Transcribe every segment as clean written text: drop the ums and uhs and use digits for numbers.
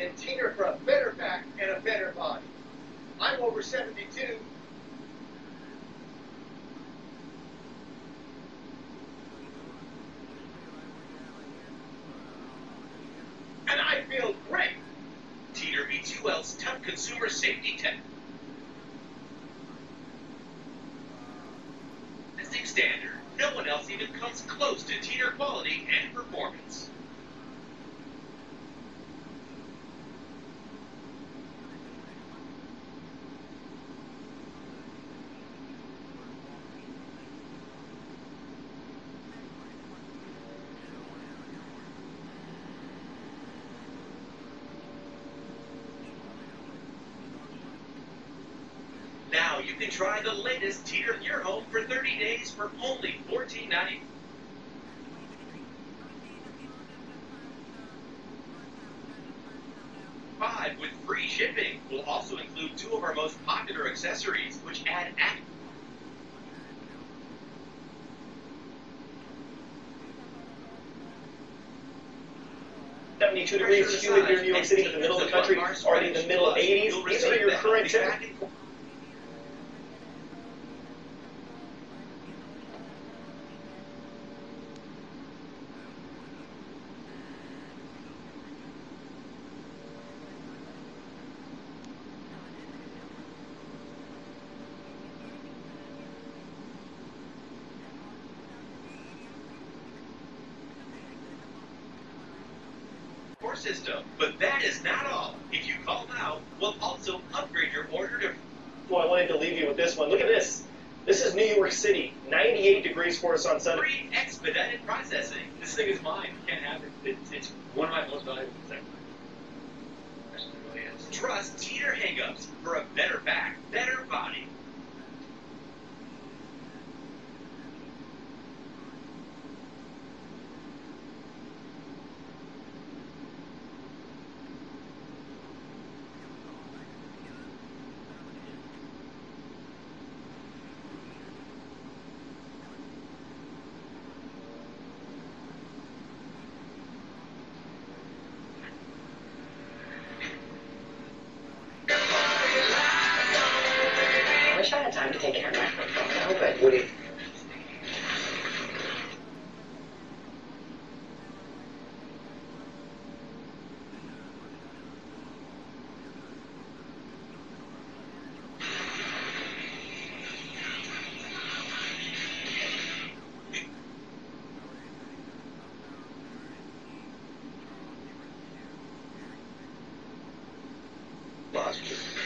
and teeter for a better back and a better body. I'm over 72. And I feel great. Teeter beats UL's tough consumer safety test. Testing standard. No one else even comes close to Teeter quality and performance. Now you can try the latest Teeter in your home for 30 days for only $14.95. With free shipping. We'll also include 2 of our most popular accessories, which add 72 degrees, humid here in New York City, in the middle of the country, already in the middle 80s. These are your current temperatures. system. But that is not all. If you call now, we'll also upgrade your order to... Well, I wanted to leave you with this one. Look at this. This is New York City. 98 degrees for us on Sunday. Free expedited processing. This thing is mine. You can't have it. It's one of my most valuable possessions. Trust Teeter Hangups for a better back, better body. I wish I had time to take care of my portfolio, but Woody.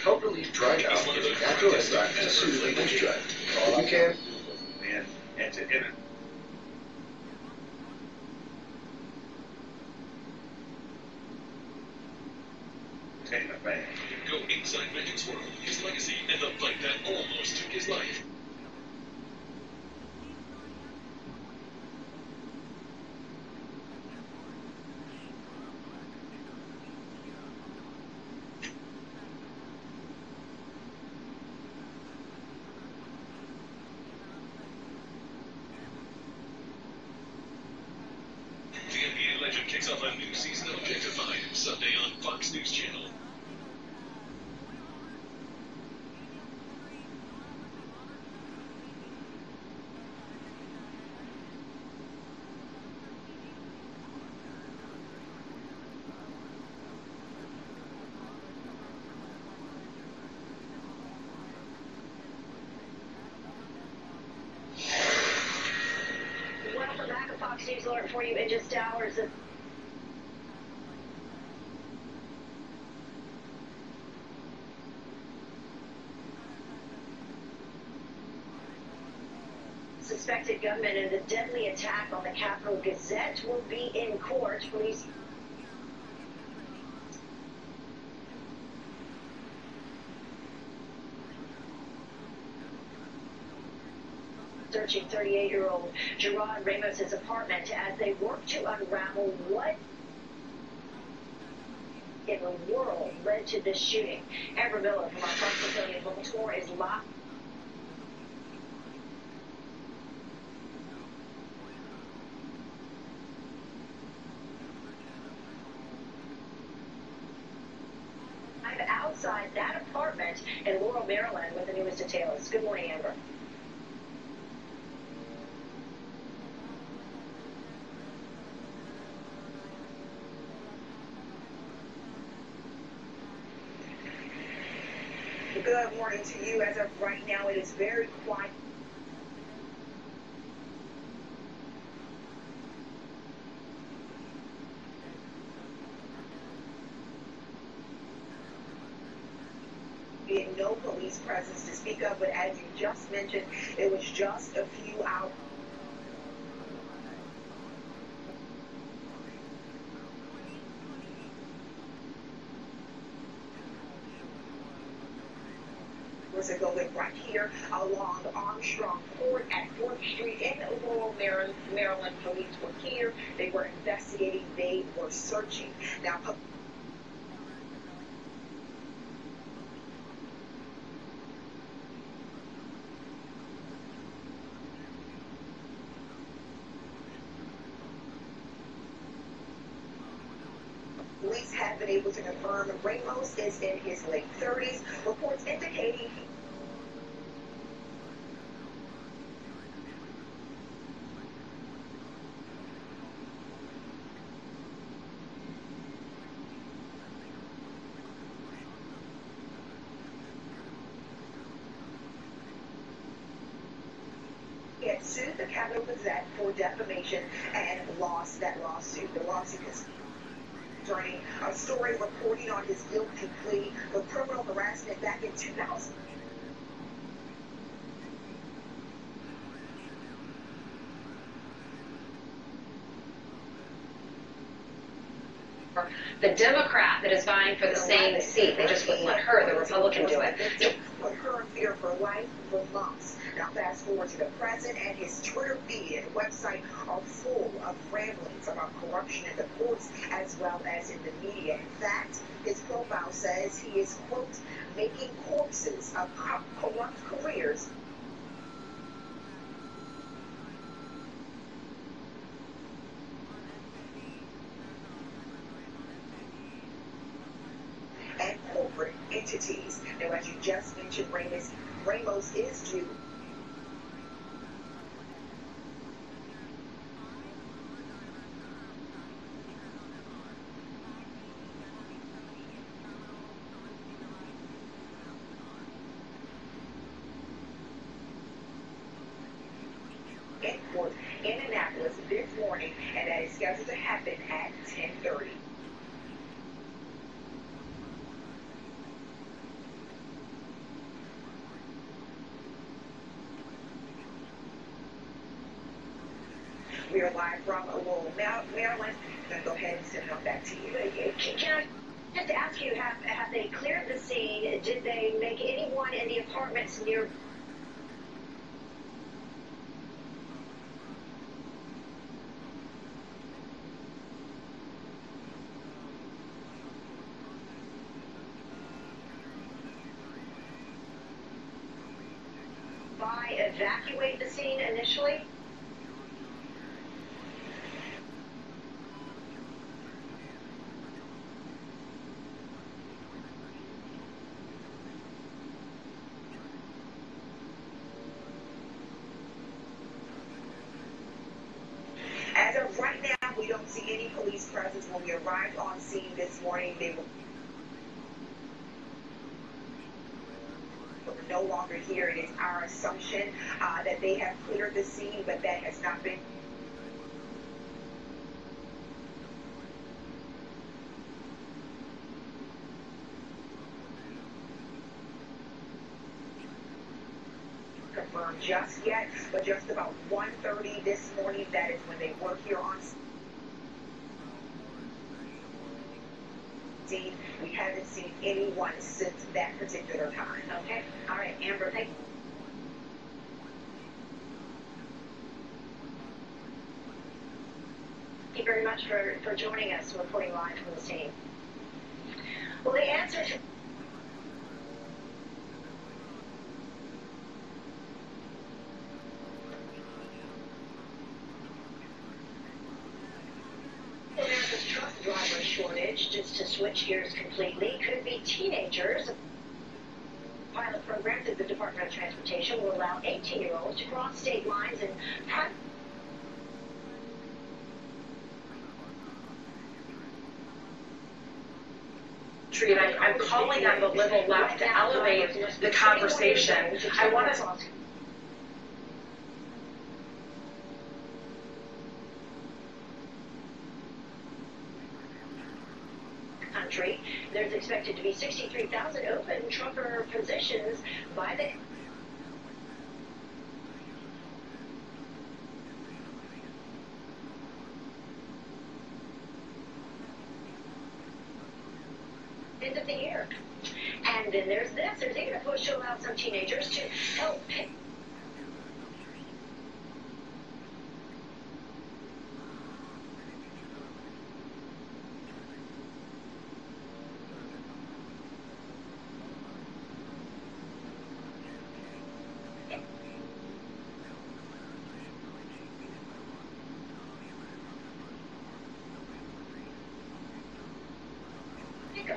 Help relieve dry mouth is a natural enzyme to soothe and moisturize. All you can. And to enter. Take a bag. Go inside MEChAN's world, his legacy, and the fight that almost took his life. The NBA legend kicks off a new season of Objectified, Sunday on Fox News Channel. Welcome back to Fox News Alert for you in just hours. Suspected gunman in the deadly attack on the Capitol Gazette will be in court. Police searching 38-year-old Gerard Ramos's apartment as they work to unravel what in the world led to this shooting. Amber Miller from our Fox affiliate Local 4 is live. outside that apartment in Laurel, Maryland with the newest details. Good morning, Amber. Good morning to you. As of right now, it is very quiet. No police presence to speak of, but as you just mentioned, it was just a few hours. Ago, right here along Armstrong Court at 4th Street in Laurel, Maryland. Police were here. They were investigating. They were searching. Now, police have been able to confirm Ramos is in his late 30s. Reports indicating he had sued the Capitol Gazette for defamation and lost that lawsuit. The lawsuit is concerning a story reporting on his guilty plea for criminal harassment back in 2000. The Democrat that is vying for the same seat, they just wouldn't let her, the Republican, do it. Put her in fear for life for months. Now fast forward to the present, and his Twitter feed and website are full of ramblings about corruption in the courts as well as in the media. In fact, his profile says he is, quote, making corpses of corrupt careers and corporate entities. Now, as you just mentioned, Ramos is due in court in Annapolis this morning, and that is scheduled to happen at 10:30. We are live from Laurel, Maryland. I'm going to go ahead and send it on back to you. Can I just ask you, have they cleared the scene? Did they make anyone in the apartments near? Evacuate the scene initially? As of right now, we don't see any police presence. When we arrived on scene this morning, they were no longer here. It is our assumption that they have cleared the scene, but that has not been confirmed just yet. But just about 1:30 this morning, that is when they were here on scene. We haven't seen anyone since that particular time. Okay. All right, Amber, thank you. Thank you very much for joining us, reporting live from the scene. Well, the answer to America's truck drivers shortage. Just to switch gears completely, could be teenagers. A pilot program through the Department of Transportation will allow 18-year-olds to cross state lines and and I'm calling on the little left to elevate the conversation. I want to country. There's expected to be 63,000 open trucker positions by the end of the year. And then there's this. There's even a push to allow some teenagers to help pay.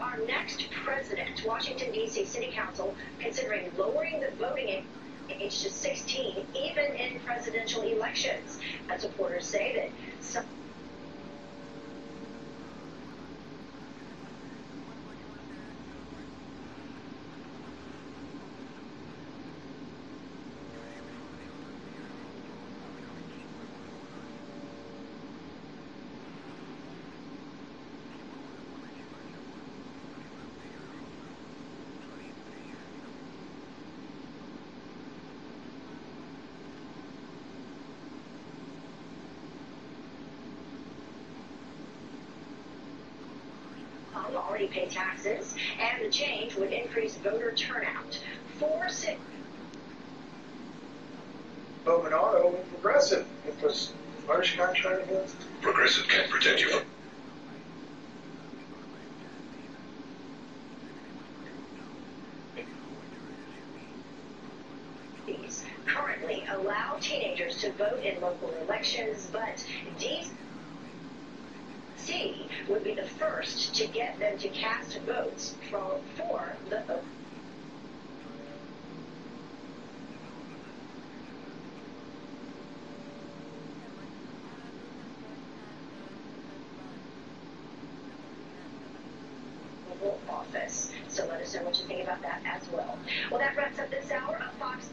Our next president, Washington, D.C. City Council, considering lowering the voting age to 16, even in presidential elections. And supporters say that some already pay taxes, and the change would increase voter turnout. Bowman Auto and Progressive with this large contract against. Progressive can protect you from currently allow teenagers to vote in local elections, but D.C. would be the first to get them to cast votes for the Oval Office. So let us know what you think about that as well. Well, that wraps up this hour of Fox.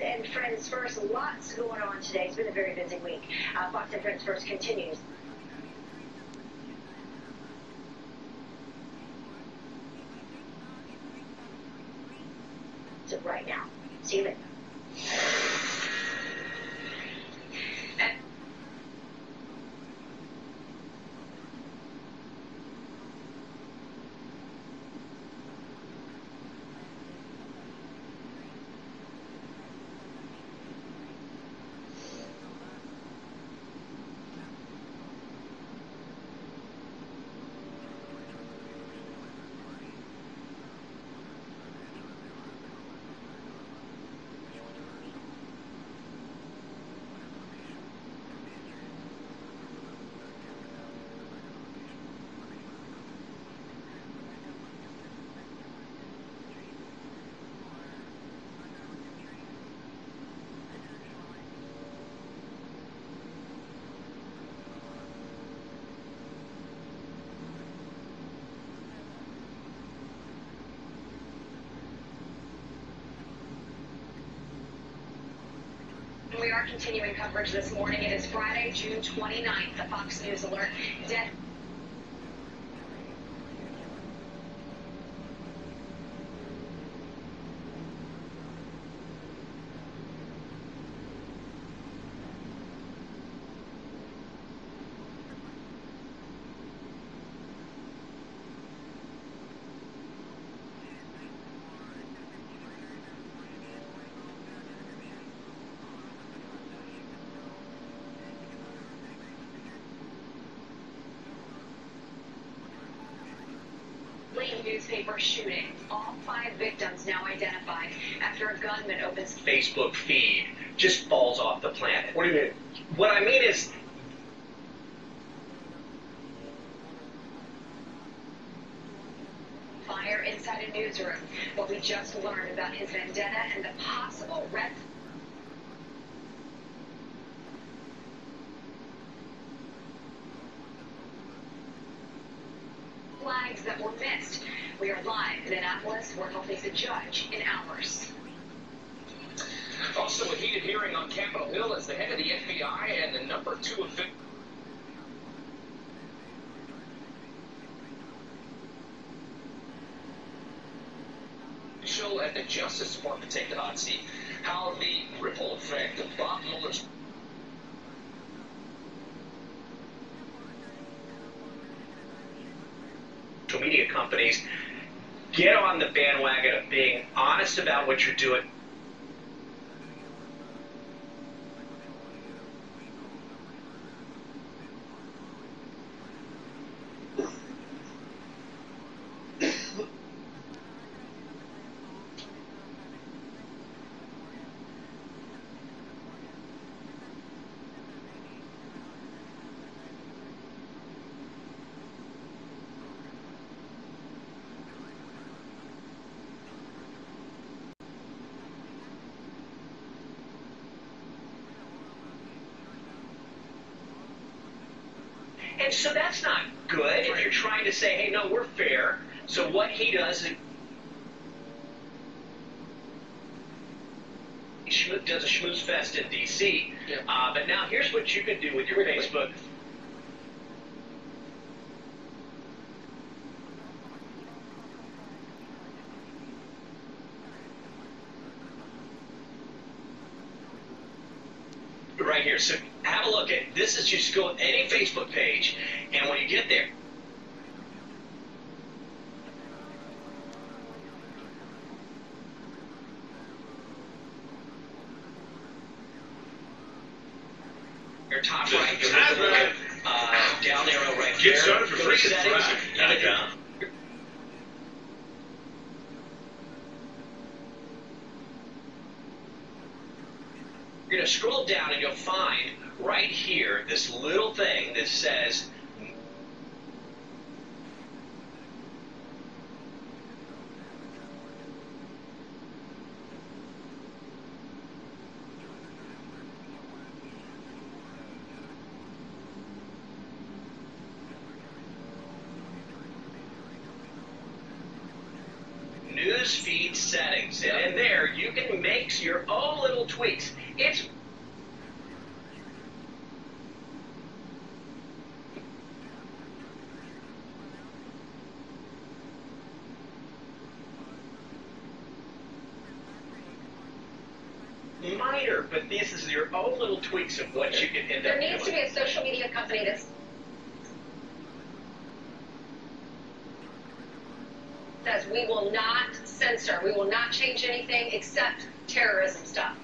And Friends First, lots going on today. It's been a very busy week. Fox and Friends First continues. So right now, see you later. We are continuing coverage this morning. It is Friday, June 29th. The Fox News Alert. newspaper shooting. All 5 victims now identified after a gunman opens Facebook feed just falls off the planet. What do you mean? What I mean is, fire inside a newsroom. But we just learned about his vendetta and the possible red flags that were missed. We are live in Annapolis, where he'll face a judge in hours. Also, a heated hearing on Capitol Hill as the head of the FBI and the number 2 official at the Justice Department take the hot seat. How the ripple effect of Bob Mueller's social media companies get on the bandwagon of being honest about what you're doing. And so that's not good if you're trying to say, hey, no, we're fair. So what he does is he does a schmooze fest in D.C. Yeah. But now here's what you can do with your Facebook. Right here. So have a look at this. Is just go any Facebook page, and when you get there, your top right, you look down arrow right Get there. started for Go free. to settings, and you're going to scroll down and you'll find right here this little thing that says news feed settings. And in there you can make your own little tweaks. It's minor, but this is your own little tweaks of what you can end up There needs to doing. be a social media company that says we will not censor, we will not change anything except terrorism stuff.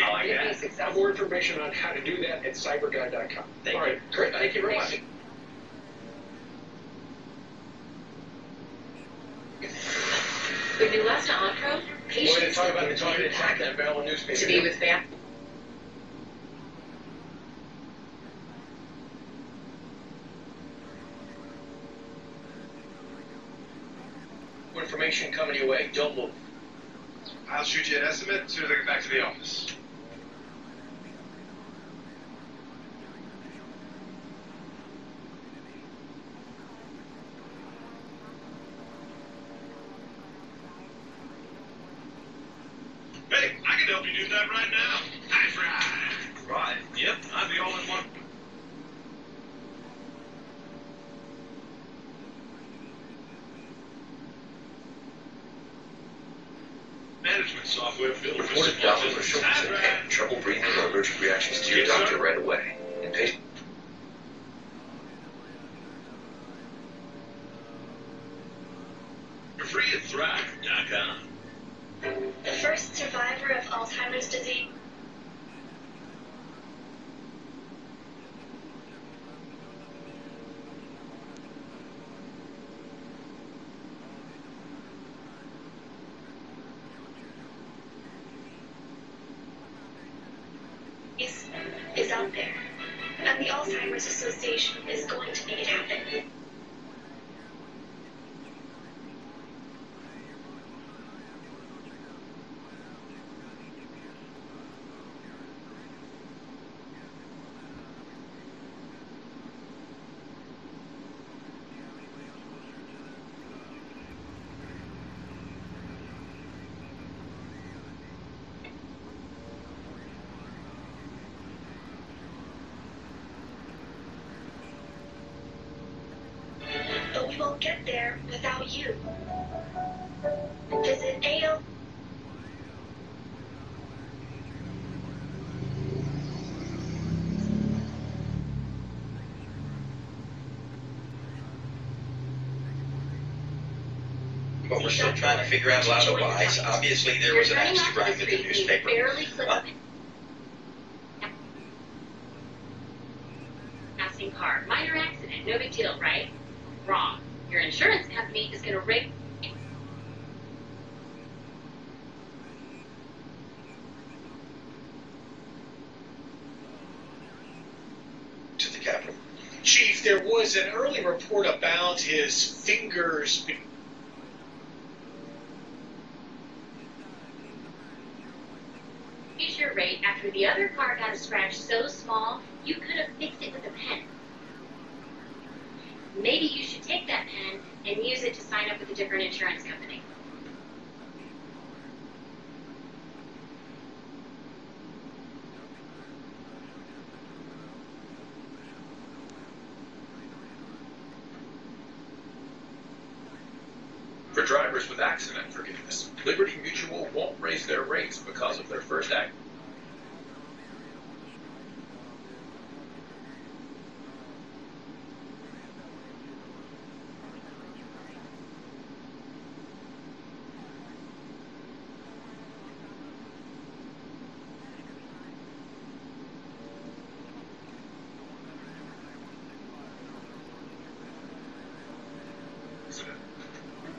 I like You'd be that. Have successful. more information on how to do that at cyberguy.com. Thank All you. right, great. Thank you very much. When you last outro, We're going to patients talk about the target attack that Maryland newspaper. to be with family. More information coming your way. Don't move. I'll shoot you an estimate as soon as I get back to the office. Hey, I can help you do that right now. Nice ride. Right. Yep, I'm the only one. management software filled with Reported abdominal or supplies. shoulders in pain, trouble breathing, or allergic reactions to your doctor right away. And patient. You're free at Thrive.com. The first survivor of Alzheimer's disease is out there, and the Alzheimer's Association is going to make it happen. But we won't get there without you. Visit AO. But we're still trying to figure out a lot of whys. Obviously, there was an axe to grind with the newspaper. Passing car. Minor accident. No big deal, right? Wrong. Your insurance company is going to rig. To the Capitol. Chief, there was an early report about his fingers. Your rate after the other car got a scratch so small you could have fixed it with a pen. Maybe you should take that pen and use it to sign up with a different insurance company. For drivers with accident forgiveness, Liberty Mutual won't raise their rates because of their first act.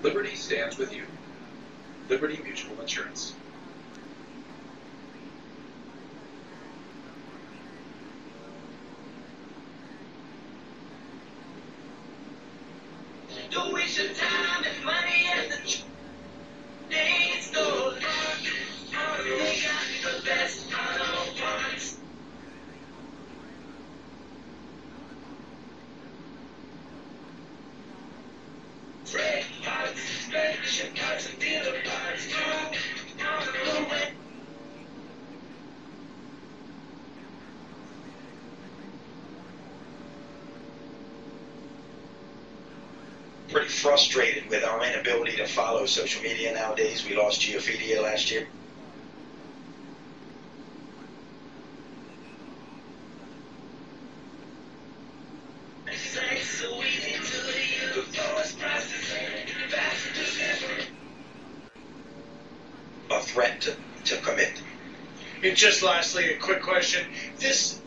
Liberty stands with you. Liberty Mutual Insurance. Don't waste your time and money at the chain store. They got the best auto parts. Red parts, special parts, and dealer parts too. Pretty frustrated with our inability to follow social media nowadays. We lost Geophilia last year. A threat to commit. And just lastly, a quick question. This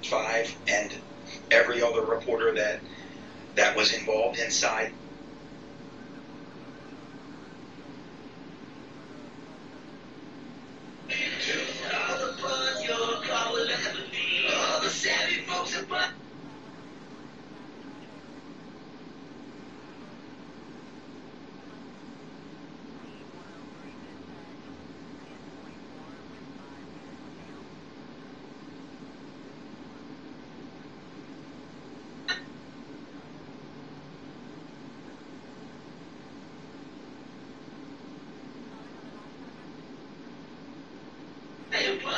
Five and every other reporter that was involved inside. All the buzz your car will ever need. All the savvy folks above.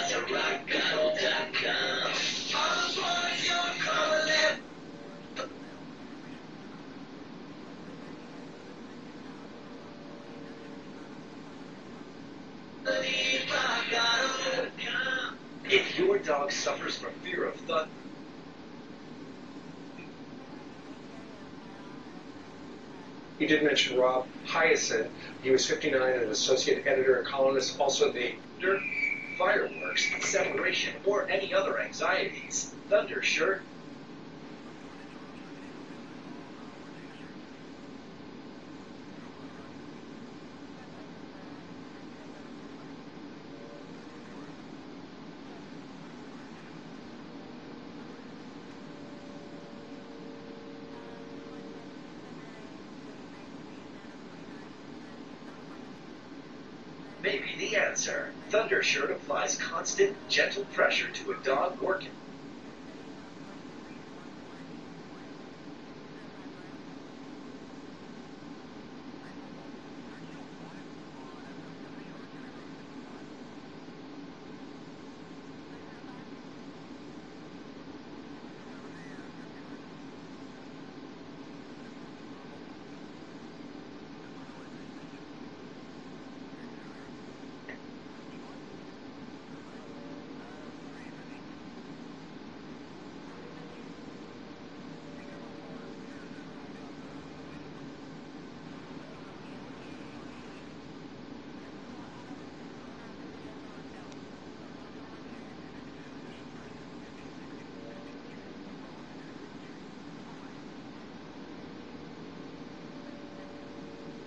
to rockauto.com. All the boys you're calling. If your dog suffers from fear of thunder, You did mention Rob Hyacinth. He was 59 and an associate editor and columnist, also the fireworks, separation, or any other anxieties, thunder sure. Maybe the answer. Thunder shirt applies constant, gentle pressure to a dog working.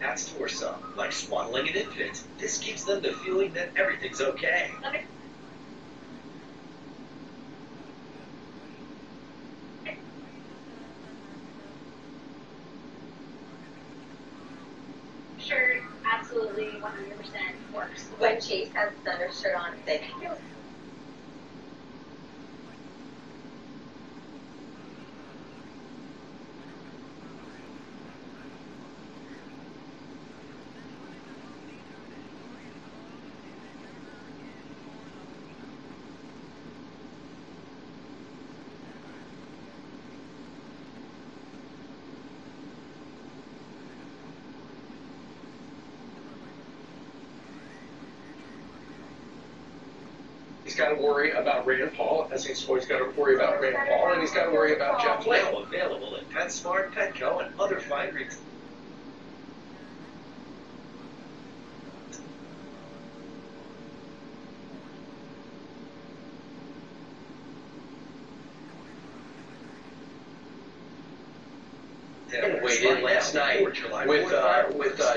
That's for some, like swaddling an infant. This gives them the feeling that everything's okay. Shirt absolutely 100% works. When Chase has Thunder shirt on, they feel He's got to worry about Rand Paul, as he's always got to worry about Rand Paul, and he's got to worry about Jeff Flake. Now available at PetSmart, Petco, and other fine retailers. Weighed in last night with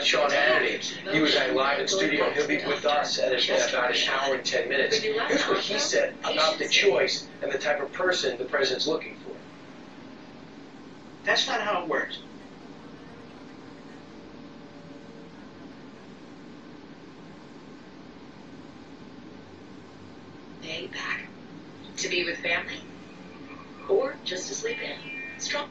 Sean Hannity. He was live in studio. He'll be with us in about an hour and 10 minutes. Here's what he said about the choice and the type of person the president's looking for. That's not how it works. Day back to be with family or just to sleep in. Strong.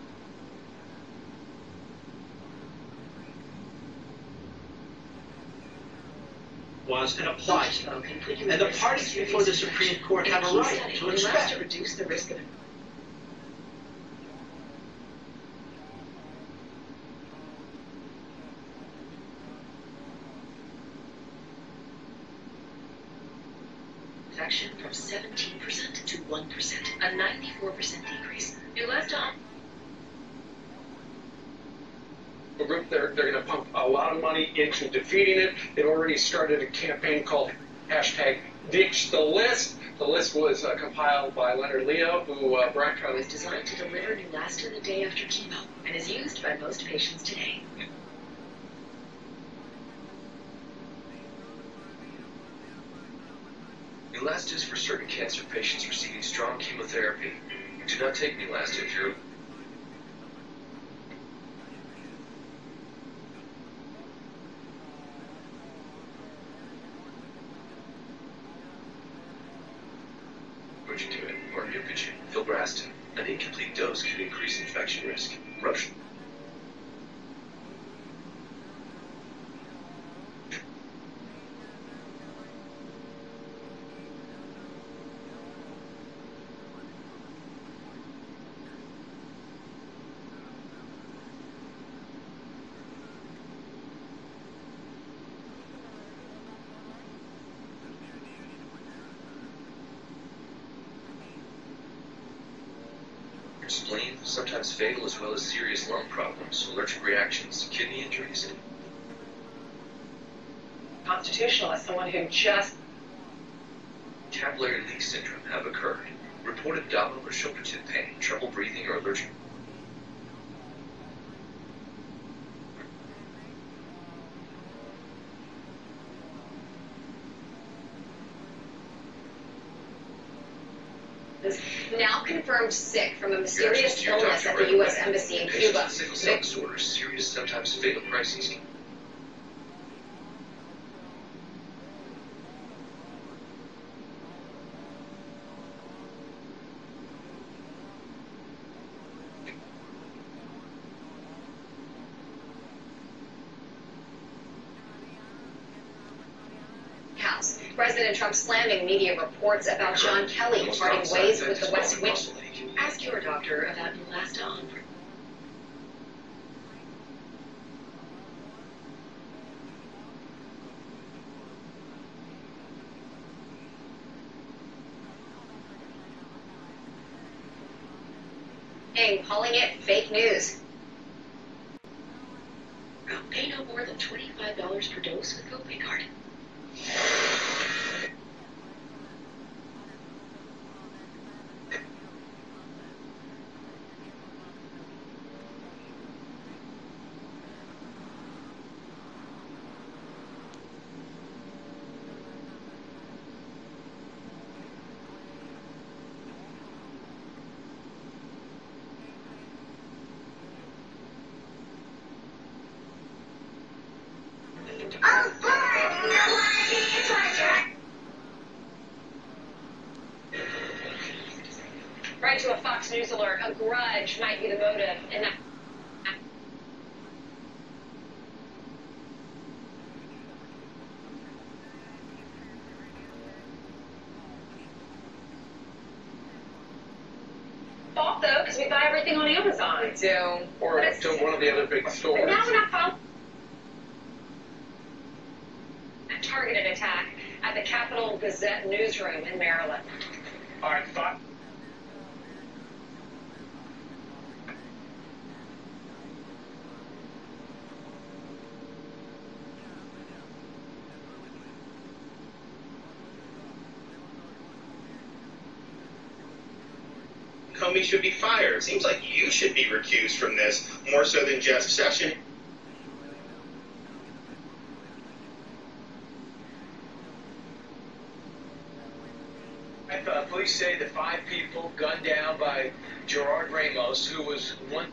Was and applies. And the parties before the Supreme Court have a right to expect to reduce the risk of infection from 17% to 1%, a 94% decrease. New last time. They're going to pump a lot of money into defeating it. They've already started a campaign called #DitchTheList. The list was compiled by Leonard Leo, who bragged on It was designed to deliver Neulasta the day after chemo and is used by most patients today. Neulasta is for certain cancer patients receiving strong chemotherapy. Do not take Neulasta if you're... Would you do it? Or could you? Filgrastim. An incomplete dose could increase infection risk. Roche. spleen, sometimes fatal, as well as serious lung problems, allergic reactions, kidney injuries. Constitutional as someone who just Capillary leak syndrome have occurred. Reported abdominal or shoulder tip pain, trouble breathing, or allergic. Now confirmed sick from a mysterious illness at the U.S. Embassy in Cuba. Sickle cell disorder, serious, sometimes fatal crises. President Trump slamming media reports about John Kelly parting ways with the West Wing. Ask your doctor about Neulasta. Calling it fake news. Pay no more than $25 per dose with copay card. Right to a Fox News alert, a grudge might be the motive in that. Fault though, because we buy everything on Amazon. We do. Or to one of the other big stores. Now we're not following. A targeted attack at the Capitol Gazette newsroom in Maryland. All right, Fox. Comey should be fired. Seems like you should be recused from this, more so than Jeff Sessions. Police say the 5 people gunned down by Gerard Ramos, who was one.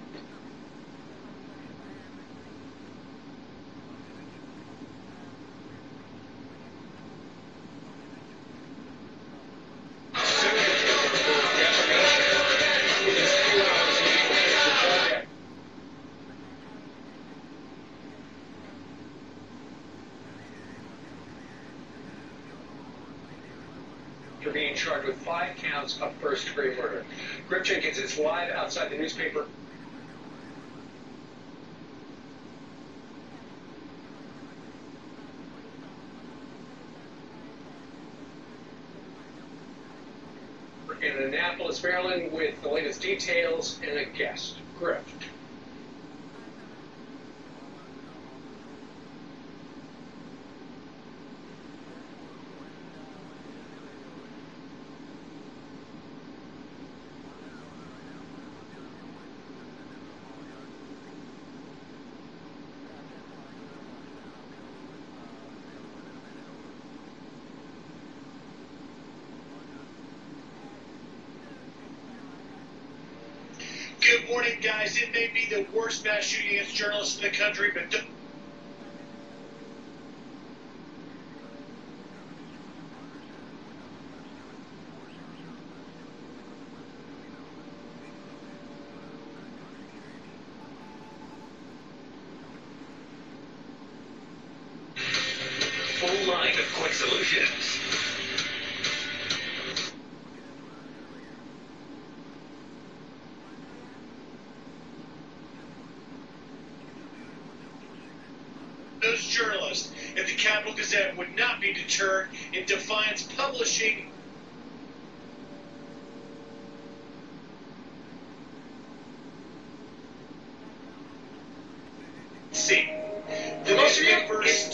For being charged with 5 counts of first-degree murder. Grip Jenkins is live outside the newspaper. In Annapolis, Maryland, with the latest details and a guest. Grip. Good morning, guys. It may be the worst mass shooting against journalists in the country, but Full line of quick solutions. those journalists at the Capitol Gazette would not be deterred in defiance publishing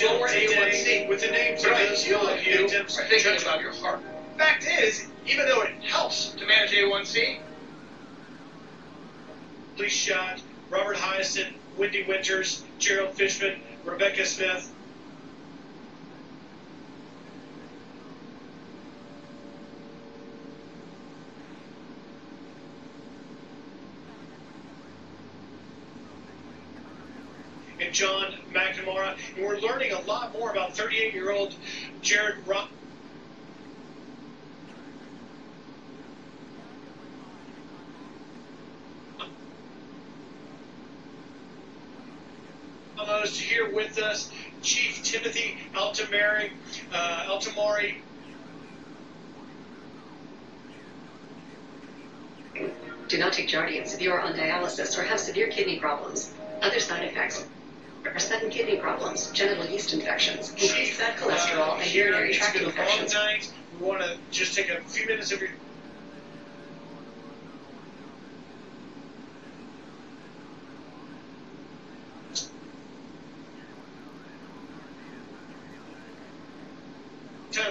A1C with the names of those who are thinking about your heart. Fact is, even though it helps to manage A1C, police shot Robert Hyacinth, Wendy Winters, Gerald Fishman, Rebecca Smith. And John McNamara, and we're learning a lot more about 38-year-old Jared Rock. Here with us, Chief Timothy Altamari. Do not take Jardiance if you are on dialysis or have severe kidney problems. Other side effects are sudden kidney problems, genital yeast infections, increased bad cholesterol, and urinary tract infections. We want to just take a few minutes of your time.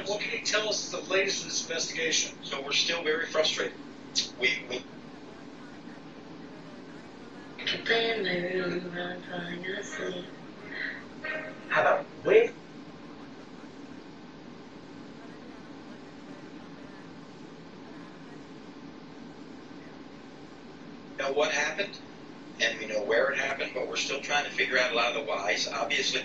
What can you tell us is the latest in this investigation? So we're still very frustrated. We Keep in my room, I'm falling asleep. How about wait? know what happened, and we know where it happened, but we're still trying to figure out a lot of the whys. Obviously,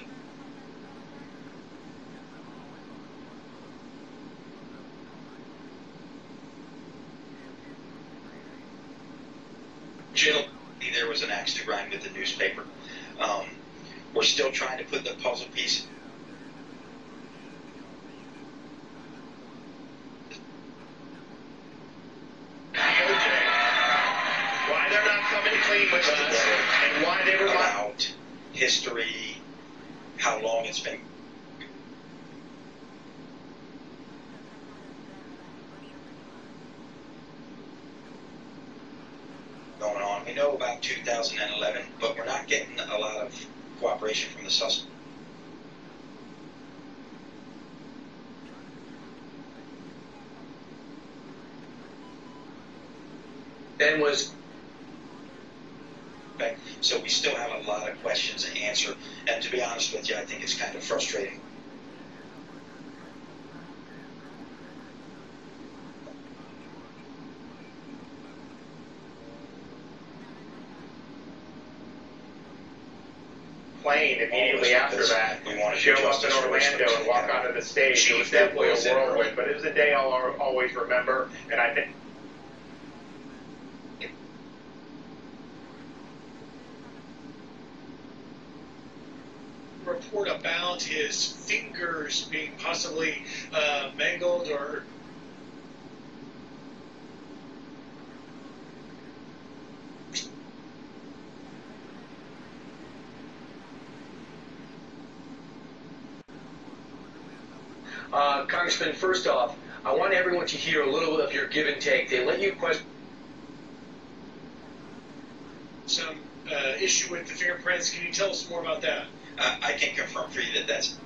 there was an axe to grind with the newspaper. We're still trying to put the puzzle piece. Why they're not coming clean with us, and why they were about history, how long it's been. Going on. We know about 2011, but we're not getting a lot of cooperation from the suspect. Then was. So we still have a lot of questions to answer, and to be honest with you, I think it's kind of frustrating. Plane immediately after that, we want to show up in Orlando and walk onto the stage. It was definitely a whirlwind, but it was a day I'll always remember, and I think. Report about his fingers being possibly mangled or. Congressman, first off, I want everyone to hear a little of your give and take. They let you question. Some issue with the fingerprints. Can you tell us more about that? I can confirm for you that that's.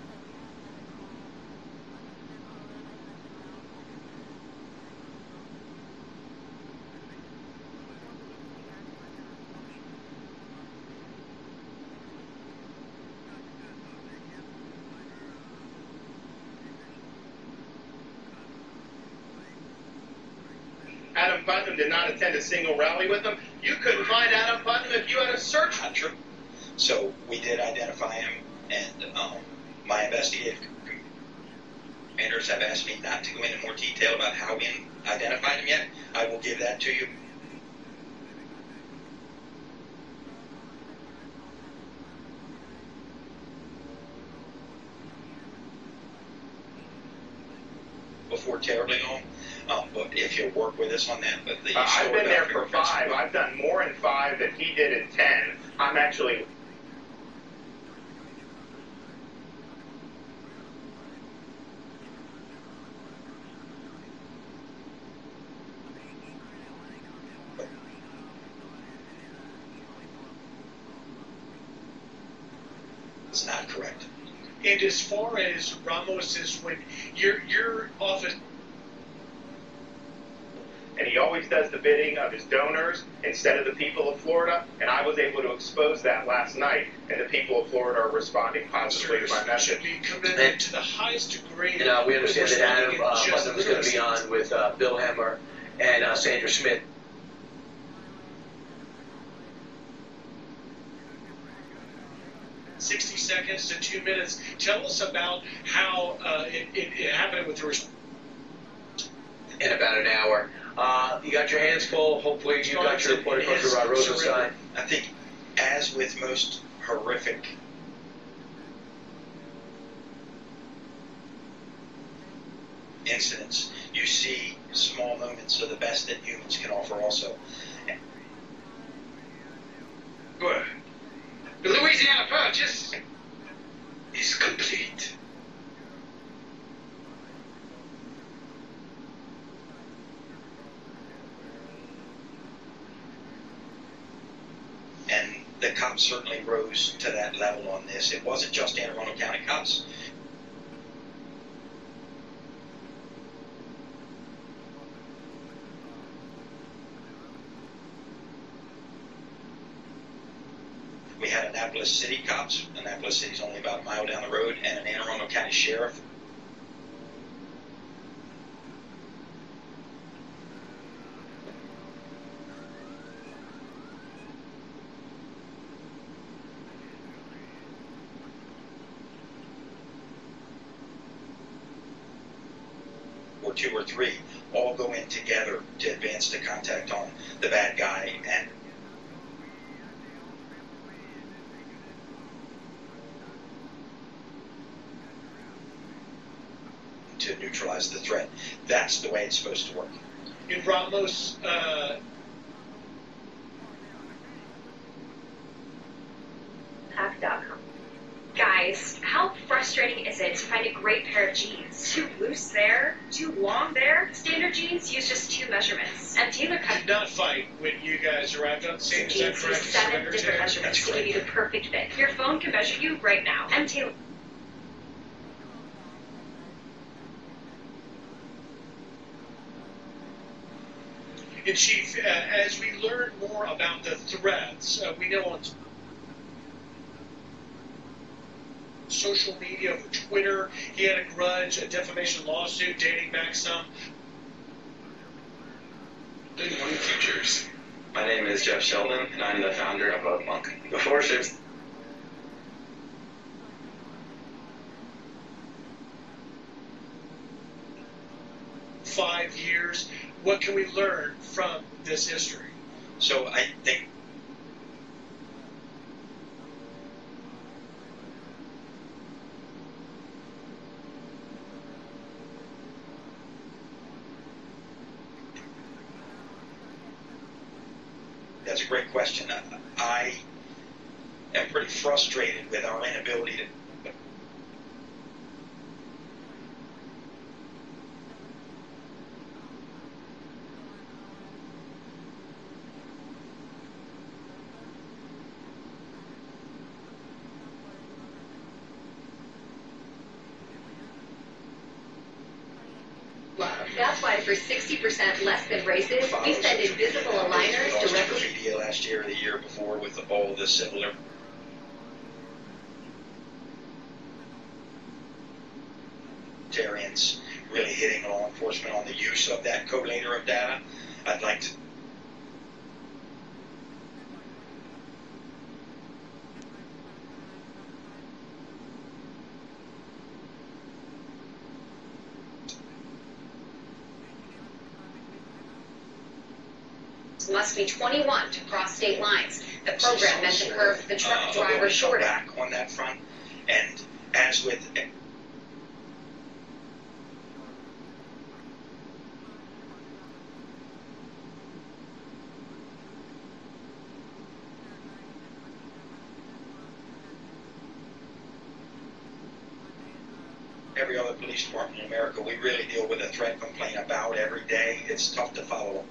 Adam Putnam did not attend a single rally with them. You couldn't find Adam Putnam if you had a search. Not true. So we did identify him, and my investigative commanders have asked me not to go into more detail about how we identified him yet. I will give that to you. Before terribly long. But if you'll work with us on that, but the I've been there for 5. I've done more in 5 than he did in 10. I'm actually. It's not correct. And as far as Ramos is, when your office, and he always does the bidding of his donors instead of the people of Florida, and I was able to expose that last night, and the people of Florida are responding positively to my message. should be commended to the highest degree. And we understand that Adam responding in just Putnam is going to be on with Bill Hemmer and Sandra Schmidt. seconds to 2 minutes. Tell us about how it happened with the In about an hour. You got your hands full. Hopefully you got your report across to Rosenstein. I think, as with most horrific incidents, you see small moments of the best that humans can offer also. Good. The Louisiana Purchase is complete. And the cops certainly rose to that level on this. It wasn't just Anne Arundel County cops. We had Annapolis City cops. Annapolis City's only about a mile down the road, and an Anne Arundel County sheriff. Or two or three all go in together to advance the contact on the bad guy and to neutralize the threat. That's the way it's supposed to work. in Ramos. Pack.com. Guys, how frustrating is it to find a great pair of jeans? Too loose there, too long there. Standard jeans use just 2 measurements, and Taylor cut Did not fight when you guys arrived on the scene. Is that jeans correct? use 7 different measurements to give you the perfect fit. Your phone can measure you right now. And Taylor. And Chief, as we learn more about the threats, we know on social media, over Twitter, he had a grudge, a defamation lawsuit dating back some. Good morning, Futures. My name is Jeff Sheldon, and I'm the founder of Love Monk. Before ships. "5 years. What can we learn from this history?" So I think that's a great question. I am pretty frustrated with our inability to That's why for 60% less than races, we send invisible aligners directly. Graffiti last year or the year before with all the civil libertarians really hitting law enforcement on the use of that collator of data. I'd like to Must be 21 to cross state lines. The program meant to curve the truck driver shorter. Back on that front, and as with every other police department in America, we really deal with a threat complaint about every day. It's tough to follow.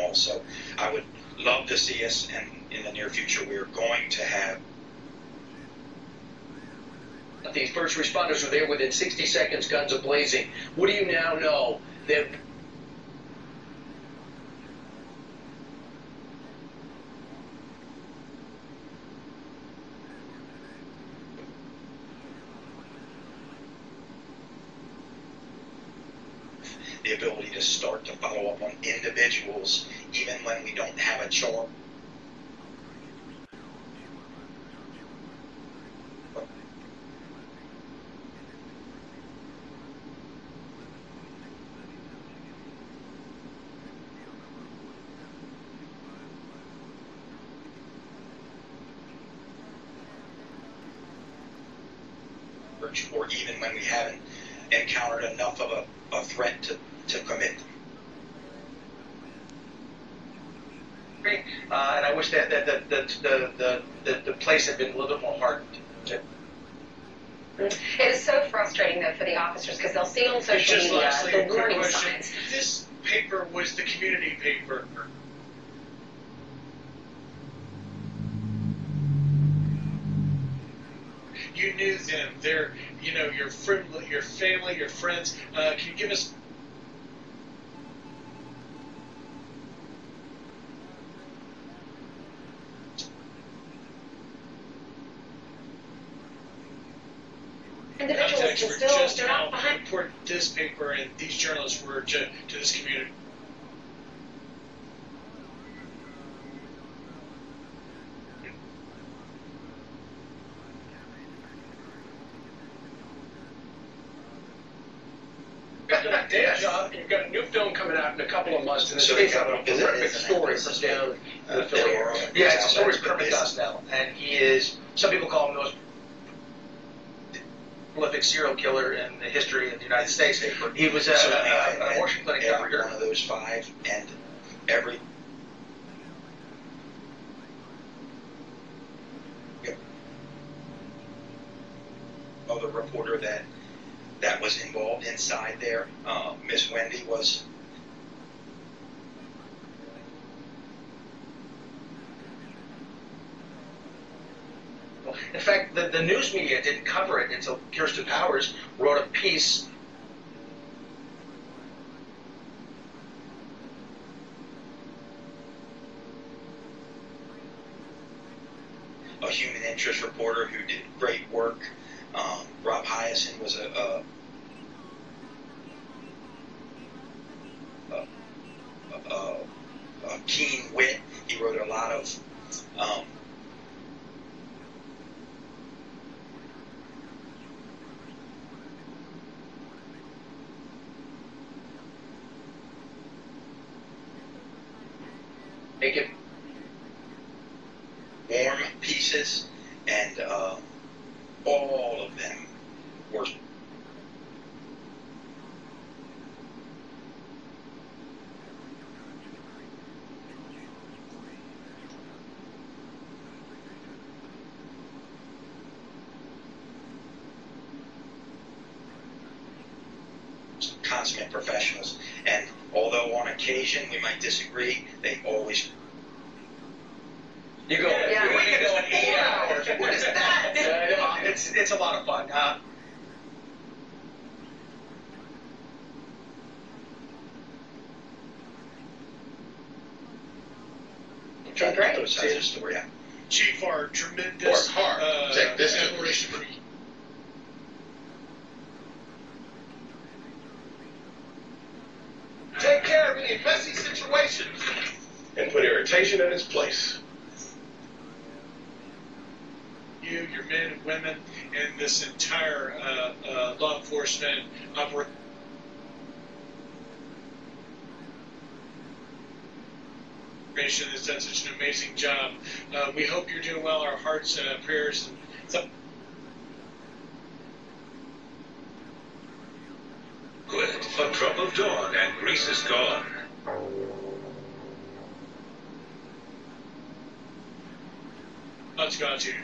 all. So I would love to see us, and in the near future, we are going to have. The first responders were there within 60 seconds, guns a-blazing. What do you now know? That the ability to start to follow up on individuals, even when we don't have a charge. Or even when we haven't encountered enough of a threat to commit. and I wish that the place had been a little bit more hardened. It is so frustrating, though, for the officers, because they'll see on social Just media lastly, the a quick warning question. signs. This paper was the community paper. You knew them. They're, your friend, your family, your friends. Can you give us? Individuals can Context for still, just they're how not behind. important this paper and these journalists were to this community. Day job, you've got a new film coming out in a couple of months, and it's So based they on have a a horrific visit, story isn't from it? down in the Philly area. Yeah, it's a story of Kermit Gosnell, and he is, some people call him the most prolific serial killer in the history of the United States. He was an abortion clinic every doctor. one of those 5, and every other reporter that was involved inside there. Miss Wendy was. In fact, the news media didn't cover it until Kirsten Powers wrote a piece. A human interest reporter who did great work. Rob Hyacin was a keen wit. He wrote a lot of warm pieces, and all of them were consummate professionals. And although on occasion we might disagree, they always. You go. Yeah, we can go in 8 hours. What is that? It's a lot of fun. Try to get those sides of the story out. Chief, our tremendous Check this out. admiration for you. Take care of any messy situations. And put irritation in its place. You, your men and women, and this entire law enforcement operation. Has done such an amazing job. We hope you're doing well. Our hearts and prayers. And Quit. A drop of dawn and grease is gone. Let's go to you.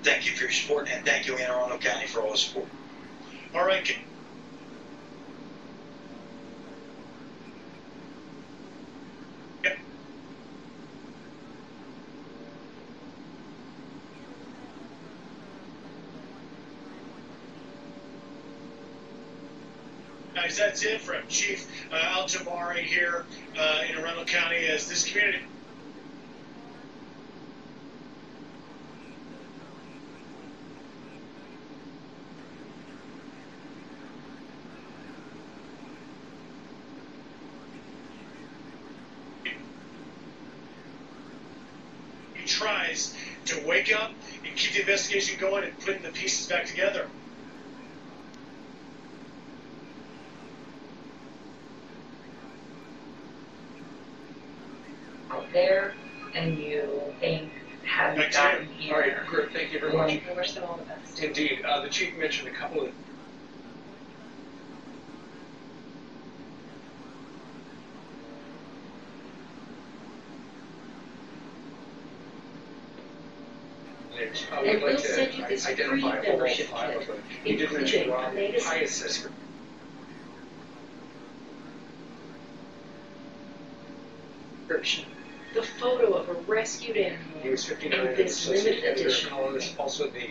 Thank you for your support, and thank you, Anne Arundel County, for all the support. All right. Guys, that's it from Chief Al-Jamari here in Arundel County as this community. He tries to wake up and keep the investigation going and putting the pieces back together. Out there, and you think, have you gotten here? All right, great. Thank you very much. I wish them all the best. Indeed. The chief mentioned a couple of And we'll send you this free membership kit, including the latest version, the photo of a rescued animal, He was 59 and and this associate limited editor, edition. columnist, also the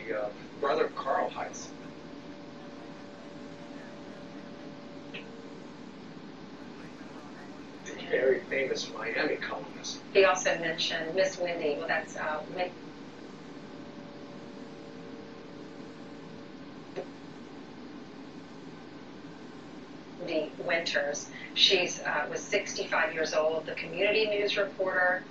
brother of Carl Heiss. The very famous Miami columnist. He also mentioned Miss Wendy. Well, that's Wendy Winters. She's was 65 years old, the community news reporter.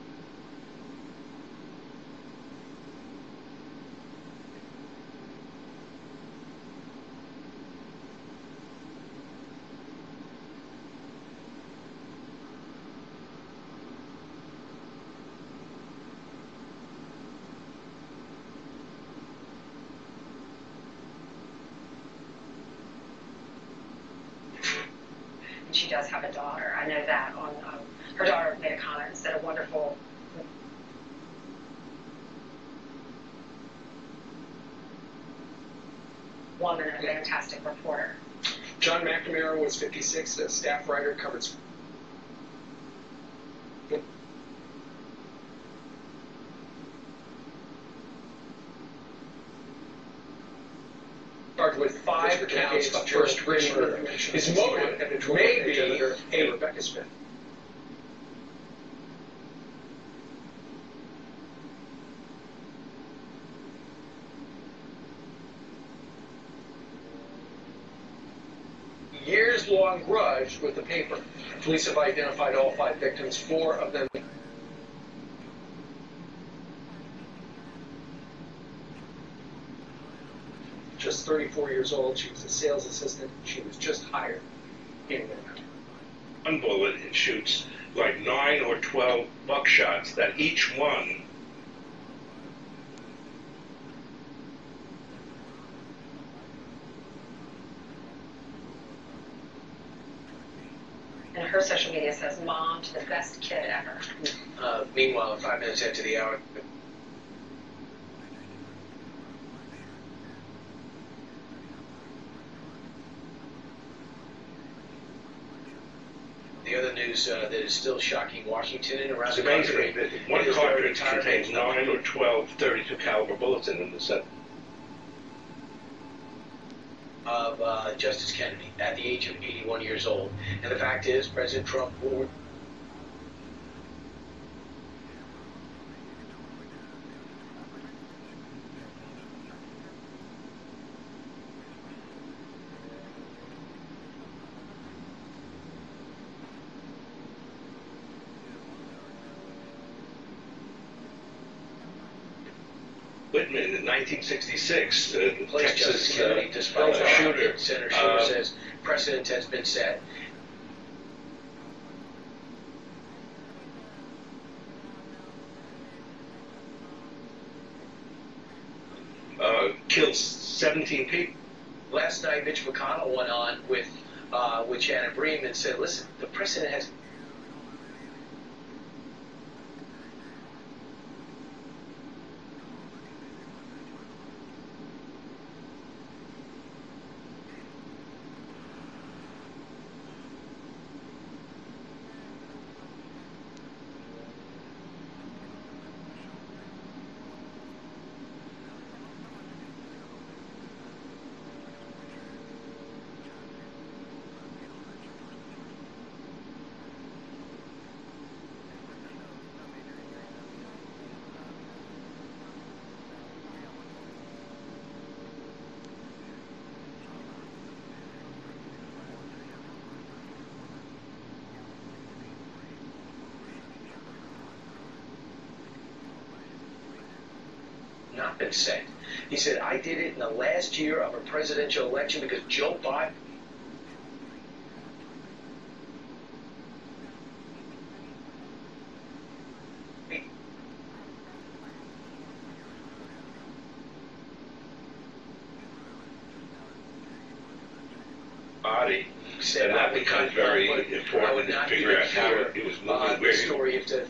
And she does have a daughter. I know that. On her daughter made a comment and said a wonderful woman and a fantastic reporter. John McNamara was 56, a staff writer, covered charged with 5 counts of first-degree murder. His motive may be a Rebecca Smith. Years-long grudge with the paper. Police have identified all 5 victims, 4 of them. Just 34 years old. She was a sales assistant. She was just hired in Manhattan. One bullet, it shoots like 9 or 12 buckshots that each one And her social media says, "Mom to the best kid ever." Meanwhile, 5 minutes into the hour, the other news that is still shocking Washington and around It's the amazing country. that one cartridge contains 9 or 12 .32 caliber bullets in them. Of Justice Kennedy at the age of 81 years old. And the fact is, President Trump will Whitman in 1966, the place Justice Texas Kennedy, despite the shooter. Senator Schumer says precedent has been set. Killed 17 people. Last night, Mitch McConnell went on with Shannon Bream and said, listen, the precedent has not been sent. He said, I did it in the last year of a presidential election because Joe Biden. Body. Said And that becomes very important to figure out how it was moving, where the story if the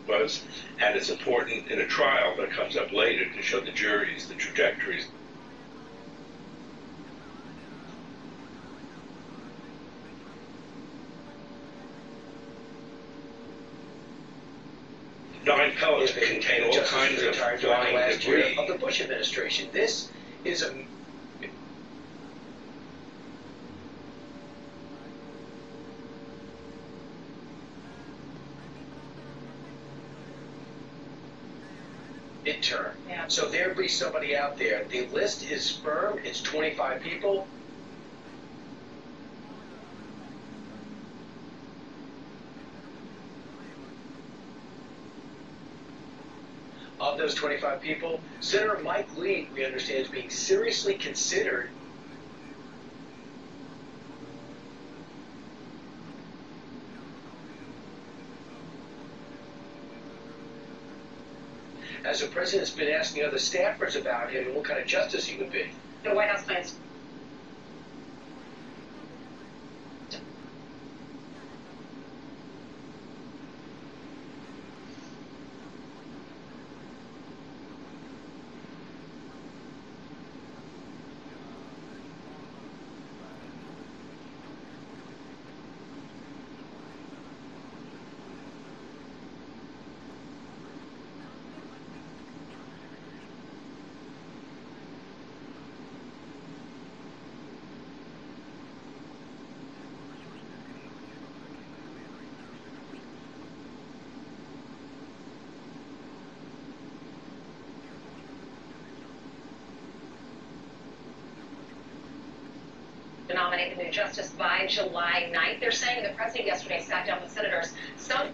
was, and it's important in a trial that comes up later to show the juries the trajectories. Nine pellets contain all kinds of flying debris. of the Bush administration. This is a midterm. Yeah. So there'd be somebody out there. The list is firm. It's 25 people. Of those 25 people, Senator Mike Lee, we understand, is being seriously considered as the president's been asking other staffers about him and what kind of justice he would be. The White House plans. To nominate the new justice by July 9th. They're saying the president yesterday sat down with senators. Some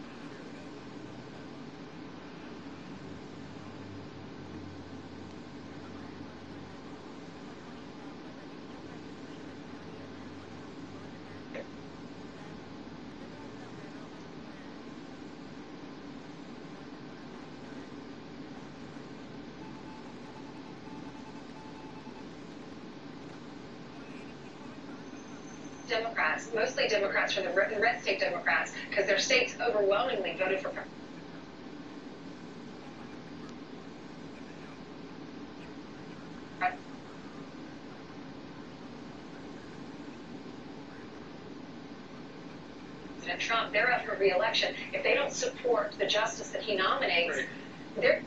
Democrats, mostly Democrats from the red state Democrats, because their states overwhelmingly voted for President Trump. They're up for re-election. If they don't support the justice that he nominates, they're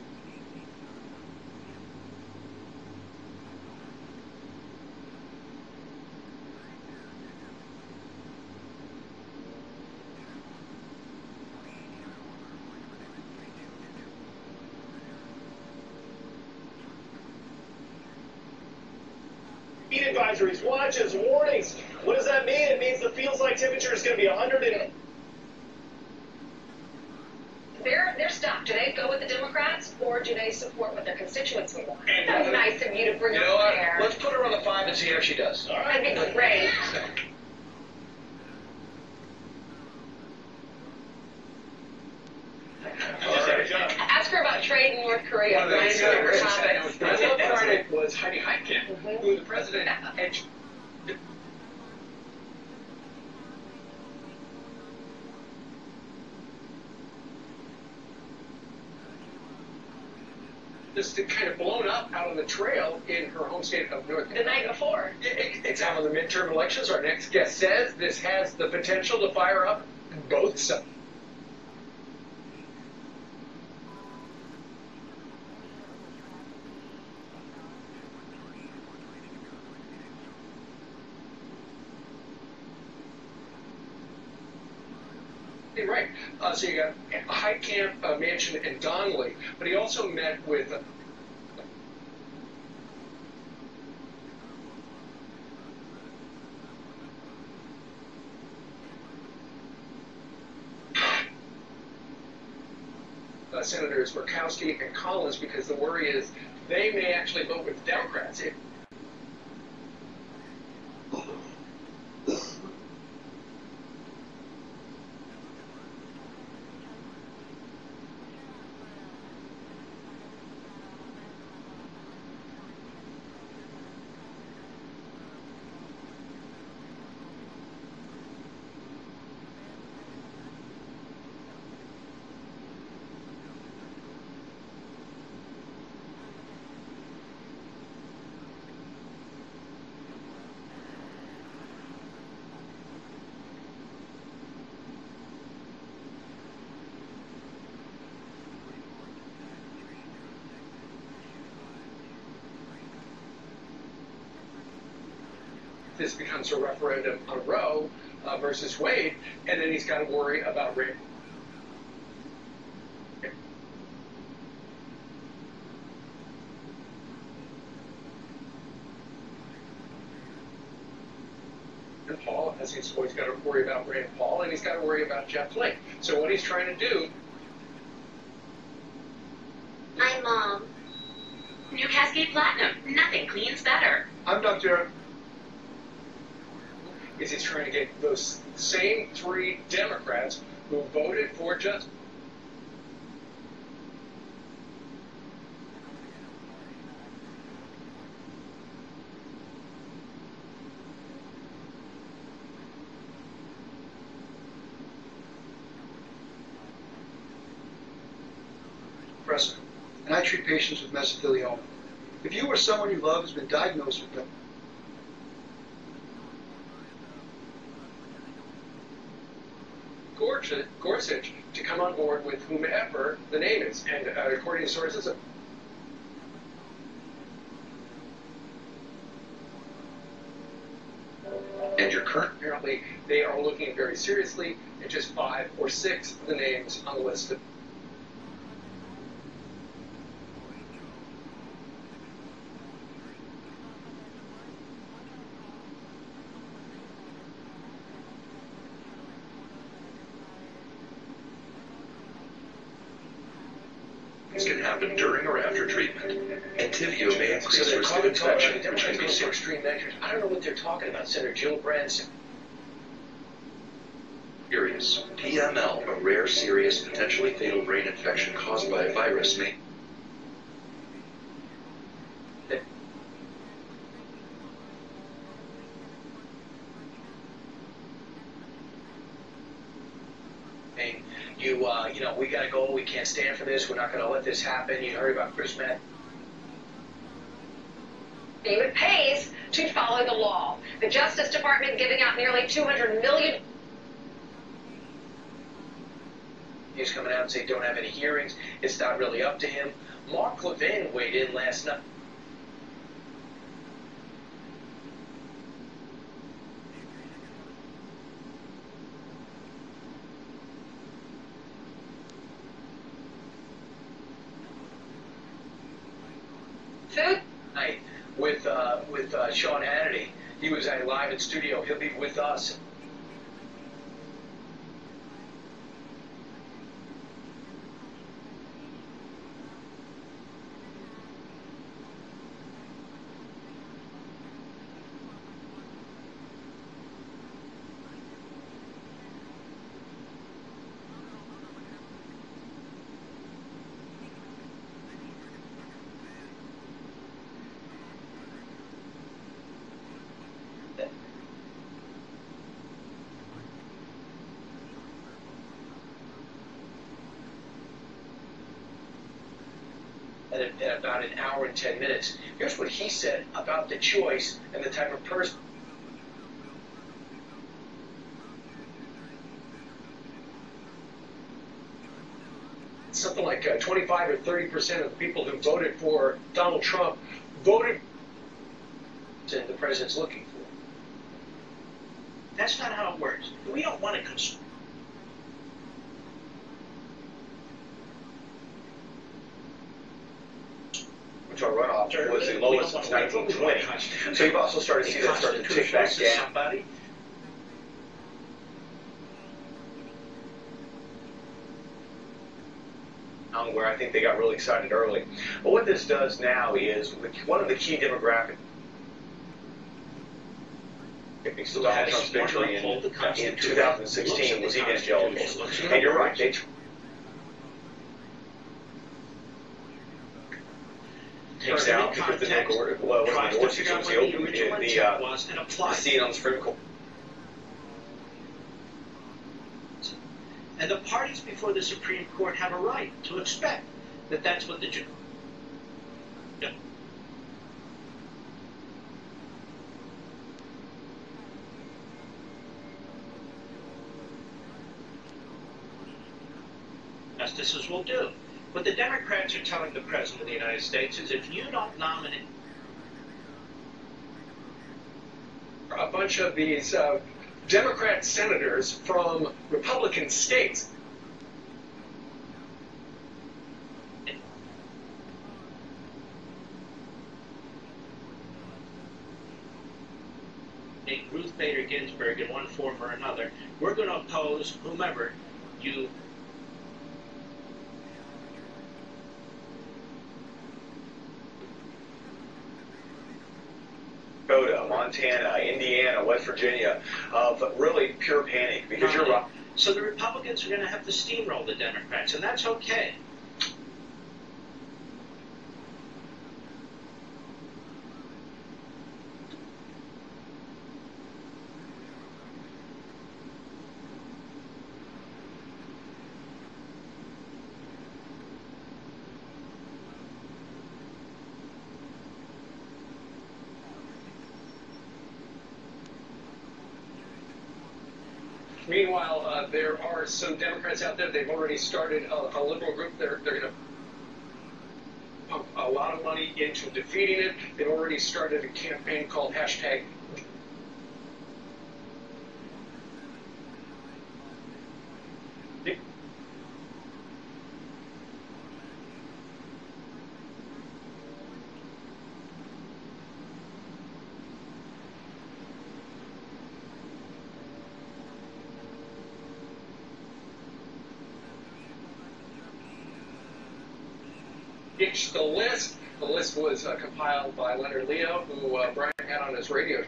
Heat advisories, watches, warnings. What does that mean? It means the feels like temperature is going to be 100 and... They're stuck. Do they go with the Democrats or do they support what their constituents would want? That's nice of you to bring up there. Let's put her on the 5 and see how she does. All right. That'd be great. Ask her about trade in North Korea. Nice favorite topic. President Friday was Heidi Heitkamp, who the president had. Just kind of blown up out on the trail in her home state of North Carolina. The night before. It's out on the midterm elections. Our next guest says this has the potential to fire up both sides. Right. So you got Heitkamp, Manchin, and Donnelly, but he also met with Senators Murkowski and Collins, because the worry is they may actually vote with the Democrats. This becomes a referendum on Roe versus Wade, and then he's got to worry about rape. And Paul, as he's always got to worry about Rand Paul, and he's got to worry about Jeff Flake. So what he's trying to do. Hi, Mom. New Cascade Platinum. Nothing cleans better. I'm Dr. Is he's trying to get those same 3 Democrats who voted for justice. President, and I treat patients with mesothelioma. If you or someone you love has been diagnosed with Gorsuch to come on board with whomever the name is, and according to sources, And your current. Apparently, they are looking very seriously at just 5 or 6 of the names on the list. Things can happen during or after treatment. Entivio may increase So risk of infection, which Democrats can go be for extreme measures. I don't know what they're talking about. Senator Jill Branson. serious. PML, a rare, serious, potentially fatal brain infection caused by a virus, may. You know, we got to go. We can't stand for this. We're not going to let this happen. You heard about Chris Matt. It pays to follow the law. The Justice Department giving out nearly $200 million. He's coming out and saying don't have any hearings. It's not really up to him. Mark Levin weighed in last night. Night with Sean Hannity. He was live in studio. He'll be with us. At about an hour and 10 minutes. Here's what he said about the choice and the type of person. Something like 25 or 30% of the people who voted for Donald Trump voted and the president's looking for. That's not how it works. We don't want to consume. Which our runoff was the lowest since 1920. So you've also started to see that start to tick back down. Somebody. where I think they got really excited early. But what this does now is one of the key demographics. Donald Trump's victory in 2016 was evangelicals. And you're right, they takes out because the Nueces was the open the seat on the Supreme Court. And the parties before the Supreme Court have a right to expect that that's what the judge. Justices will do. What the Democrats are telling the President of the United States is if you don't nominate a bunch of these Democrat senators from Republican states. Ruth Bader Ginsburg in one form or another, we're going to oppose whomever you. Dakota, Montana, Indiana, West Virginia, of really pure panic because you're right. So the Republicans are going to have to steamroll the Democrats, and that's okay. Meanwhile, there are some Democrats out there. They've already started a liberal group. They're going to pump a lot of money into defeating it. They've already started a campaign called hashtag. The list. The list was compiled by Leonard Leo, who Brian had on his radio.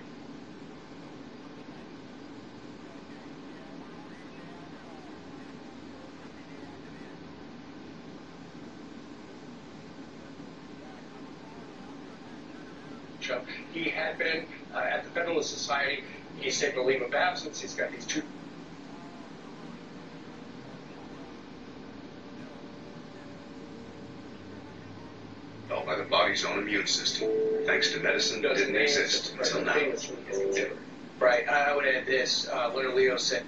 He had been at the Federalist Society. He's taken a leave of absence. He's got these two. By the body's own immune system, thanks to medicine that didn't exist until now. Right, I would add this. Leonard Leo said,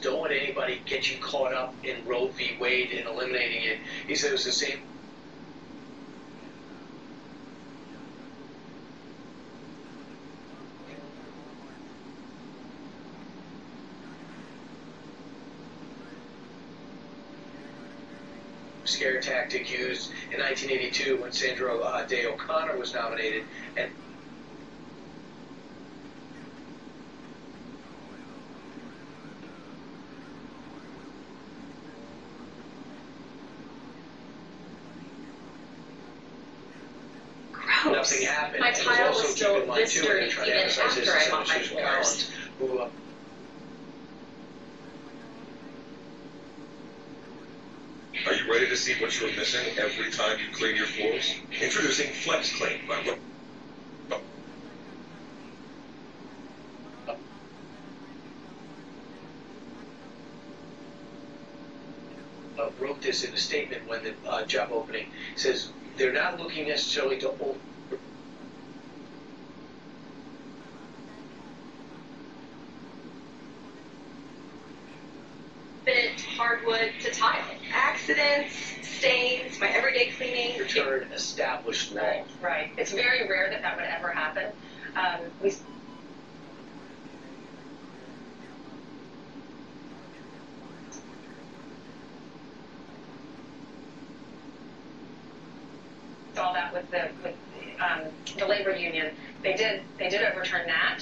don't let anybody get you caught up in Roe v. Wade and eliminating it. He said it was the same. Scare tactic used in 1982 when Sandra Day O'Connor was nominated, and nothing happened. My tile was still this dirty even after I bought my floors. Are you ready to see what you're missing every time you clean your floors? Introducing Flex Clean by wrote this in a statement when the job opening says they're not looking necessarily to hardwood to tile. Accidents, stains, my everyday cleaning. Return established law. Right. It's very rare that would ever happen. We saw that the labor union, they did overturn that.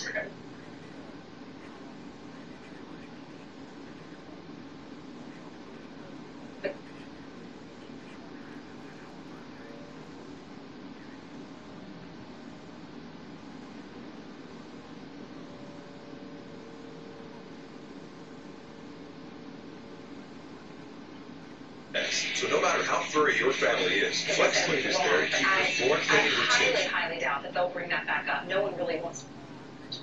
So no matter how furry your family is, FlexSleep is there to keep your floor cleaning routine. I highly doubt that they'll bring that back up. No one really wants to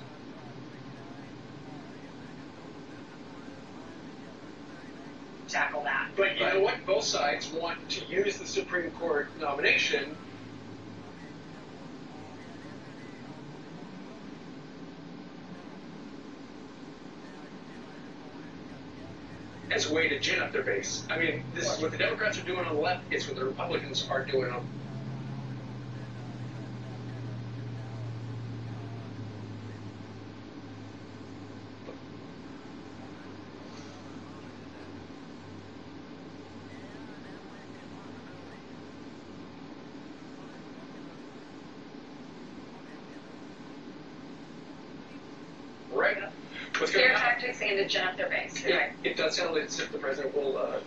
tackle that. But you know what? Both sides want to use the Supreme Court nomination as a way to gin up their base. I mean, this is what the Democrats are doing on the left. It's what the Republicans are doing on. Right now. What's going Their to happen? tactics and to gin up their base. Yeah, Right. it does sound like the president will.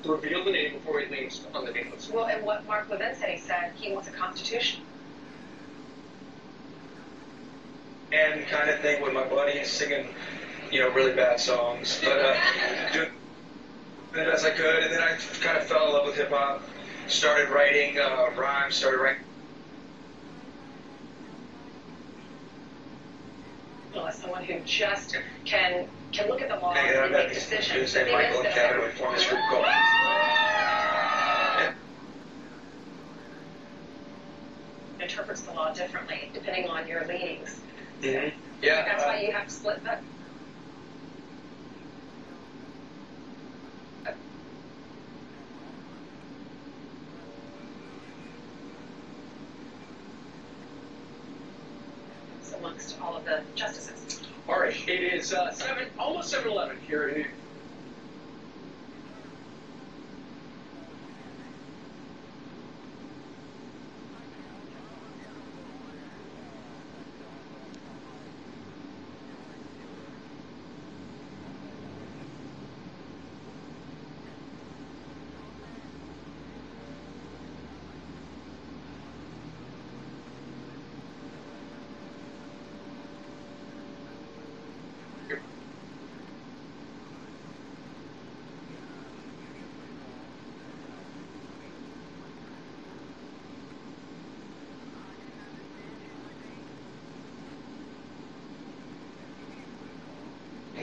Reveal the name before he leaves on the name list. Well, and what Mark Levin said, he said he wants a constitution. And kind of thing when my buddy is singing, really bad songs, but do it as I could, and then I kind of fell in love with hip hop. Started writing rhymes. Started writing. Well, as someone who just can look at the law And I and met make these decisions. dudes The named thing Michael is and that- Kevin. We formed this group called. interprets the law differently depending on your leanings. Mm-hmm. Yeah. That's why you have to split that. Amongst all of the justices. All right, it is almost 7:11 here in.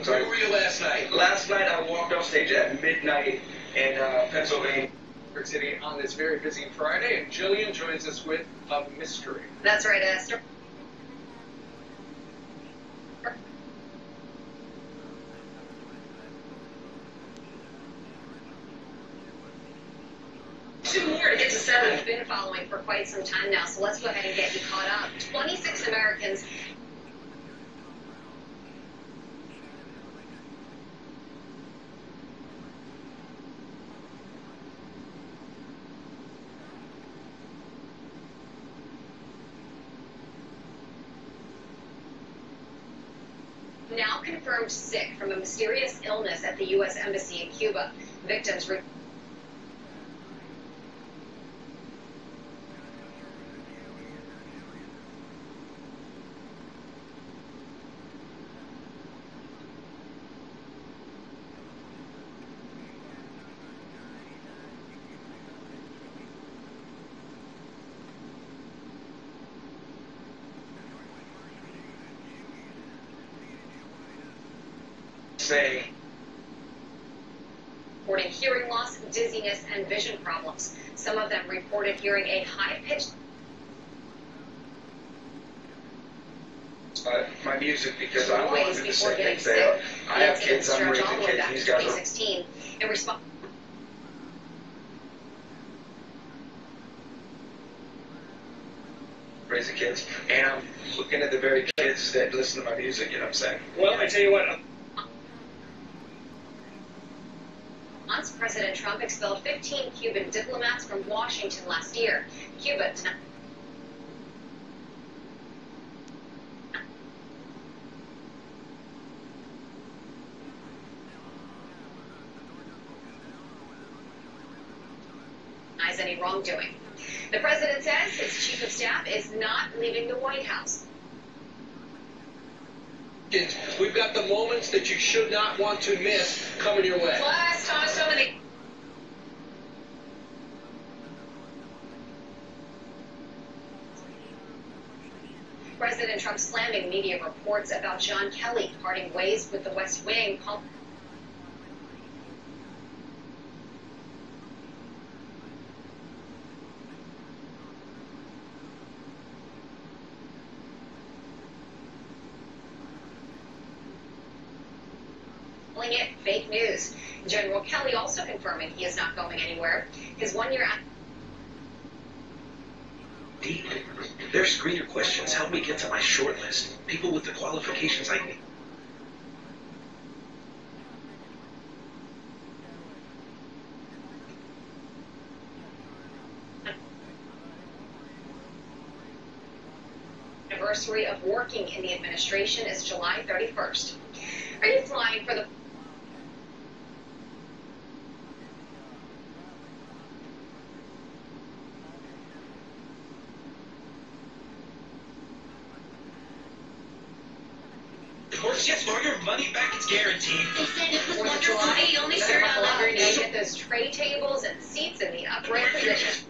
Where were you last night? Last night I walked off stage at midnight in Pennsylvania. New York City on this very busy Friday, and Jillian joins us with a mystery. That's right, Esther. Two more to get to 7. We've been following for quite some time now, so let's go ahead and get you caught up. 26 Americans. Now confirmed sick from a mysterious illness at the U.S. Embassy in Cuba. Victims were say. reporting hearing loss, dizziness, and vision problems. Some of them reported hearing a high-pitched my music because I'm going through the same things they are. I have kids, I'm raising kids, these guys are... 2016, in response. Raising kids, and I'm looking at the very kids that listen to my music, you know what I'm saying? Well, I tell you what. Once President Trump expelled 15 Cuban diplomats from Washington last year. Cuba tonight. Denies any wrongdoing. The president says his chief of staff is not leaving the White House. We've got the moments that you should not want to miss coming your way. Plus, Thomas, so many. President Trump slamming media reports about John Kelly parting ways with the West Wing. It fake news. General Kelly also confirming he is not going anywhere. His 1 year. Their screener questions help me get to my short list. People with the qualifications I need. Anniversary of working in the administration is July 31st. Are you flying for the Yes, or your money back is guaranteed. They said it was 4th of wonderful. July? They only Better serve buckle out up. You get those tray tables and seats in the upright position.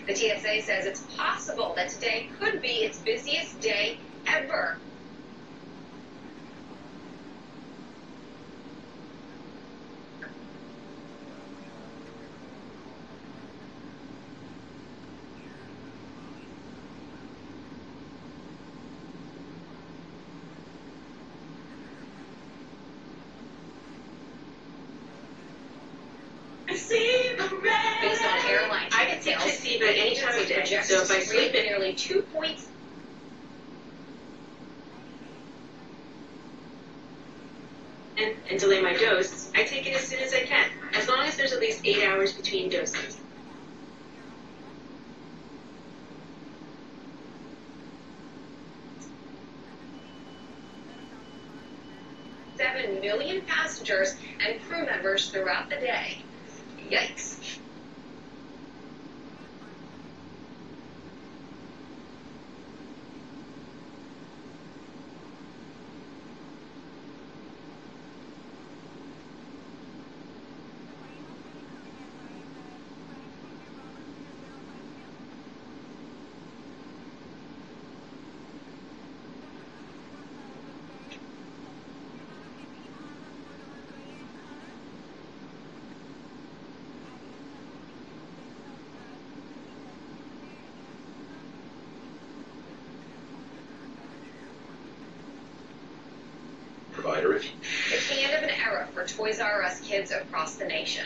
The TSA says it's possible that today could be its busiest day ever. Based on airline ticket sales, see that anytime agency of day. projects So if I to sleep reap nearly 2 points. And delay my dose, I take it as soon as I can, as long as there's at least 8 hours between doses. $7 million passengers and crew members throughout the day. Yikes. Provider, if you... It's the end of an era for Toys R Us kids across the nation.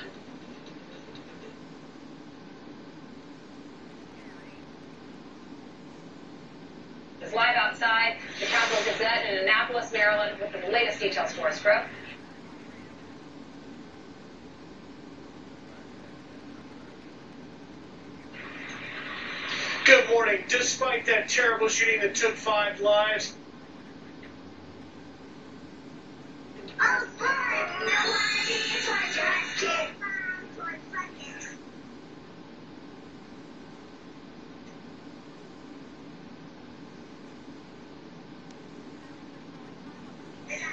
It's live outside the Capital Gazette in Annapolis, Maryland, with the latest details for us, Bro. Good morning. Despite that terrible shooting that took 5 lives,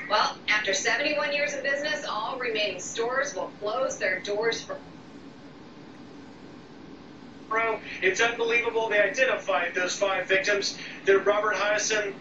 Well, after 71 years of business, all remaining stores will close their doors for... it's unbelievable they identified those 5 victims. They're Robert Hyacinth,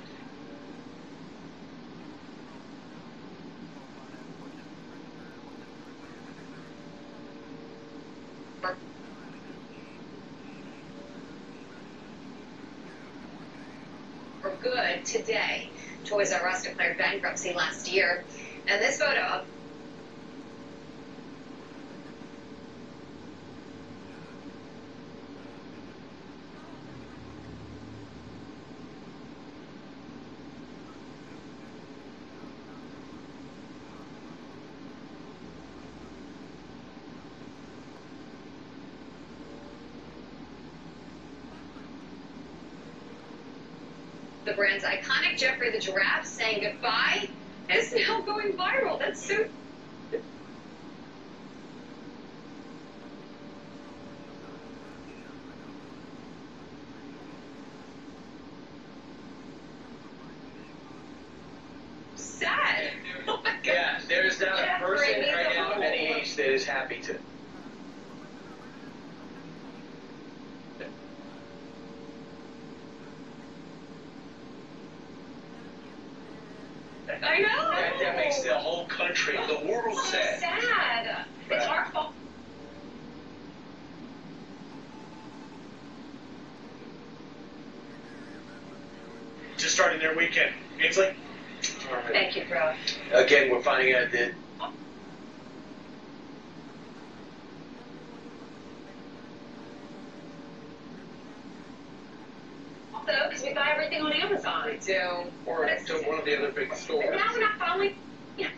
For good today. Toys R Us declared bankruptcy last year, and this photo of the brand's iconic Jeffrey the Giraffe saying goodbye is now going viral. That's so... sad. Oh my God. Yeah, there's not a person right now of any age that is happy to. I know. That makes the whole country, the world so sad. sad. It's our fault. Just starting their weekend. Ainsley? Thank you, bro. Again, we're finding out that Though, because we buy everything on Amazon. We do. Or to one of the other big stores. And now we're not following. Yeah.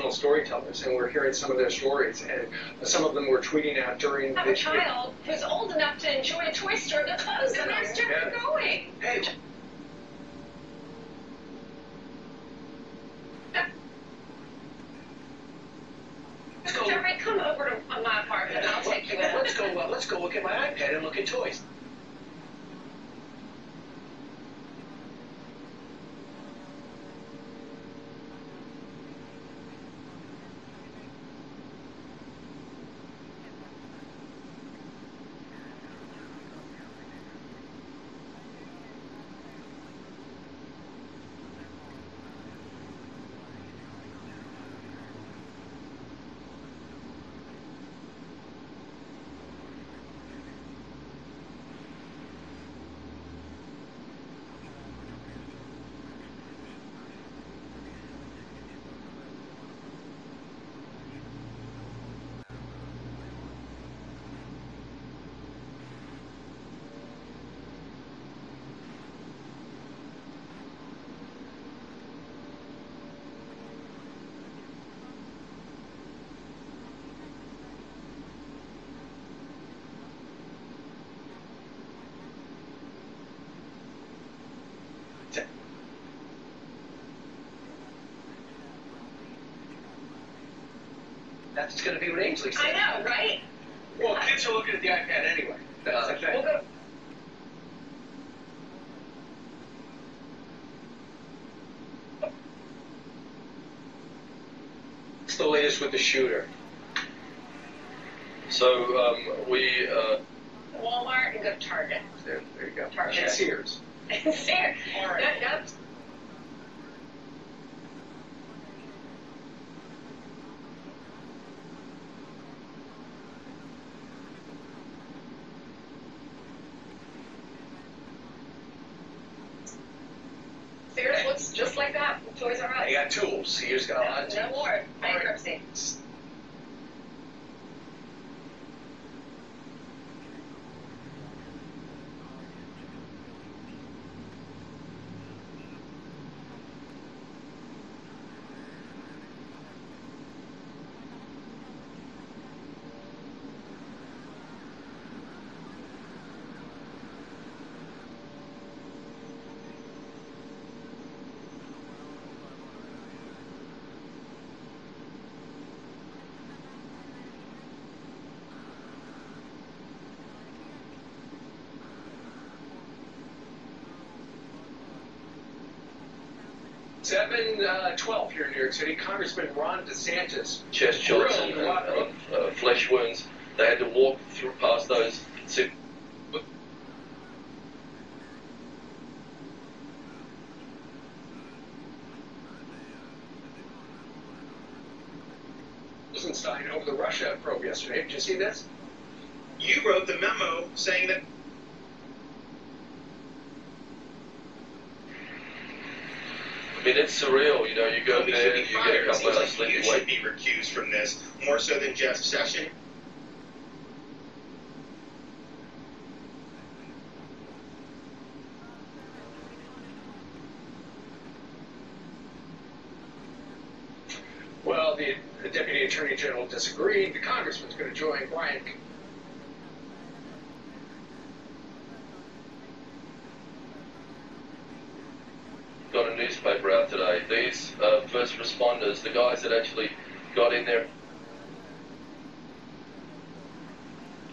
Storytellers, and we're hearing some of their stories, and some of them were tweeting out during I have a child who's old enough to enjoy a toy store that closed, and they're still going. Hey. Jeffrey, come over to my apartment and I'll take you out. Let's go look at my iPad and look at toys. That's going to be what Ainsley said. I know, right? Well, kids are looking at the iPad anyway. That's the thing. What's the latest with the shooter? So we Walmart and go to Target. There you go. Target. And Sears. Sears. All right. Nope. Sears looks just like that. Toys R Us. They got tools. Sears got a lot of tools. No more. Bankruptcy. Seven 12 here in New York City. Congressman Ron DeSantis. chest shots and flesh wounds. They had to walk through past those. Rosenstein over the Russia probe yesterday. Did you see this? You wrote the memo saying that. I mean, it's surreal, you know, you go there, you get a couple of hours sleep, You should be recused from this, more so than Jeff Sessions. Well, the Deputy Attorney General disagreed. The Congressman's going to join Brian. Got a newspaper out today. These first responders, the guys that actually got in there.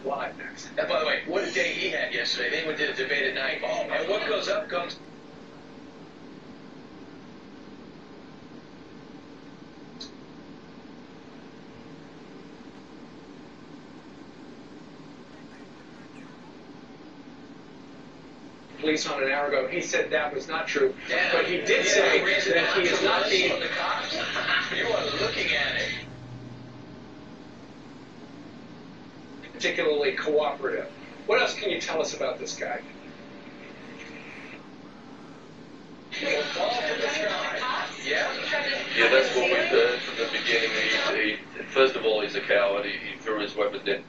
Live next. And by the way, what a day he had yesterday. They went to the debate at night. Oh, and what goes up comes. Police on an hour ago, he said that was not true. But he did say that he is not being. The cops. You are looking at it. Particularly cooperative. What else can you tell us about this guy? Fall from the sky. Yeah. Yeah, that's what we've heard from the beginning. He first of all, he's a coward. He threw his weapon down.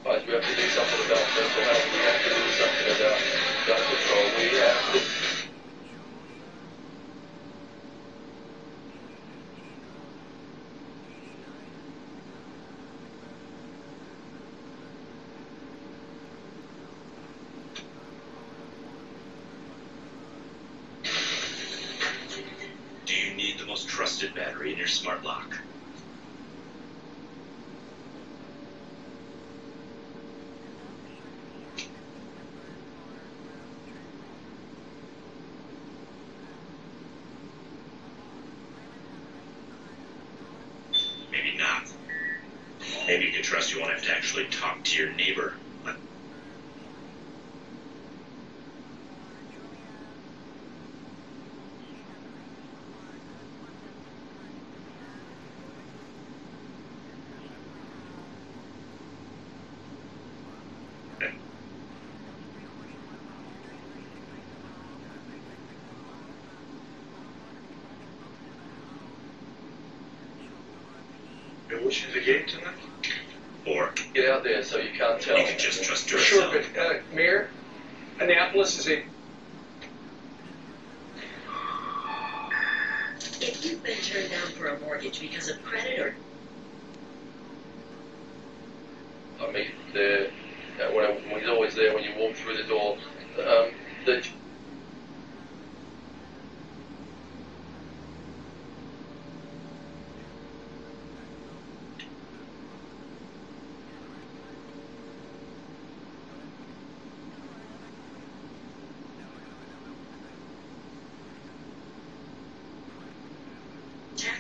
Guys, we have to do something about mental health. We have to do something about gun control. We have to. Do you need the most trusted battery in your smart lock? Maybe not. Maybe you can trust you won't have to actually talk to your neighbor. Which is the game tonight? Or Get out there so you can't tell. you can just trust yourself. Sure, but Mayor, Annapolis is a. If you've been turned down for a mortgage because of credit or... I mean, when he's always there when you walk through the door.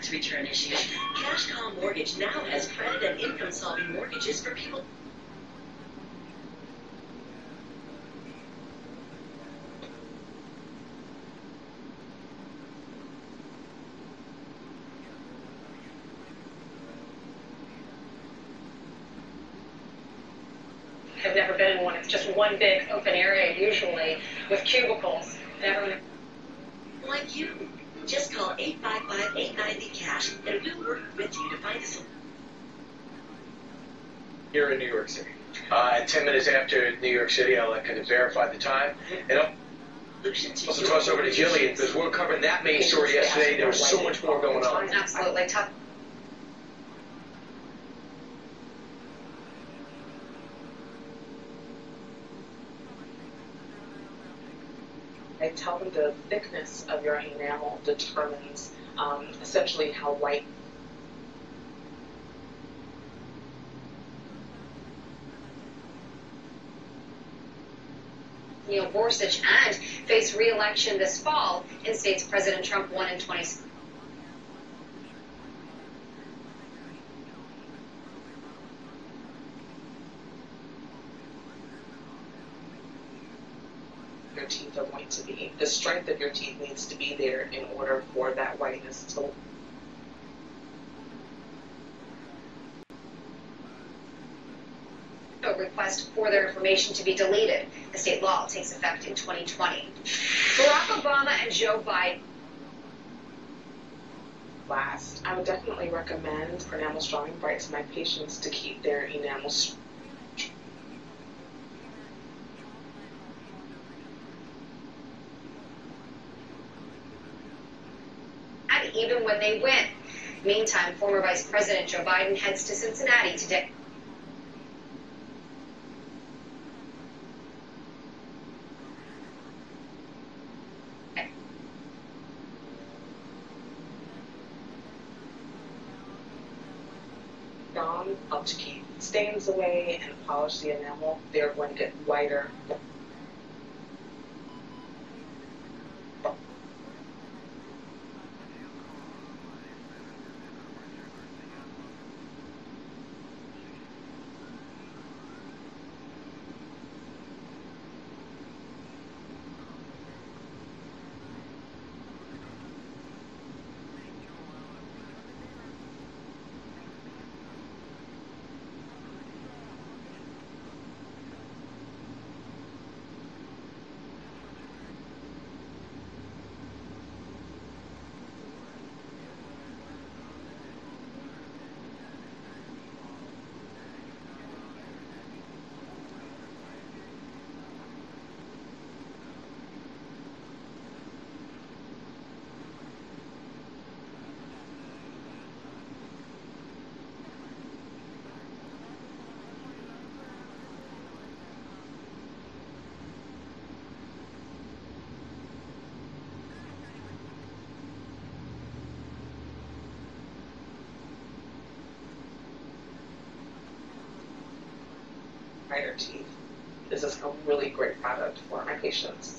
tax return issues, CashCall Mortgage now has credit and income-solving mortgages for people. I've never been in one. It's just one big open area, usually, with cubicles. Never. Like you. Just call 855-890-CASH and we'll work with you to find a solution. Here in New York City. 10 minutes after New York City, I'll kind of verify the time. And I'll also toss over to Jillian, because we were covering that main story yesterday. There was so much more going on. Absolutely tough. I tell them the thickness of your enamel determines essentially how white. Neil Gorsuch and face re-election this fall in states President Trump won in 2016. teeth are going to be. The strength of your teeth needs to be there in order for that whiteness to A request for their information to be deleted. The state law takes effect in 2020. Barack Obama and Joe Biden. Last, I would definitely recommend enamel strong and bright to my patients to keep their enamel even when they win. Meantime, former Vice President Joe Biden heads to Cincinnati today. Help to keep stains away and polish the enamel. They're going to get whiter. Whiter teeth. This is a really great product for my patients.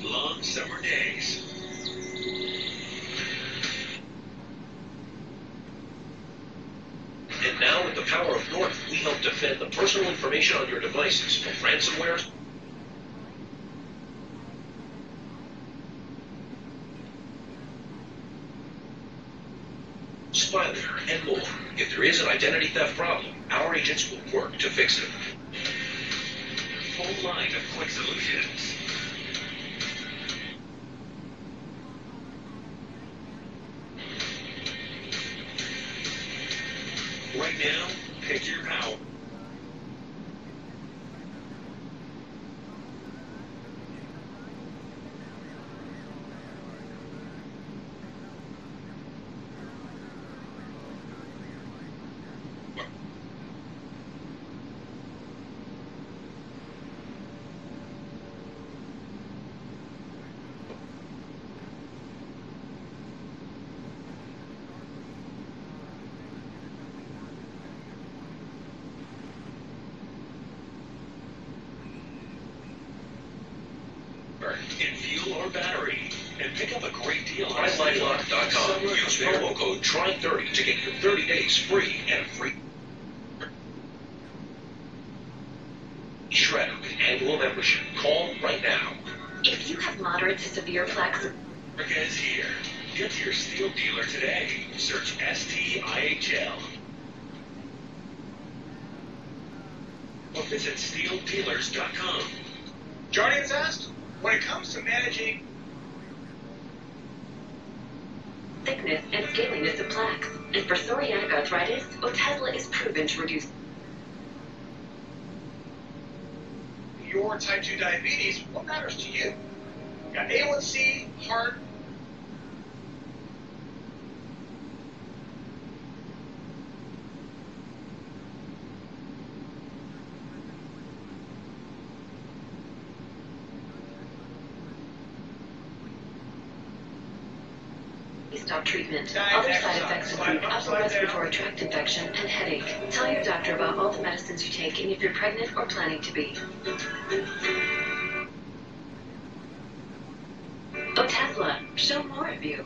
Long summer days. And now, with the power of Norton, we help defend the personal information on your devices from ransomware, spyware, and more. If there is an identity theft problem, our agents will work to fix it. Full line of quick solutions. Right now, pick your power. In fuel or battery, and pick up a great deal on MyLifeLock.com. Use promo code TRY30 to get your 30 days free and free shredder with annual membership. Call right now. If you have moderate to severe flex, America is here. Get to your steel dealer today. Search STIHL. Or visit steeldealers.com. Guardians asked, when it comes to managing thickness and scaliness of plaques, and for psoriatic arthritis, Otezla is proven to reduce your or type 2 diabetes, what matters to you? You got A1C, heart, Stop treatment. Other side effects include upper respiratory tract infection and headache. Tell your doctor about all the medicines you take and if you're pregnant or planning to be. Otezla, show more of you.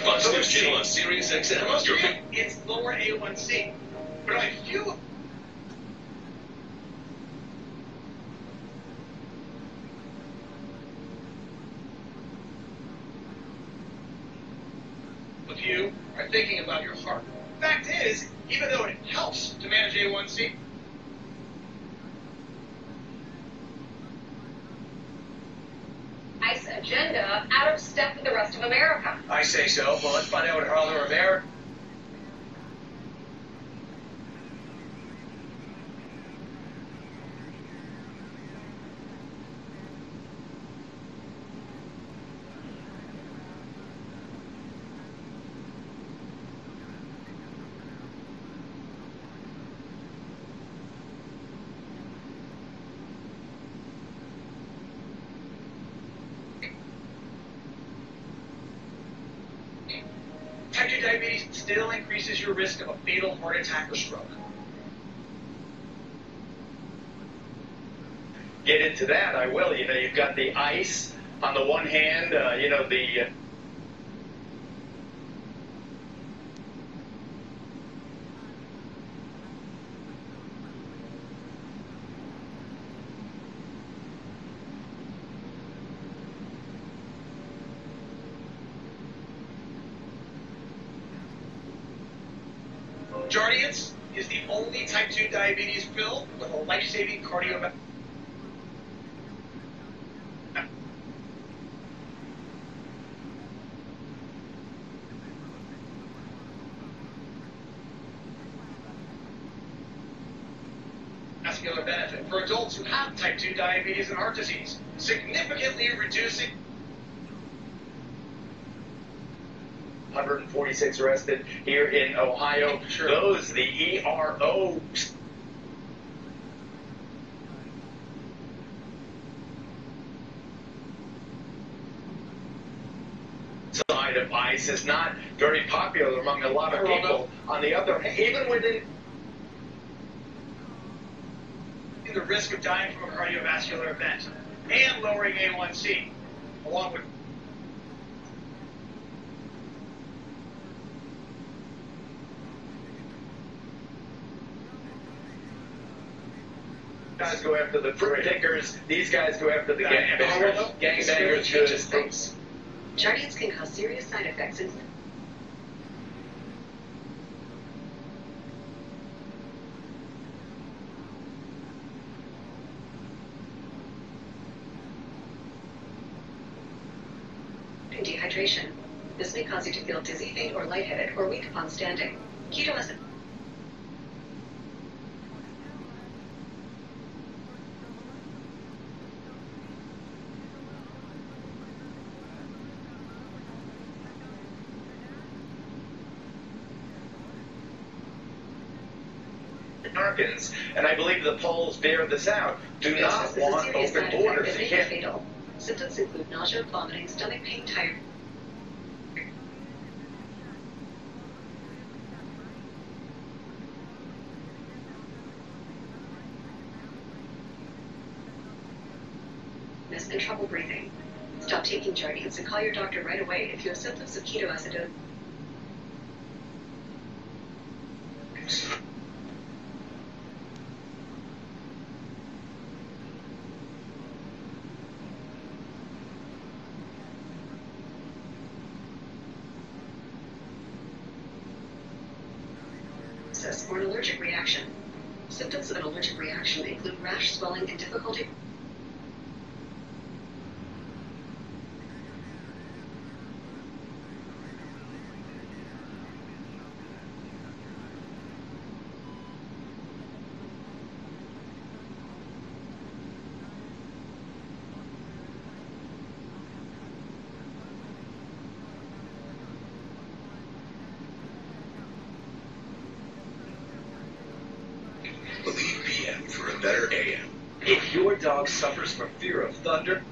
Fox News Channel on Sirius XM. It's lower A1C. But like few of you are thinking about your heart. Fact is, even though it helps to manage A1C, ICE agenda out of step with the rest of America. I say so. Well, let's find out what Harlan Rivera. type 2 diabetes still increases your risk of a fatal heart attack or stroke. Get into that, I will. You know, you've got the ice on the one hand, you know, the Jardiance is the only type 2 diabetes pill with a life-saving cardiovascular. Benefit for adults who have type 2 diabetes and heart disease, significantly reducing 146 arrested here in Ohio. Sure. Those, the ERO side of ICE is not very popular among a lot of people. On the other hand, even within the risk of dying from a cardiovascular event and lowering A1C, along with guys go after the fruit pickers, these guys go after the gangbangers. Gangbangers just things. Jardiance can cause serious side effects and dehydration. This may cause you to feel dizzy, faint, or lightheaded, or weak upon standing. Ketoacidosis. Americans, and I believe the polls bear this out, do not want open borders. They can be fatal. Symptoms include nausea, vomiting, stomach pain, tiredness. And trouble breathing. Stop taking Jardiance and call your doctor right away if you have symptoms of ketoacidosis. Or an allergic reaction. Symptoms of an allergic reaction include rash, swelling, and difficulty. dog suffers from fear of thunder.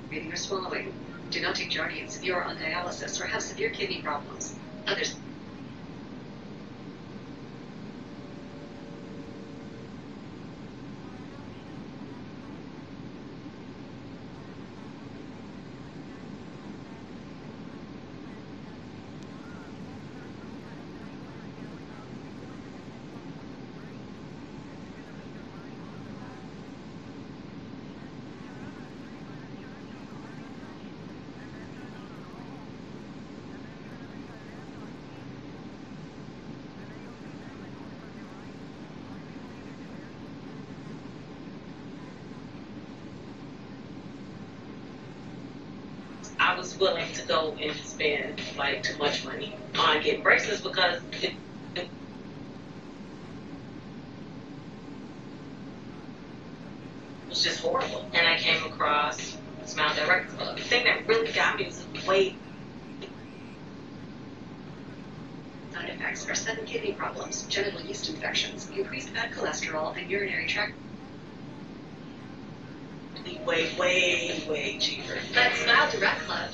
Breathing or swallowing. Do not take Jardiance if you are on dialysis or have severe kidney problems. Others. I was willing to go and spend like too much money on getting bracelets because it was just horrible. And I came across Smile Direct Club. The thing that really got me was the way Side effects are sudden kidney problems, genital yeast infections, increased bad cholesterol, and urinary tract. way cheaper. But Smile Direct Club,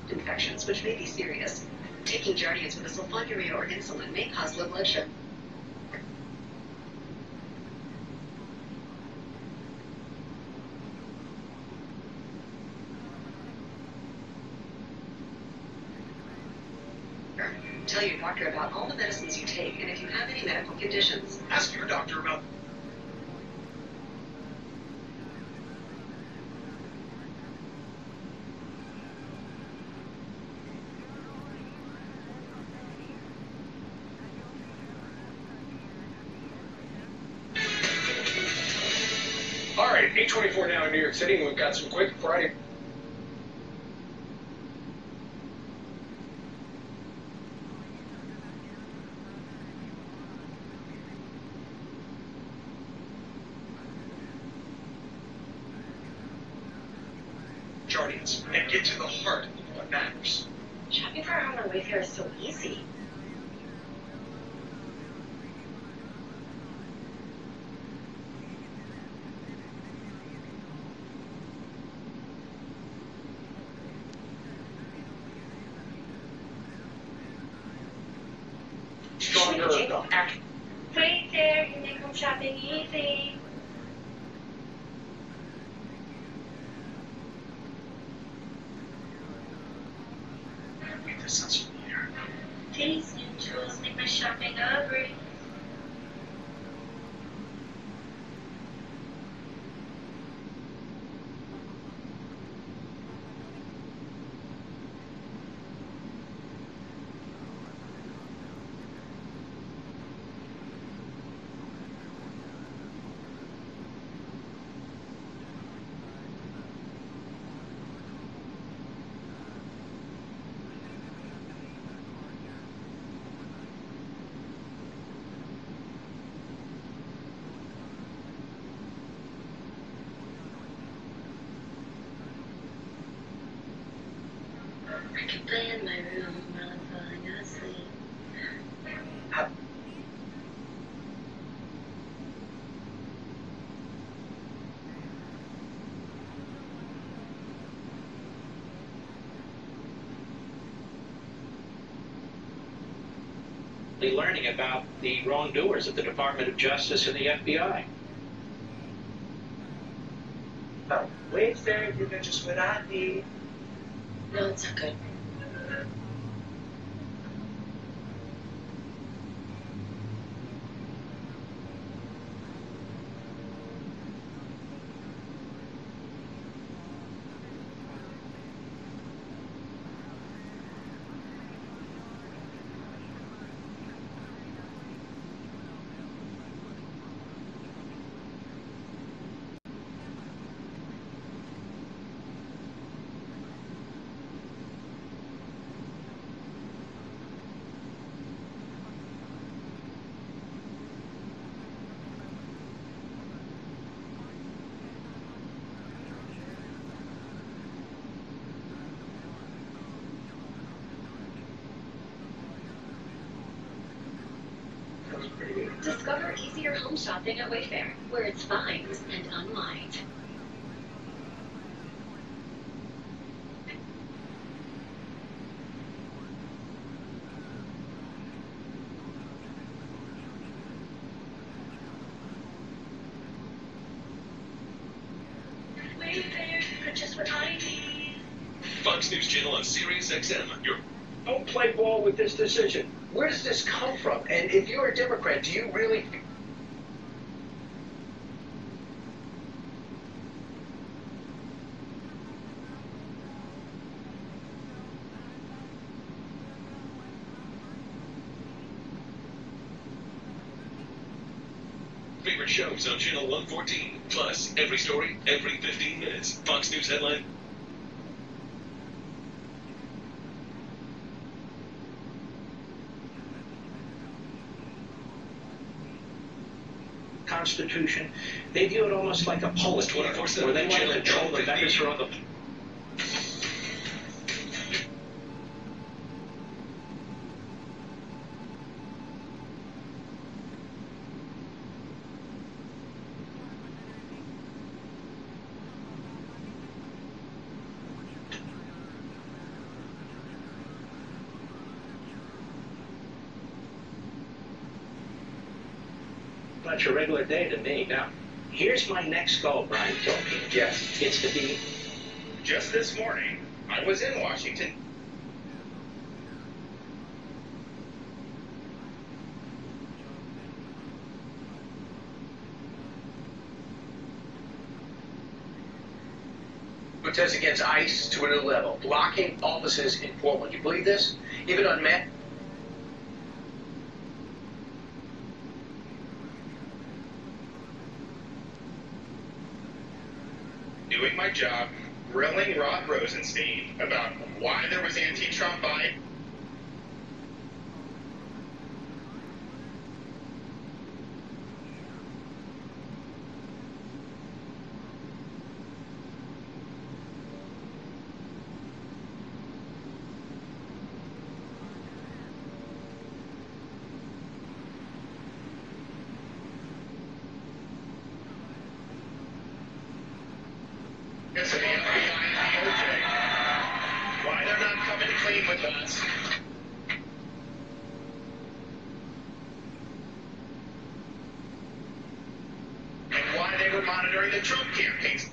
infections, which may be serious. Taking Jardiance with a sulfonylurea or insulin may cause low blood sugar. Tell your doctor about all the medicines you take and if you have any medical conditions. Ask your doctor about. All right, 8:24 now in New York City, and we've got some quick Friday. Jardiance and get to the heart of what matters. Shopping for our own Wayfair is so easy. Wayfair, you make home shopping easy. Wait, this sounds familiar. These new tools make my shopping a breeze. I can play in my room while I'm falling asleep. Learning about the wrongdoers of the Department of Justice and the FBI. Oh, Wayfair, you know just what I need. No, it's not good. or easier home shopping at Wayfair, where it's find and unwind. Wayfair, just what I need. Fox News Channel on Sirius XM. Don't play ball with this decision. Where does this come from? And if you're a Democrat, do you really... Favorite shows on Channel 114. Plus, every story, every 15 minutes. Fox News headline. Constitution, they view it almost like a poet, 24/7 where they want to Channel control the 115. vectors for other. That's your regular day to me. Now, here's my next goal, Brian Kilby. Yes. It's to be. Just this morning, I was in Washington. Protests against ICE to a new level, blocking offices in Portland. You believe this? Even on Met. Doing my job, grilling Rod Rosenstein about why there was anti-Trump bias. Yes, the FBI and DOJ. Why they're not coming clean with us. And why they were monitoring the Trump campaigns.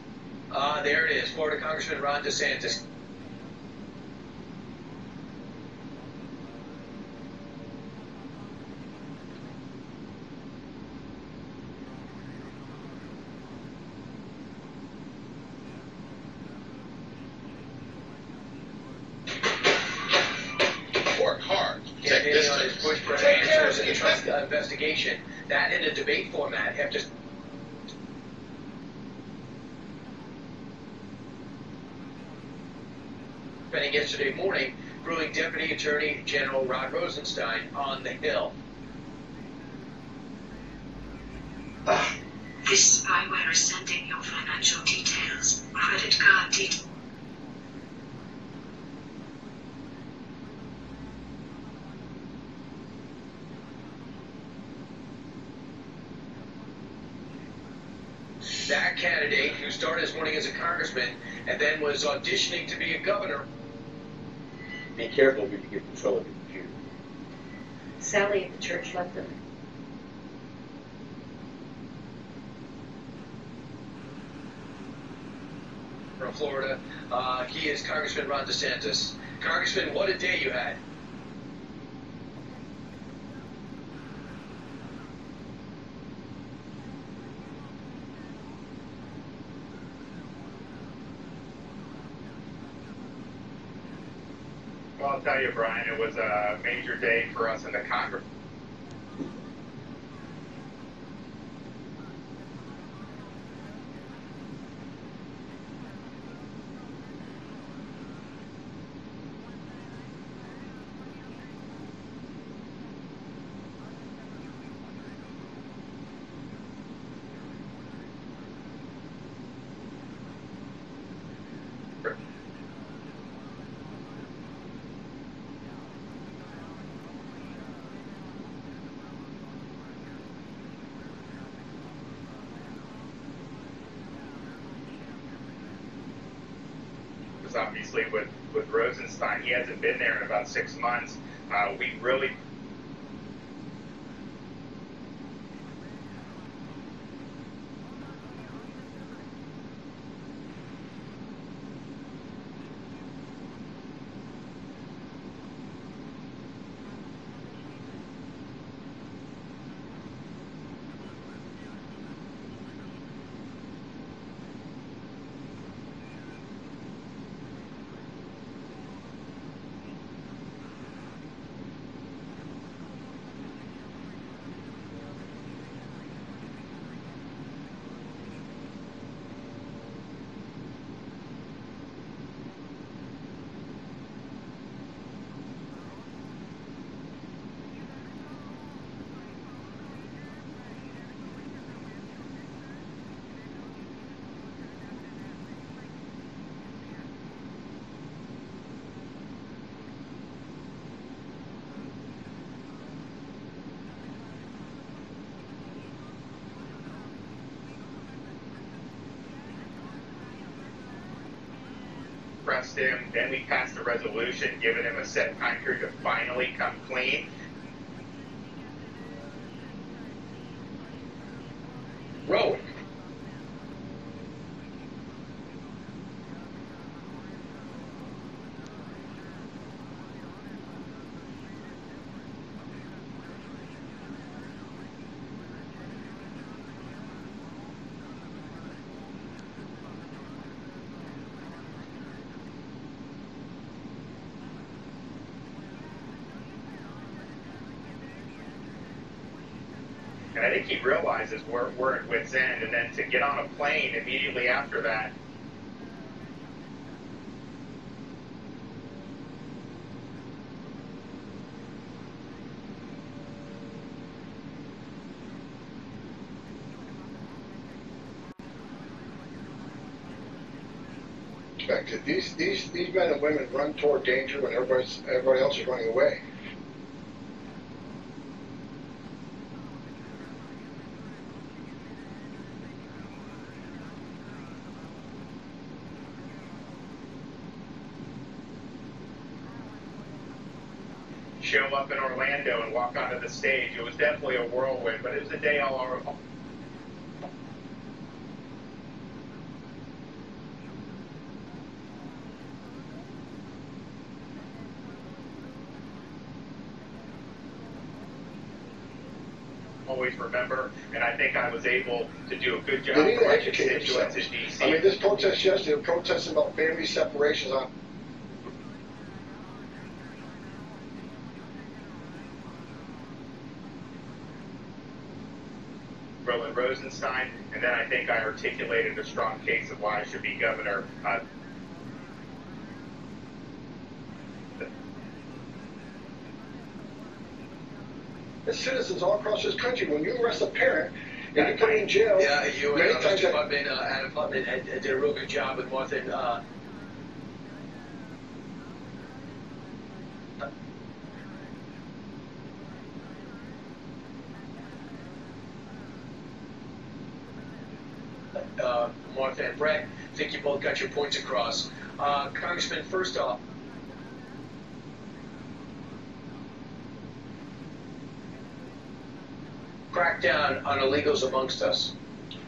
There it is. Florida Congressman Ron DeSantis. Work hard. Campaigning on his push for answers in the Trump investigation. That in a debate format after. Spending yesterday morning grilling Deputy Attorney General Rod Rosenstein on the Hill. This spyware is sending your financial details, credit card details. That candidate who started his morning as a congressman and then was auditioning to be a governor. Be careful if you get control of your computer. Sally at the church left them. From Florida, he is Congressman Ron DeSantis. Congressman, what a day you had. Well, I'll tell you, Brian, it was a major day for us in the Congress. office, obviously, with Rosenstein. He hasn't been there in about 6 months. We really pressed him. Then we passed a resolution giving him a set time period to finally come clean. Rowan. And I think he realizes we're at wit's end, and then to get on a plane immediately after that. These men and women run toward danger when everybody else is running away. Show up in Orlando and walk onto the stage. It was definitely a whirlwind, but it was a day all always remember, and I think I was able to do a good job They need to for my educate constituents themselves. in D.C. I mean, this protest yesterday, they were protesting about family separations on. Roland Rosenstein, and then I think I articulated a strong case of why I should be governor. There's citizens all across this country. When you arrest a parent and you put him in jail, Yeah, you many and times Mr. Putman, Adam Putman did a real good job with Martha. Martha and Brett, I think you both got your points across. Congressman, first off, crackdown on illegals amongst us.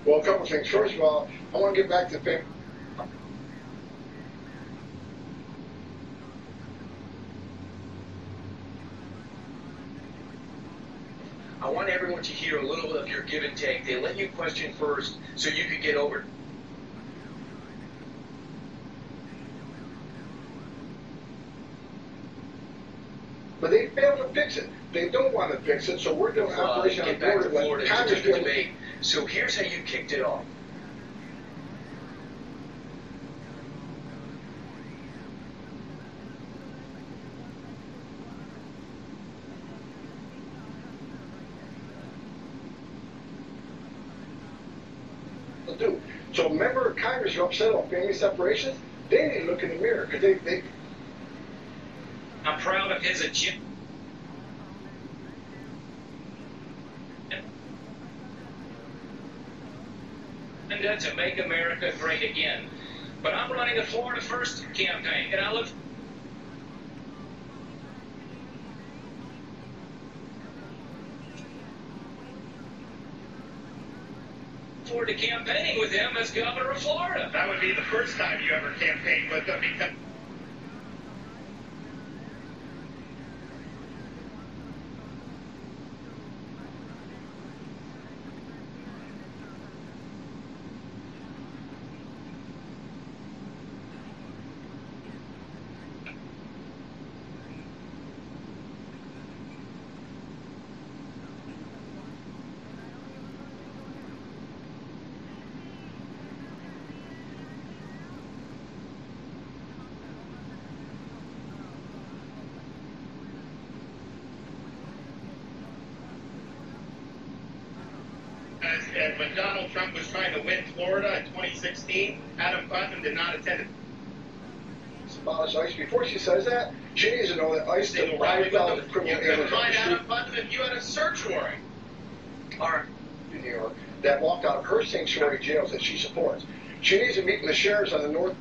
Well, a couple of things. First of all, I want to get back to family. I want everyone to hear a little of your give and take. They let you question first so you could get over it. But they failed to fix it. They don't want to fix it, so we're doing Operation Get back to Florida to Congress do the debate. So here's how you kicked it off. do. So a member of Congress who upset on family separations, they need to look in the mirror because they. I'm proud of his agenda. To make America great again. But I'm running a Florida First campaign, and I look forward to campaigning with him as governor of Florida. That would be the first time you ever campaigned with him because and when Donald Trump was trying to win Florida in 2016, Adam Putnam did not attend it. Abolish ICE. Before she says that, she needs to know that ICE did 5,000 criminal You couldn't aliens on find the street Adam Putnam if you had a search warrant. in New York that walked out of her sanctuary jails that she supports. She needs to meet with the sheriffs on the north.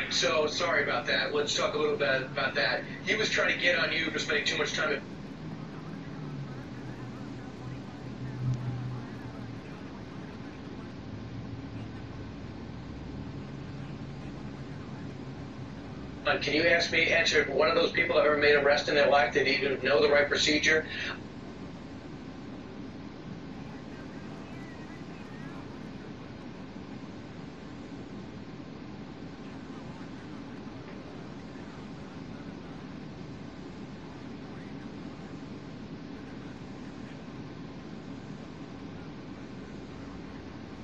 So, sorry about that. Let's talk a little bit about that. He was trying to get on you for spending too much time Can you answer one of those people that ever made an arrest in their life that even know the right procedure?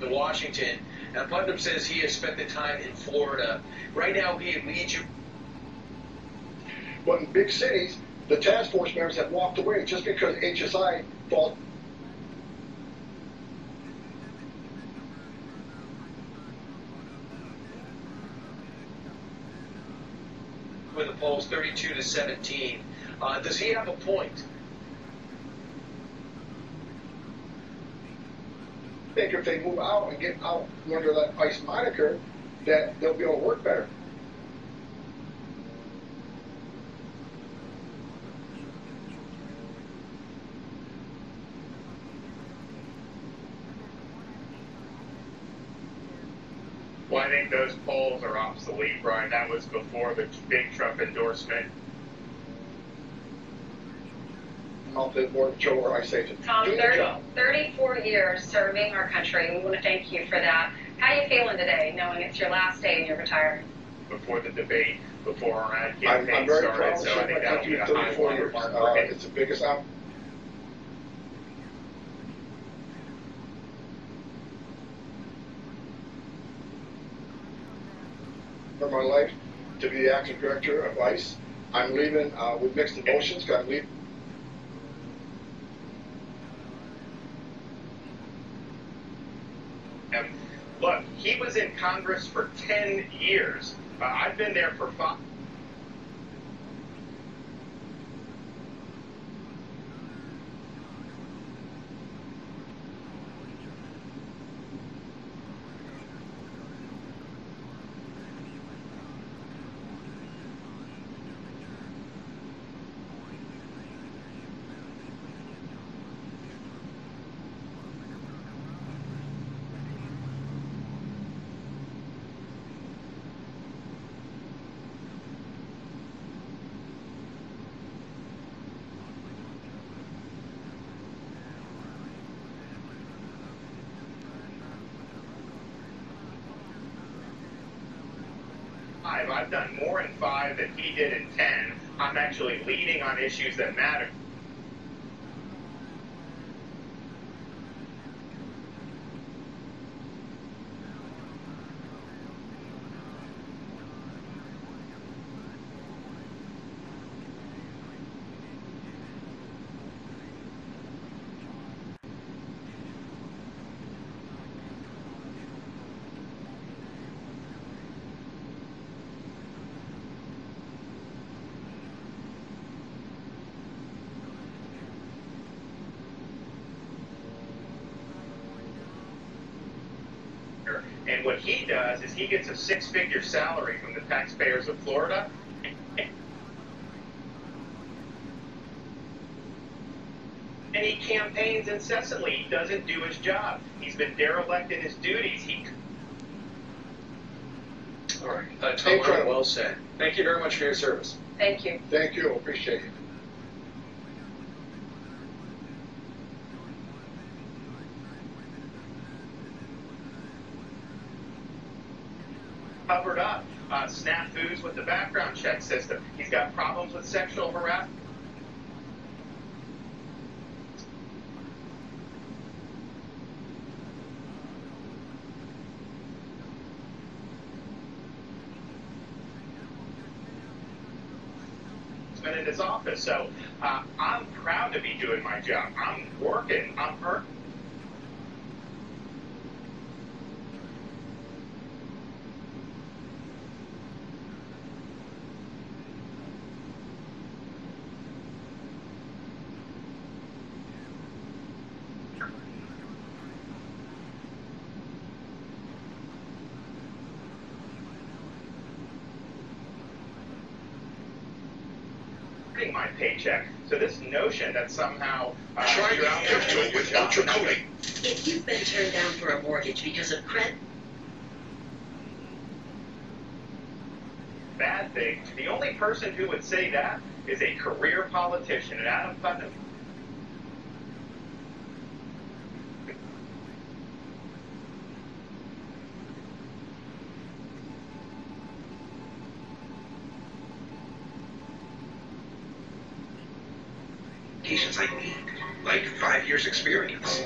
In Washington, and Putnam says he has spent the time in Florida. Right now, he leads you. But in big cities, the task force members have walked away just because HSI thought. With the polls 32 to 17. Does he have a point? I think if they move out and get out under that ICE moniker, that they'll be able to work better. Well, I think those polls are obsolete, Brian. That was before the big Trump endorsement. Off the Border Patrol or ICE agent. Tom, Do your job. 34 years serving our country. We want to thank you for that. How are you feeling today, knowing it's your last day in your retirement? Before the debate, before our ad I'm campaign very started, proud to so I serve think my that'll be country a high 34 years. watermark for him. It's the biggest honor of my life to be the acting director of ICE. I'm leaving with mixed emotions because I'm leaving. Look, he was in Congress for 10 years. I've been there for 5. I've done more in 5 than he did in 10. I'm actually leading on issues that matter. And what he does is he gets a six-figure salary from the taxpayers of Florida. And he campaigns incessantly. He doesn't do his job. He's been derelict in his duties. All right. Incredible. Well said. Thank you very much for your service. Thank you. Thank you. Appreciate it. Covered up snafus with the background check system. He's got problems with sexual harassment. In his office. So I'm proud to be doing my job. I'm working. I'm earning. My paycheck. So this notion that somehow you're out there doing your job. If you've been turned down for a mortgage because of credit, bad thing. The only person who would say that is a career politician, and Adam Putnam. I need, like 5 years experience,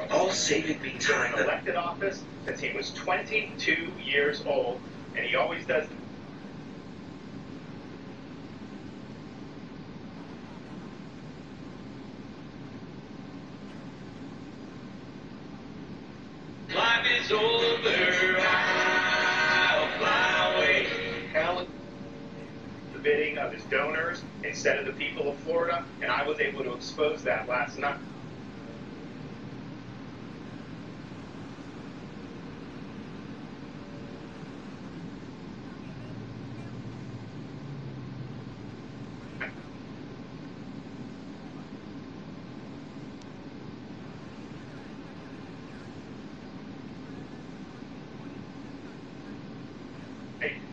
all saving me time. He's in elected office since he was 22 years old, and he always does. Life is over, I'll fly away. The bidding of his donors instead of the people of Florida, and I was able to expose that last night.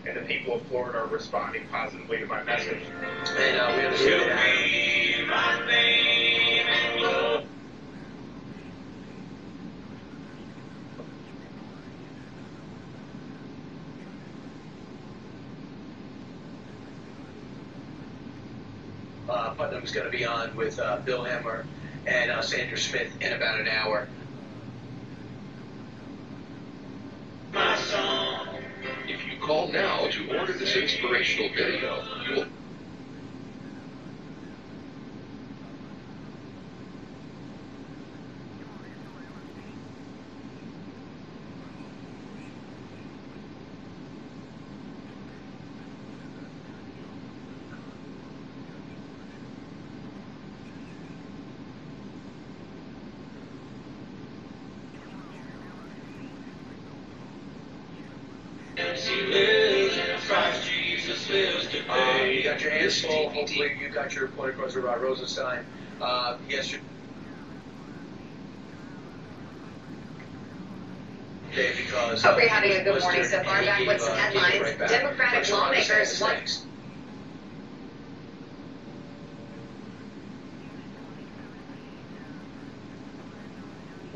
And the people of Florida are responding positively to my message. And we understand that. My name and love. Putnam's going to be on with Bill Hemmer and Sandra Smith in about an hour. My song. If you call now to order this inspirational video, you will... You got your hands full. Hopefully, you got your point across the Rosenstein. Yesterday, because Hope you're having a good morning so far. Back with some headlines. Democratic lawmakers want.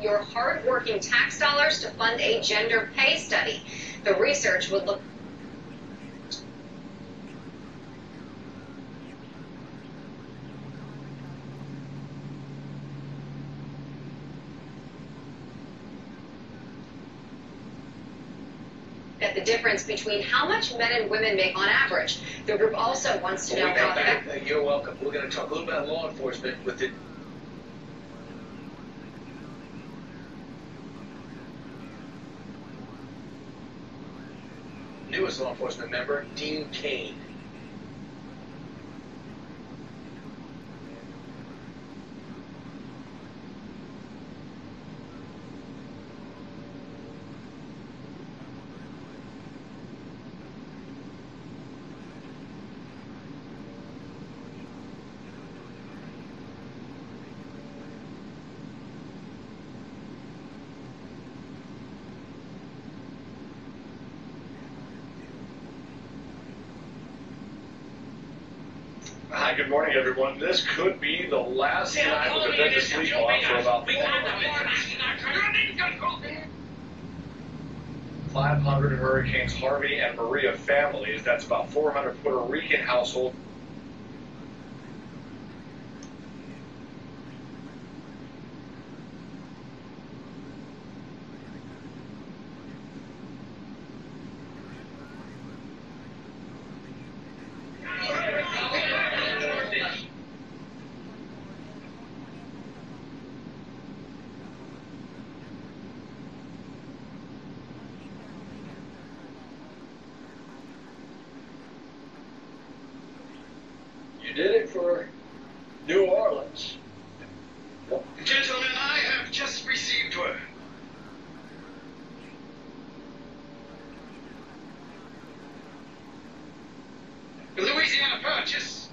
Your hard-working tax dollars to fund a gender pay study. The research would look. At the difference between how much men and women make on average. The group also wants to know how. You're welcome. We're going to talk a little about law enforcement with the. Newest law enforcement member, Dean Cain. Hi, good morning, everyone. This could be the last night we've been to sleep on for about 500 Hurricanes Harvey and Maria families. That's about 400 Puerto Rican households. You did it for New Orleans. Gentlemen, I have just received word. The Louisiana purchase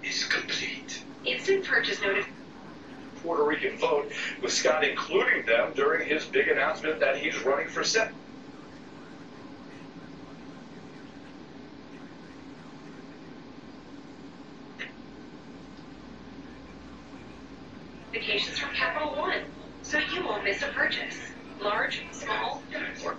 is complete. Instant purchase notice. Puerto Rican vote, with Scott including them during his big announcement that he's running for Senate. Notifications from Capital One, so you won't miss a purchase. Large, small, or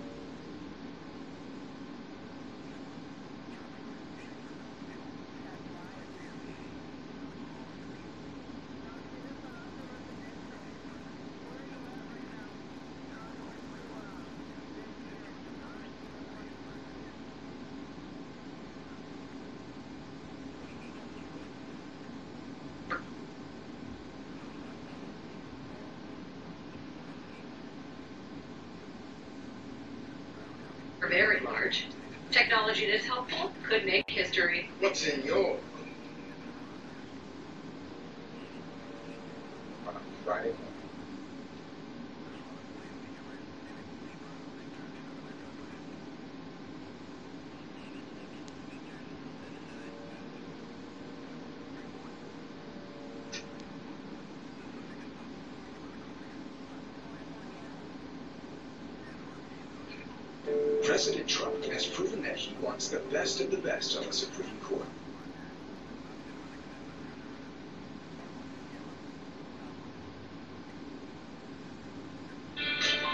very large. Technology that's helpful could make history. What's in your? Friday. President Trump has proven that he wants the best of the best on the Supreme Court.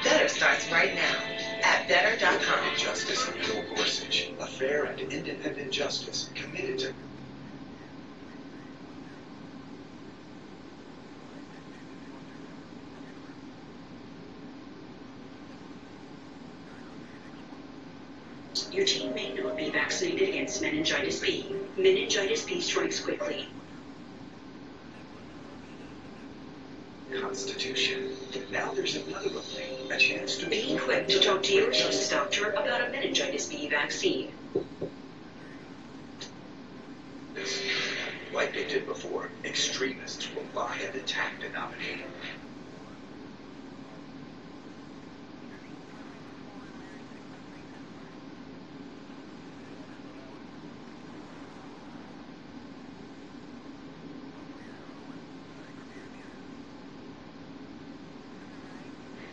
Better starts right now at better.com. Justice for Bill Gorsuch, a fair and independent justice committed to Your team may not be vaccinated against meningitis B. Meningitis B strikes quickly. Constitution. Now there's another opening, a chance to Be equipped to talk to your choice doctor about a meningitis B vaccine. Like they did before, extremists will buy and attack the nominee.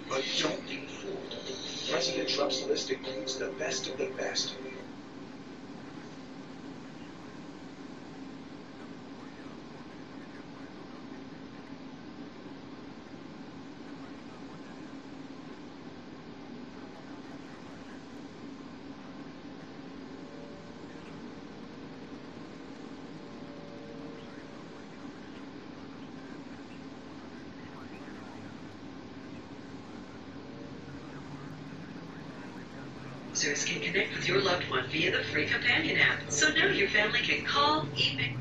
But don't be fooled. President Trump's list includes the best of the best. Users can connect with your loved one via the free companion app, so now your family can call, email.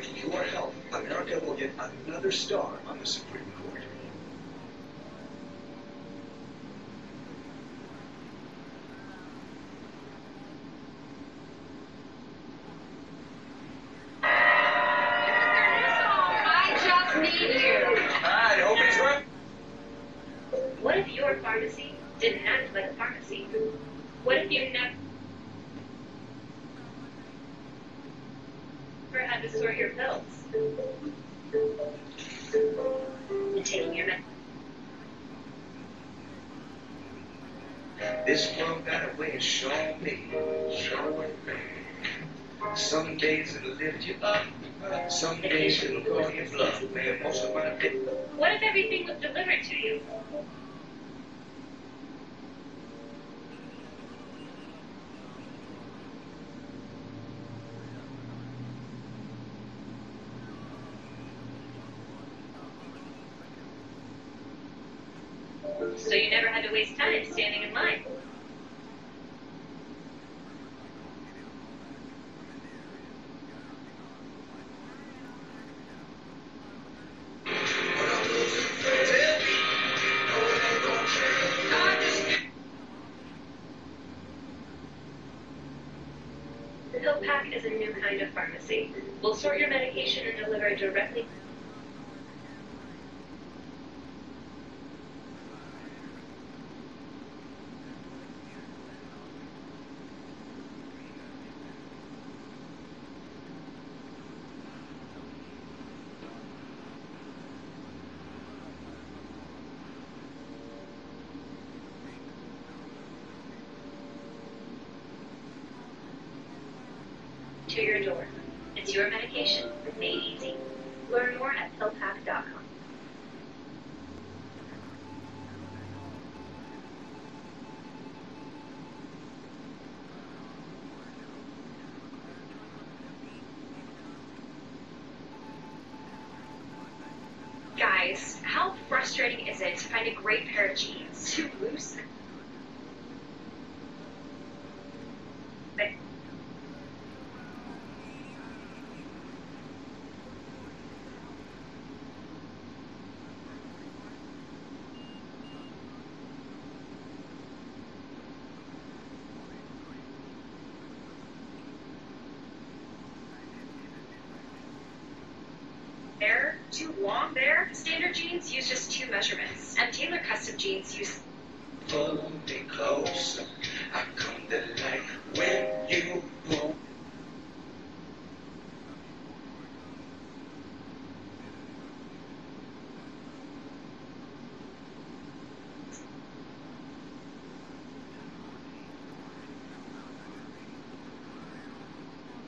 with your help, America will get another star on the Supreme Court. I just need you. I hope he's right. What if your pharmacy didn't act like a pharmacy? What if you never had to sort your pills? And taking your medicine. This world got a way of showing me. Some days it'll lift you up, some days it'll call you bluff. Man, most of my day. What if everything was delivered to you? So you never had to waste time standing in line. The pill pack is a new kind of pharmacy. We'll sort your medication and deliver it directly. To your door. It's your medication, made easy. Learn more at pillpack.com. Guys, how frustrating is it to find a great pair of jeans too loose? Too long there. Standard jeans use just 2 measurements, and Taylor custom jeans use. Pull me closer, I come to life when you move.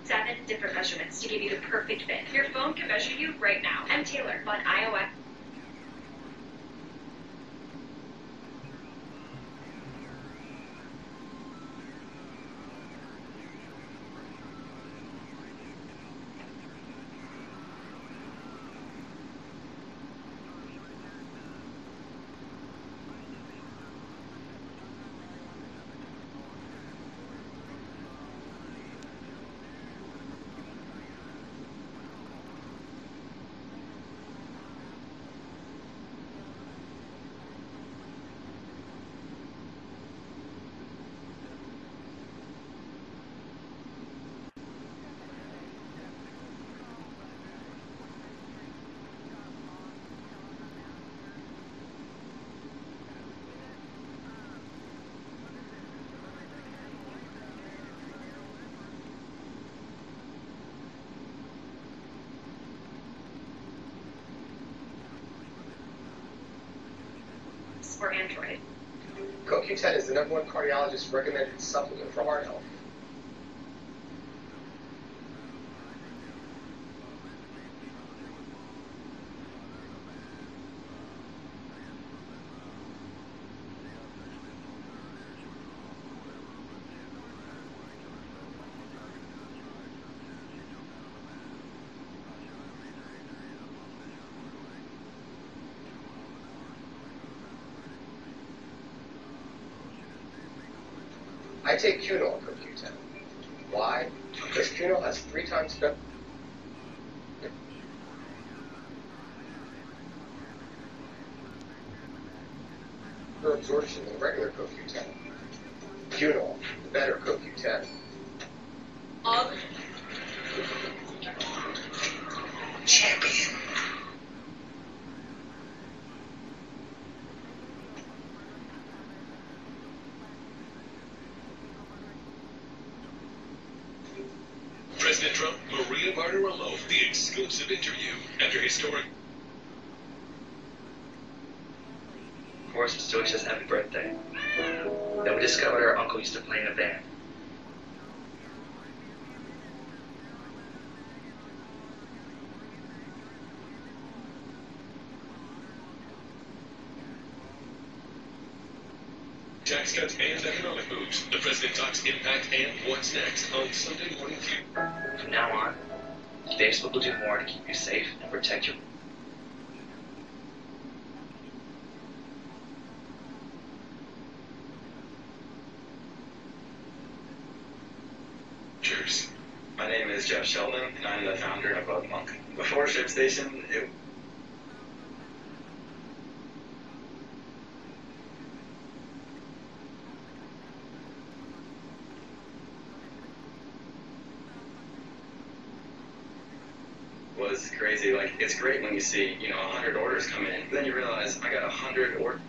Seven different measurements to give you the perfect fit. Your phone can measure you right now. I'm Taylor on iOS. Or Android. CoQ10 is the #1 cardiologist recommended supplement for heart health. I take Cunol CoQ10. Why? Because Cunol has 3 times better quicker absorption than regular CoQ10. Cunol, the better CoQ10. Champion. President Trump, Maria Bartiromo, the exclusive interview after historic. Of course, it still says happy birthday. Then we discovered our uncle used to play in a band. Tax cuts and economic moves. The president talks impact and what's next on Sunday Morning View. From now on, Facebook will do more to keep you safe and protect your. Cheers. My name is Jeff Sheldon, and I'm the founder of Monk. Before ShipStation, it was crazy. Like, it's great when you see, 100 orders come in, then you realize I got 100 orders.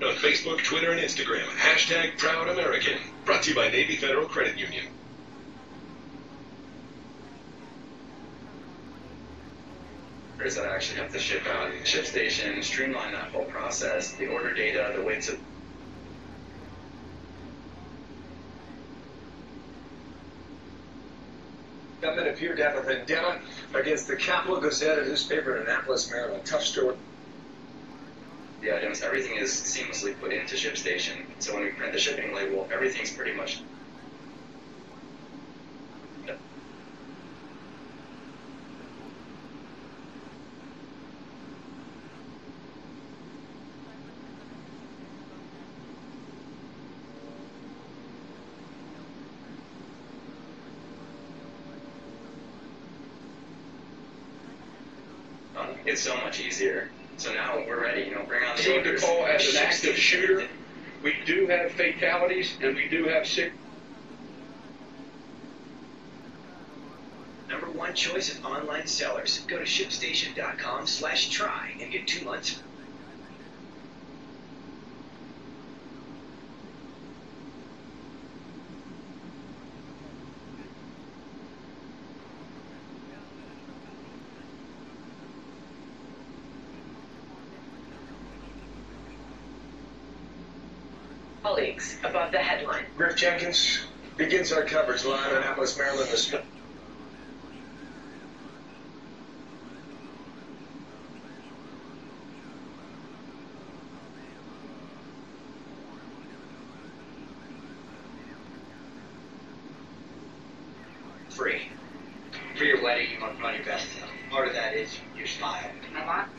On Facebook, Twitter, and Instagram, hashtag Proud American. Brought to you by Navy Federal Credit Union. That I actually have to ship out ShipStation, streamline that whole process, the order data, the way to. Government appeared to have a vendetta against the Capital Gazette, a newspaper in Annapolis, Maryland. Tough story. The items, everything is seamlessly put into ShipStation. So when we print the shipping label, everything's pretty much. It's so much easier. So now we're ready, bring on the orders. Call as an active shooter. We do have fatalities and we do have sick. Number one choice of online sellers. Go to ShipStation.com/try and get 2 months. Colleagues above the headline. Griff Jenkins begins our coverage live in Annapolis, Maryland. Free. For your wedding, you want to put on your best stuff. Part of that is your smile. My boss.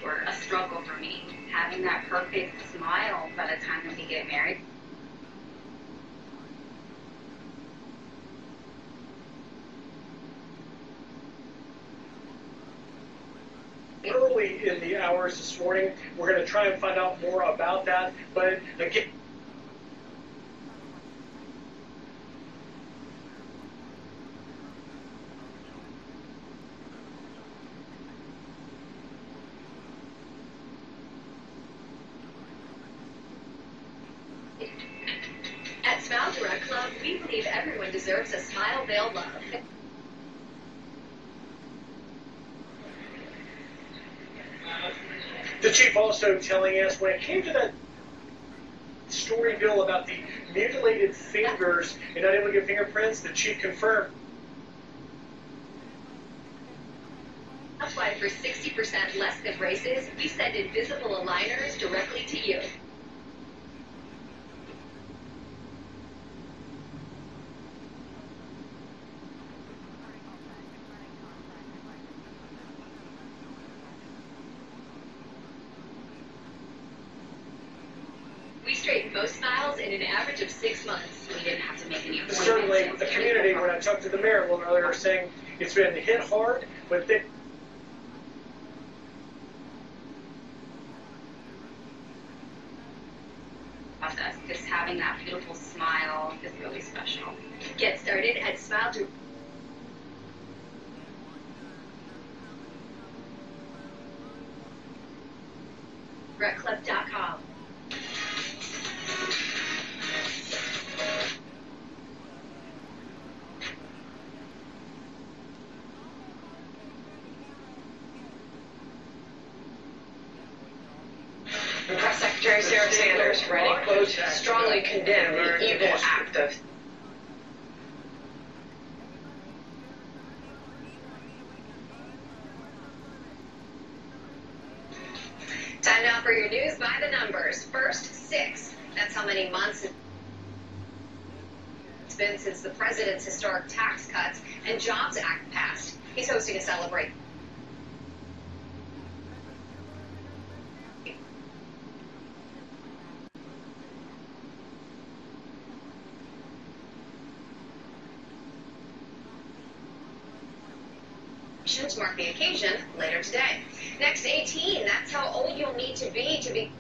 Were a struggle for me. Having that perfect smile by the time that we get married. Early in the hours this morning, we're going to try and find out more about that. But again, At Smile Direct Club, we believe everyone deserves a smile they'll love. the chief also telling us when it came to that story, Bill, about the mutilated fingers and not able to get fingerprints, the chief confirmed. That's why for 60% less than braces, we send invisible aligners directly to you. frustrate most files in an average of 6 months. We didn't have to make any appointments. Certainly, the community, when I talked to the mayor a little earlier, saying it's been hit hard, but they... process. Just having that beautiful smile is really special. Get started at Smile to RecClub.com. Press Secretary Sarah Sanders read a quote, strongly condemn the evil act of Time now for your news by the numbers. First, 6. That's how many months it's been since the president's historic tax cuts and Jobs Act passed. He's hosting a celebration. To mark the occasion later today. Next, 18. That's how old you'll need to be.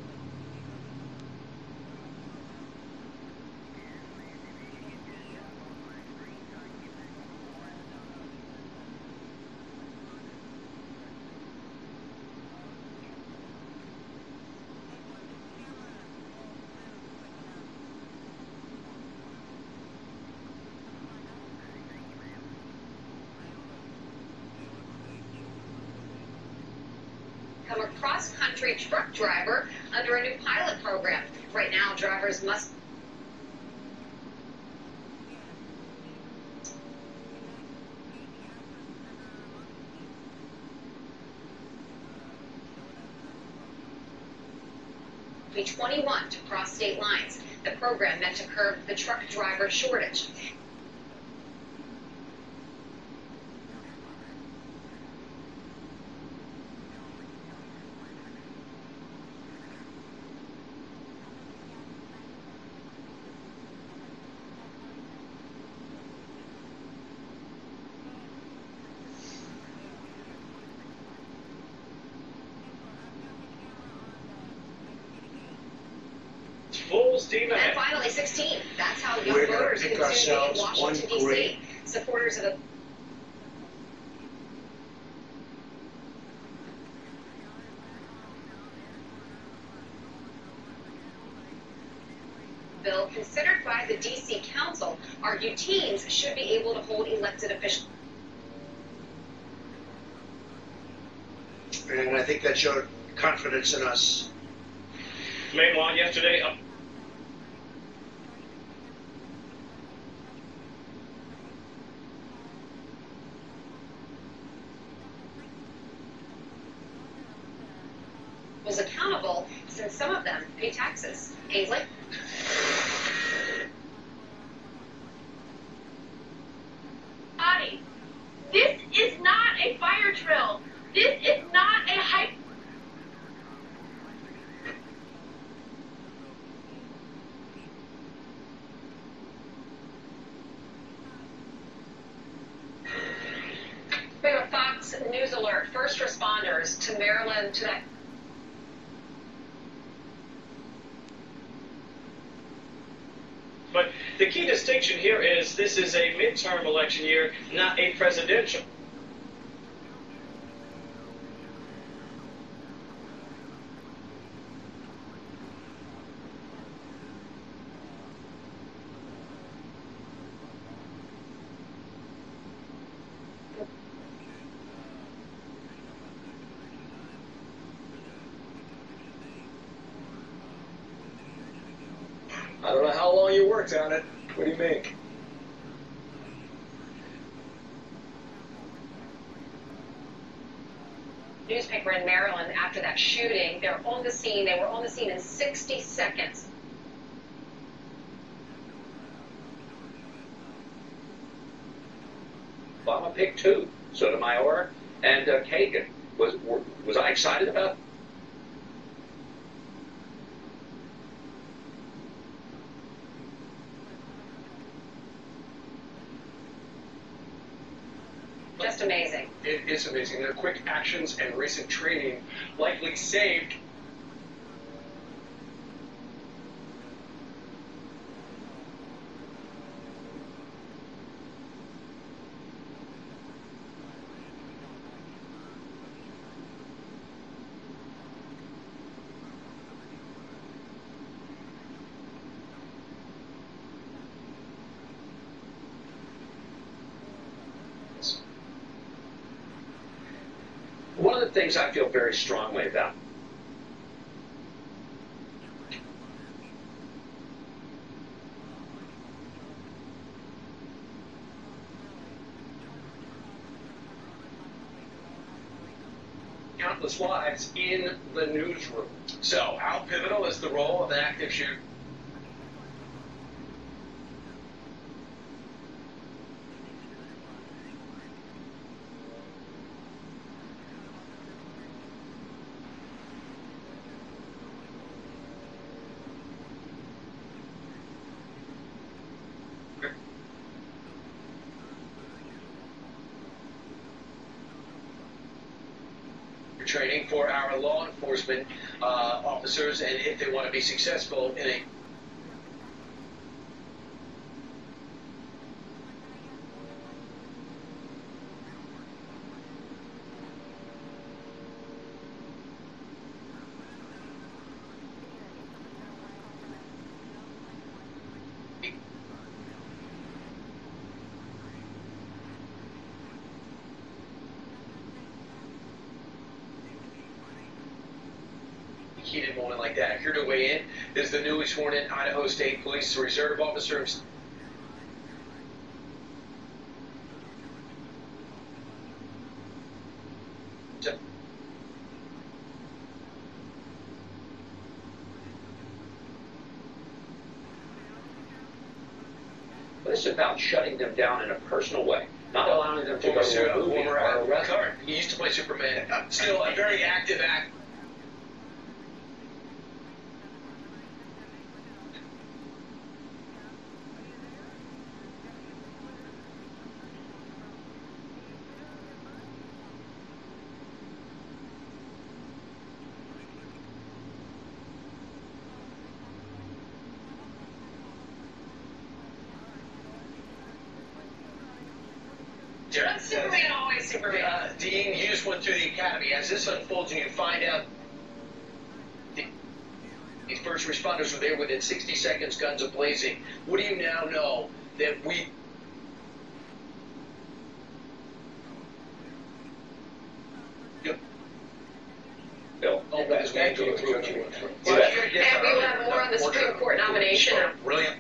Become a cross-country truck driver under a new pilot program. Right now, drivers must be 21 to cross state lines. The program meant to curb the truck driver shortage. Full steam ahead. And finally, 16. That's how young voters can soon be in Washington, D.C. Supporters of the bill considered by the D.C. Council argue teens should be able to hold elected officials. And I think that showed confidence in us. Meanwhile, yesterday, was accountable since some of them pay taxes. Ainsley? Audie, this is not a fire drill. This is not a hype. We have a Fox News alert. First responders to Maryland today. but the key distinction here is this is a midterm election year, not a presidential. I don't know how long you worked on it. What do you make? Newspaper in Maryland after that shooting. They're on the scene. They were on the scene in 60 seconds. Obama picked 2, Sotomayor and Kagan. Was I excited about just amazing. It is amazing. Their quick actions and recent training likely saved One of the things I feel very strongly about countless lives in the newsroom. So, how pivotal is the role of an active shooter? Training for our law enforcement officers, and if they want to be successful in a heated moment like that. Here to weigh in is the newly sworn in Idaho State Police Reserve Officer. But it's about shutting them down in a personal way, not allowing them to go to a movie or arrest. He used to play Superman. Still a very active actor. Superman, always Superman. Dean used one through the academy. As this unfolds and you find out these first responders were there within 60 seconds, guns a-blazing, what do you now know that we... Bill, because we need to approve you. And we will have more on the Supreme Court nomination. Brilliant.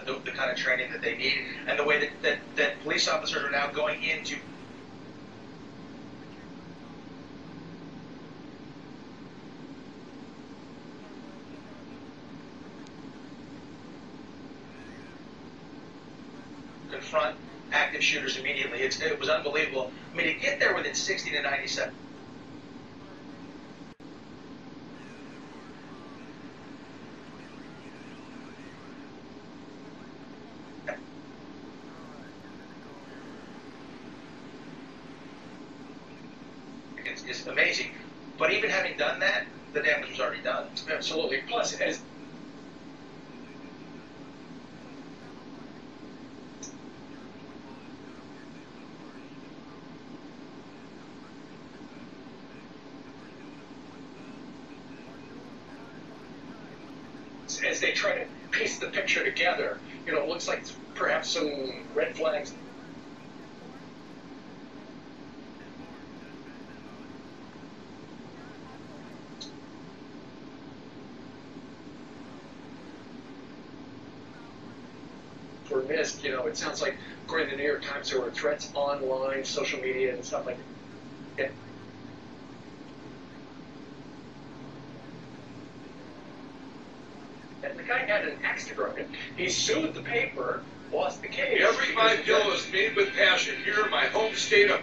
The kind of training that they need, and the way that police officers are now going into confront active shooters immediately. It was unbelievable. I mean, to get there within 60 to 90 seconds. Is amazing, but even having done that, the damage was already done. Absolutely. Plus, as they try to piece the picture together, you know, it looks like perhaps some red flags. Were missed, you know, it sounds like, according to the New York Times, there were threats online, social media, and stuff like that. And the guy had an axe to grind. He sued the paper, lost the case. Every $5 is made with passion here in my home state of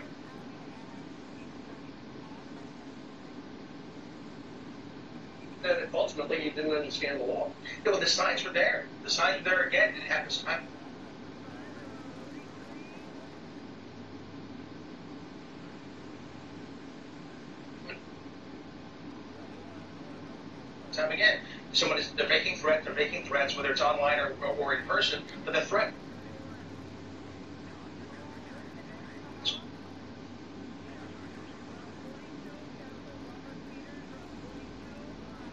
withstand the law. Yeah, well, the signs were there. The signs were there again. It happens. Time again, they're making threats, whether it's online or in person, but the threat.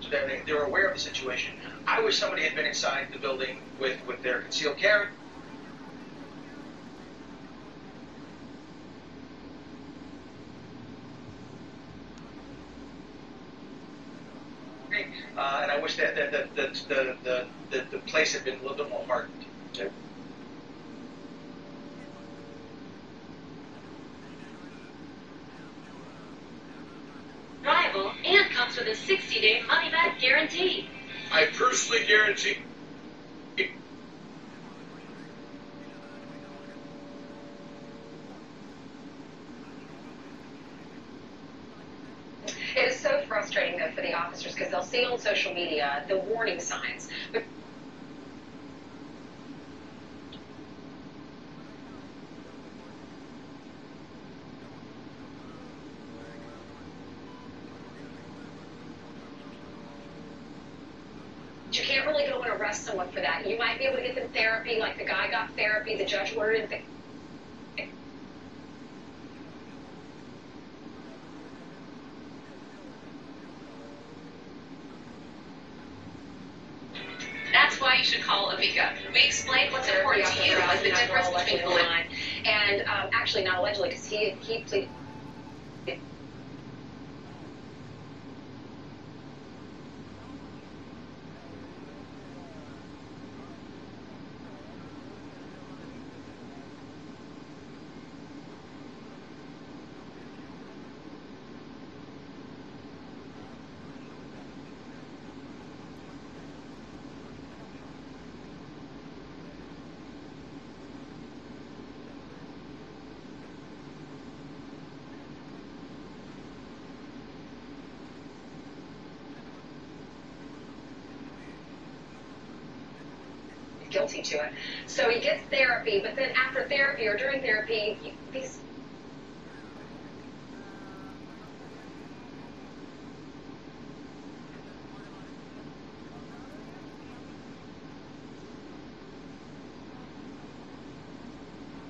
So they're aware of the situation. I wish somebody had been inside the building with their concealed carry. And I wish that the place had been a little bit more hardened. Okay. Reliable and comes with a 60-day money-back guarantee. I personally guarantee. It is so frustrating, though, for the officers because they'll see on social media the warning signs. But you can't really go and arrest someone for that. You might be able to get them therapy, like the guy got therapy, the judge ordered it. That's why you should call Amica. We explain what's important to you, like the difference between line. And actually, not allegedly, because he pleaded. Guilty to it. So he gets therapy, but then after therapy or during therapy, these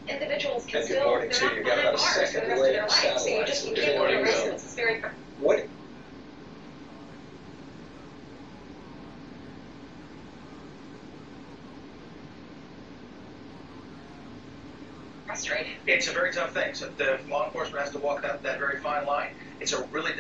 individuals can still, morning, they're not behind bars for the rest of their life. So you can't go to residence. It's very What? frustrating. It's a very tough thing. So the law enforcement has to walk that very fine line. It's a really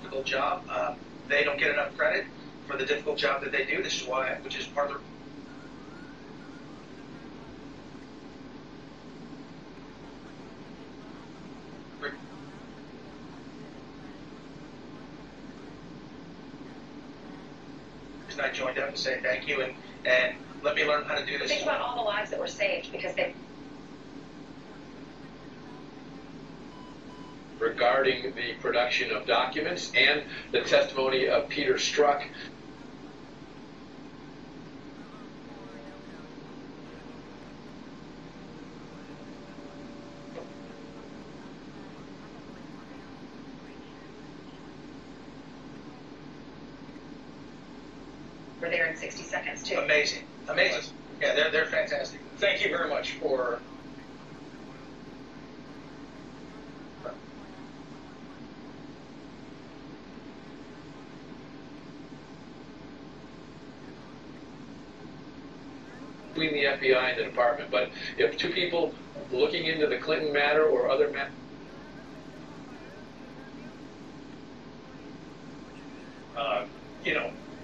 difficult job. They don't get enough credit for the difficult job that they do. This is why, which is part of the. I joined up to say thank you and let me learn how to do this. Think about all the lives that were saved because they. Regarding the production of documents and the testimony of Peter Strzok. We're there in 60 seconds too. Amazing. Yeah, they're fantastic. Thank you very much for. Between the FBI and the department, but if two people looking into the Clinton matter or other matters.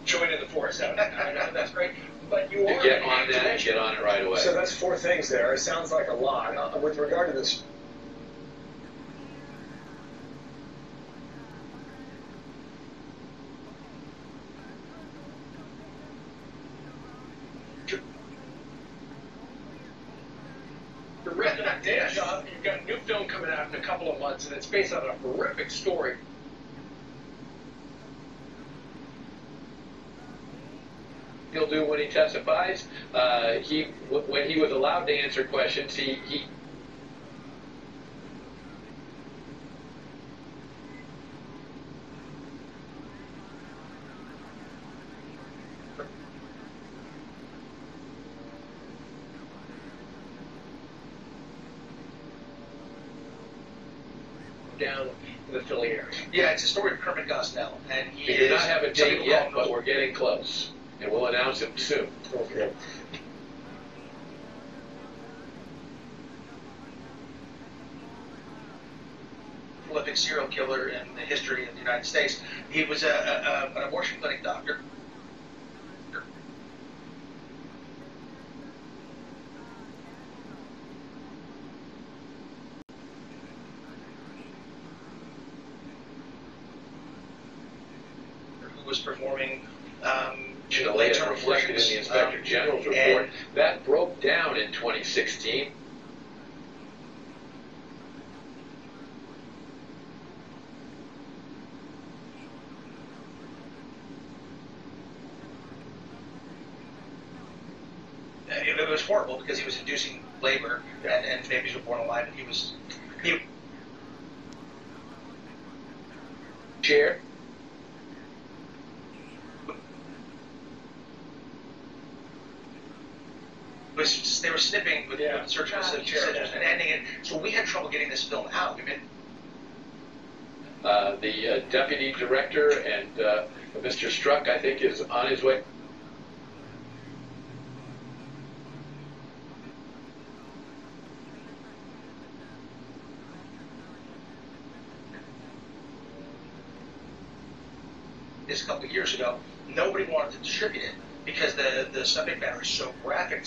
Joining the force. That's great. But you are. Get on that and get on it right away. So that's 4 things there. It sounds like a lot. With regard to this got new film coming out in a couple of months, and it's based on a horrific story. He'll do when he testifies. When he was allowed to answer questions, he down in the Philly area. Yeah, it's a story of Kermit Gosnell, and he do is. not have a some date people yet, call him but we're getting close, and we'll announce it soon. Okay. Prolific serial killer in the history of the United States. He was an abortion clinic doctor. Who was performing late-term reflected in abortions. the Inspector General's report. That broke down in 2016. It was horrible because he was inducing labor and babies were born alive, and he was Chair. They were snipping with surgical scissors and ending it, so we had trouble getting this film out. I mean, The deputy director and Mr. Struck, I think, is on his way. this a couple of years ago, nobody wanted to distribute it because the subject matter is so graphic.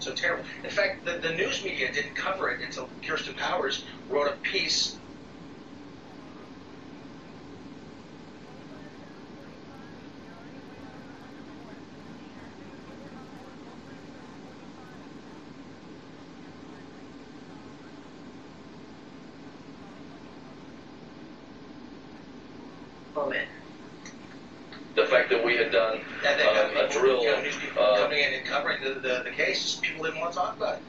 So terrible. In fact, the news media didn't cover it until Kirsten Powers wrote a piece. Moment. The fact that we had done a drill. News people coming in and covering the case, people didn't want to talk about it.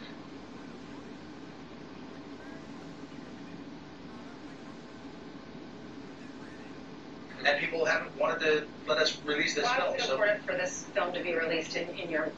And people haven't wanted to let us release this Why film. was it So important for this film to be released in your?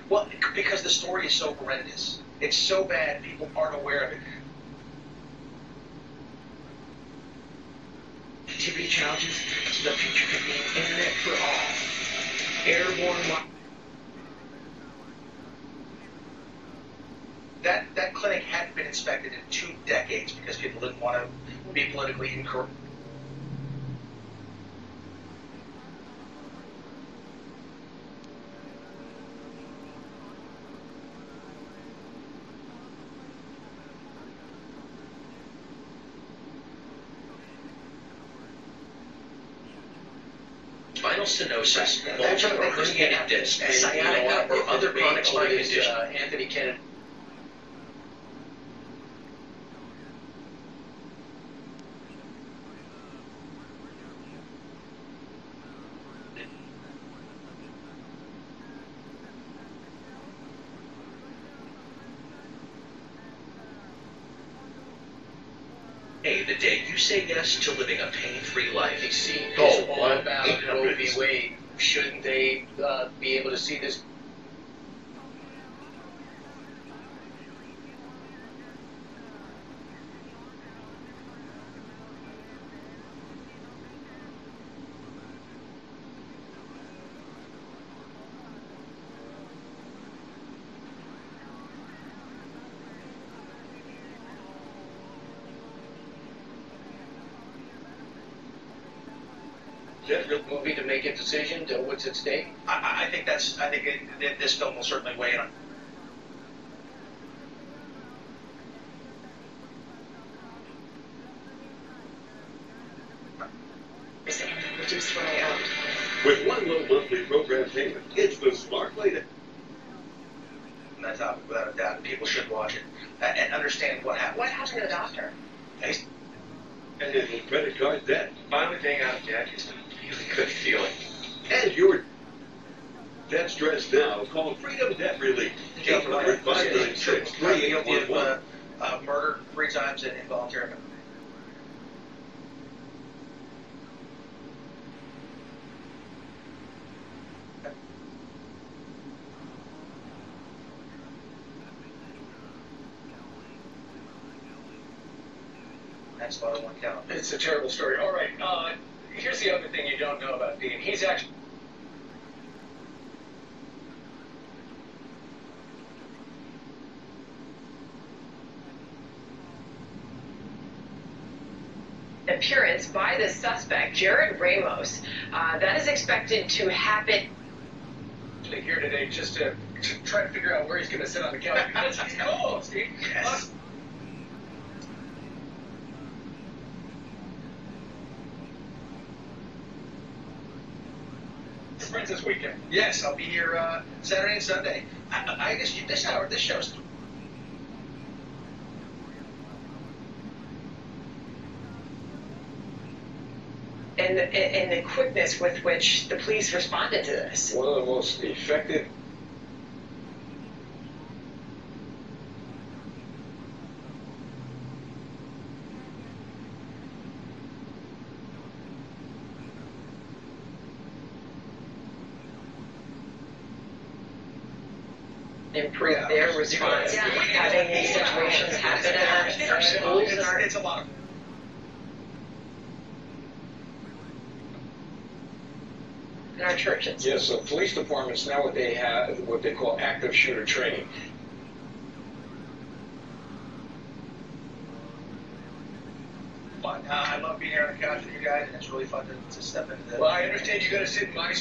well, because the story is so horrendous. It's so bad, people aren't aware of it. Activity challenges, the future could be internet for all. Airborne. That clinic hadn't been inspected in 2 decades because people didn't want to be politically incorrect. Spinal stenosis, bulging or herniated disc, sciatica, or other chronic spine condition. Anthony Kennedy. the day you say yes to living a pain-free life. They see Oh, this all what? about Roe v. Wade. Shouldn't they be able to see this? Movie to make a decision to what's at stake? I think this film will certainly weigh in on. Reduce what I owned. With one low monthly program payment, it's the smart way to. And that's without a doubt. People should watch it and understand what happened. What happened to the doctor? And his credit card debt. Finally paying out of debt is a really good feeling. And you're debt stressed now. Call Freedom Debt Relief. 800-596-3811. Murder 3 times and involuntary. That's about 1 count. It's a terrible story. All right, here's the other thing you don't know about Dean. He's actually... Appearance by the suspect, Jared Ramos. That is expected to happen. Here today just to try to figure out where he's going to sit on the couch because he's cold, Steve. Yes. Friends this weekend. Yes, I'll be here Saturday and Sunday. I guess this show's. And the quickness with which the police responded to this. One of the most effective. Improve their response, having these situations happen in our schools and our... It's a lot of... in our churches. Yes, so police departments now what they have, what they call active shooter training. Fun. I love being here on the couch with you guys, and it's really fun to step into the... Well, I understand you got to sit in my...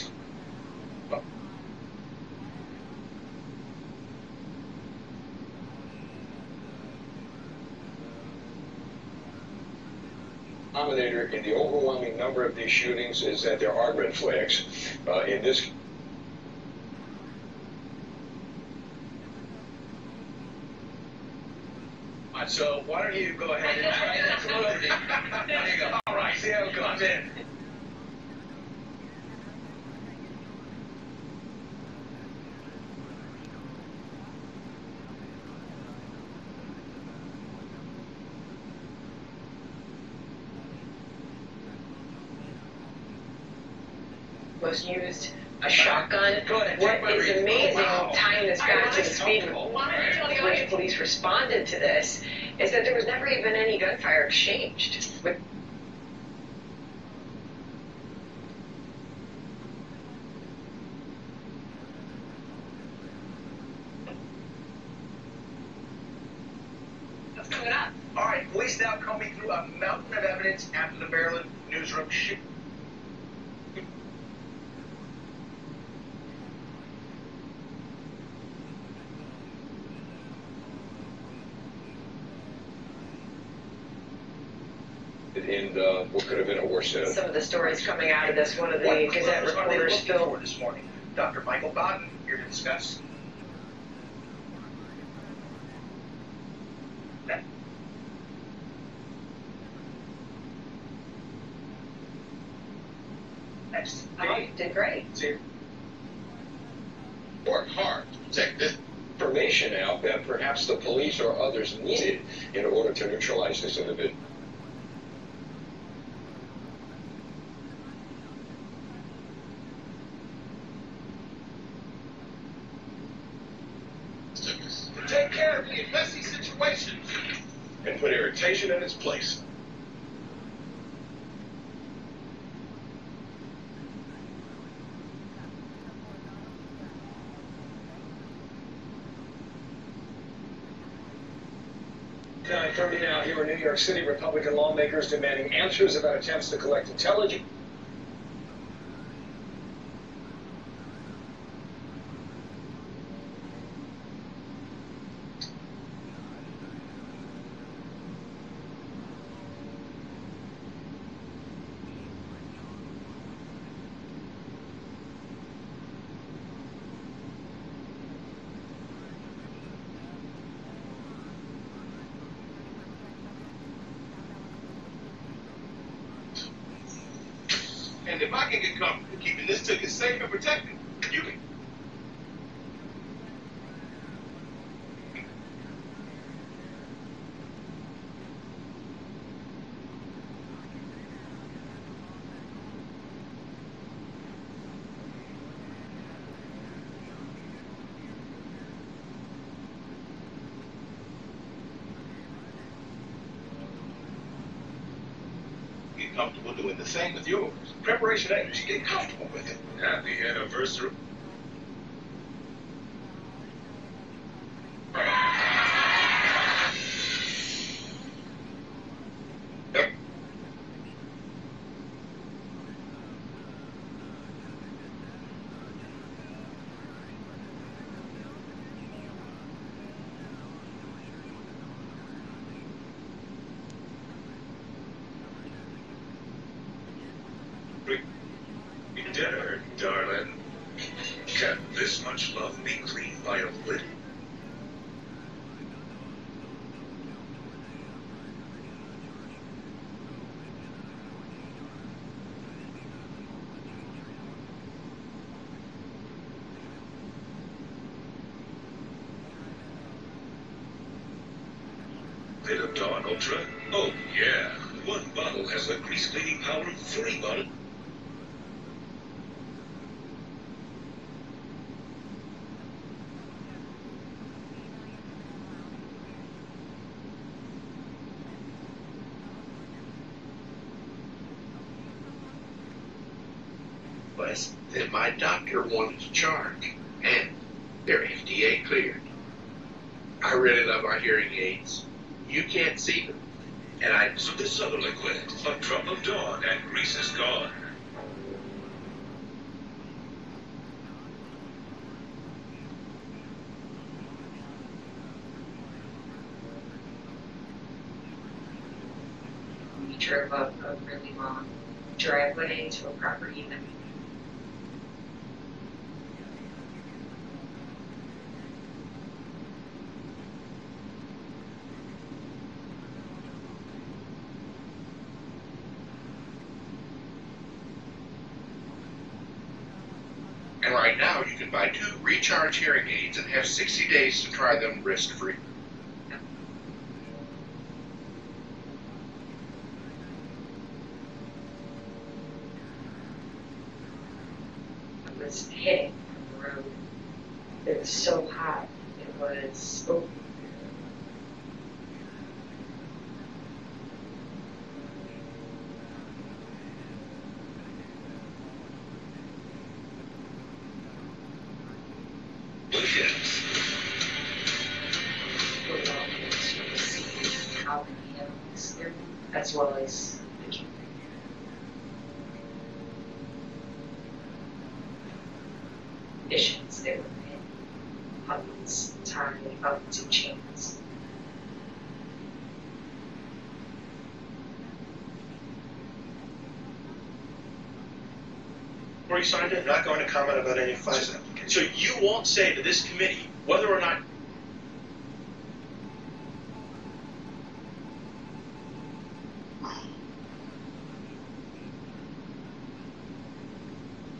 Denominator in the overwhelming number of these shootings is that there are red flags. In this So why don't you go ahead and try that loading. There you go. All right, see how it comes in. Was used a shotgun. What is amazing, tying this back to the speed with which police responded to this, is that there was never even any gunfire exchanged. What's coming up? All right, police now combing through a mountain of evidence after the Maryland newsroom shooting. and what could have been a worse setup. Some of the stories coming out of this, one of the Gazette reporters, Phil. This morning, Dr. Michael Bodden here to discuss. Next. Did great. Work hard to protect this information out that perhaps the police or others needed in order to neutralize this individual. terribly messy situations. And put irritation in its place. Now, 30 now here in New York City, Republican lawmakers demanding answers about attempts to collect intelligence. And if I can get comfortable keeping this ticket safe and protected, you can. Get comfortable doing the same with yours. Preparation A, you should get comfortable with it. Happy anniversary. Dinner, darling. Can this much love be cleaned by a lid? Lid of Dawn Ultra? Oh, yeah. One bottle has the grease cleaning power of 3 bottles. Less than my doctor wanted to charge, and they're FDA cleared. I really love our hearing aids. You can't see them, and So this other liquid, a drop of Dawn, and grease is gone. We drove up a really long driveway to a property that And right now, you can buy 2 recharge hearing aids and have 60 days to try them risk-free. was hitting from the road. It was so hot. It was how many animals there were, as well as the conditions they were in, puppies tied up to chains. Where you signed in, not going to comment about any FISA application. So you won't say to this committee whether or not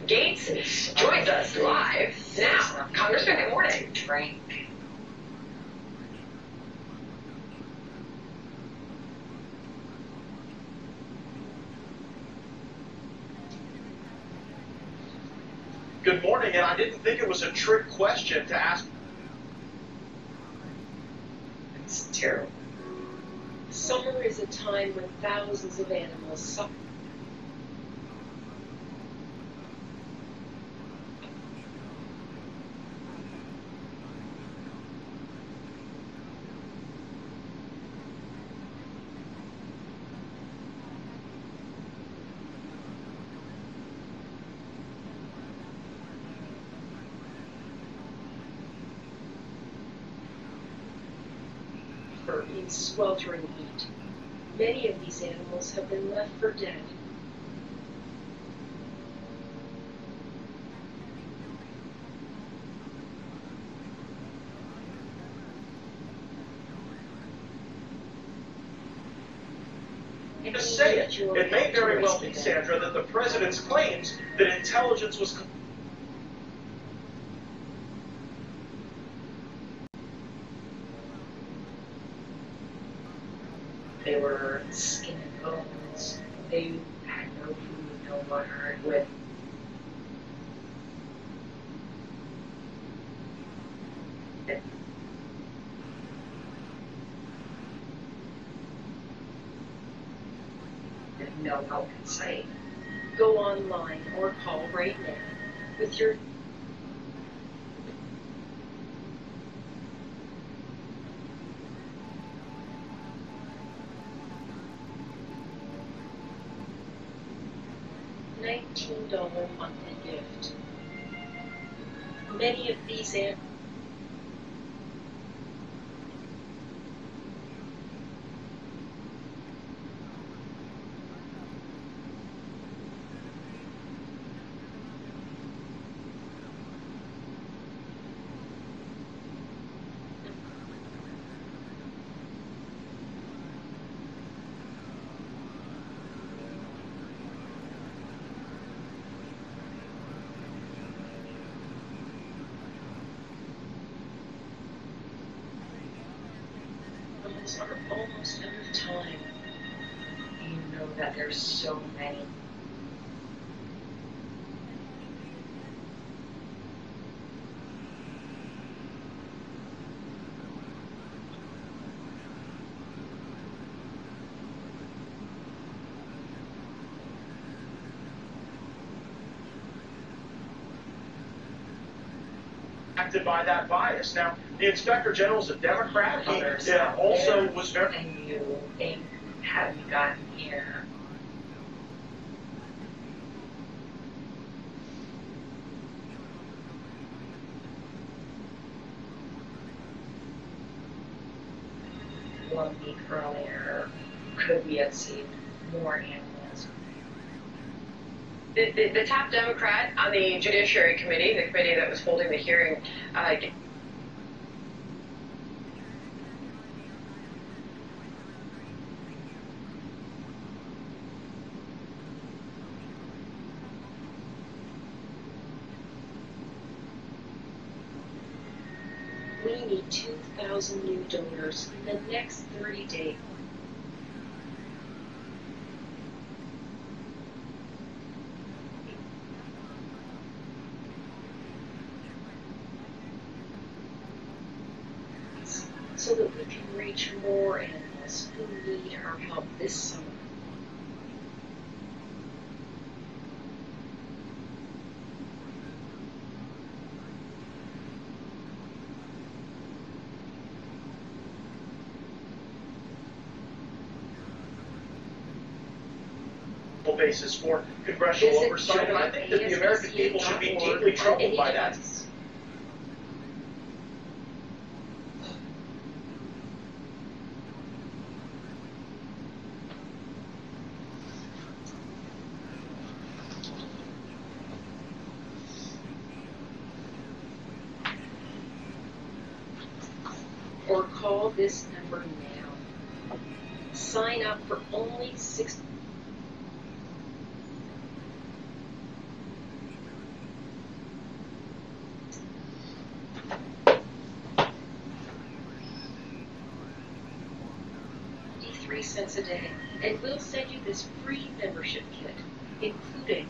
Gates joins us live now. Congressman, good morning. Drink. good morning, and I didn't think it was a trick question to ask. It's terrible. Summer is a time when thousands of animals suffer. In sweltering heat. Many of these animals have been left for dead. Just say it. It may very well be, Sandra, that the president's claims that intelligence was They were skin and bones. They had no food, no water, with no help in sight. Go online or call right now with your $19 monthly gift. Many of these animals are almost out of time. You know that there's so many. acted by that bias. Now, the Inspector General's a Democrat. He also was very. And you think, have you gotten here? One week earlier, could we have saved more animals? The top Democrat on the Judiciary Committee, the committee that was holding the hearing, we need 2,000 new donors in the next 30 days. So that we can reach more animals who need our help this summer. Basis for congressional oversight, and I think that the American people should be deeply troubled by that. Or call this number now. Sign up for only $6. $3 a day, and we'll send you this free membership kit, including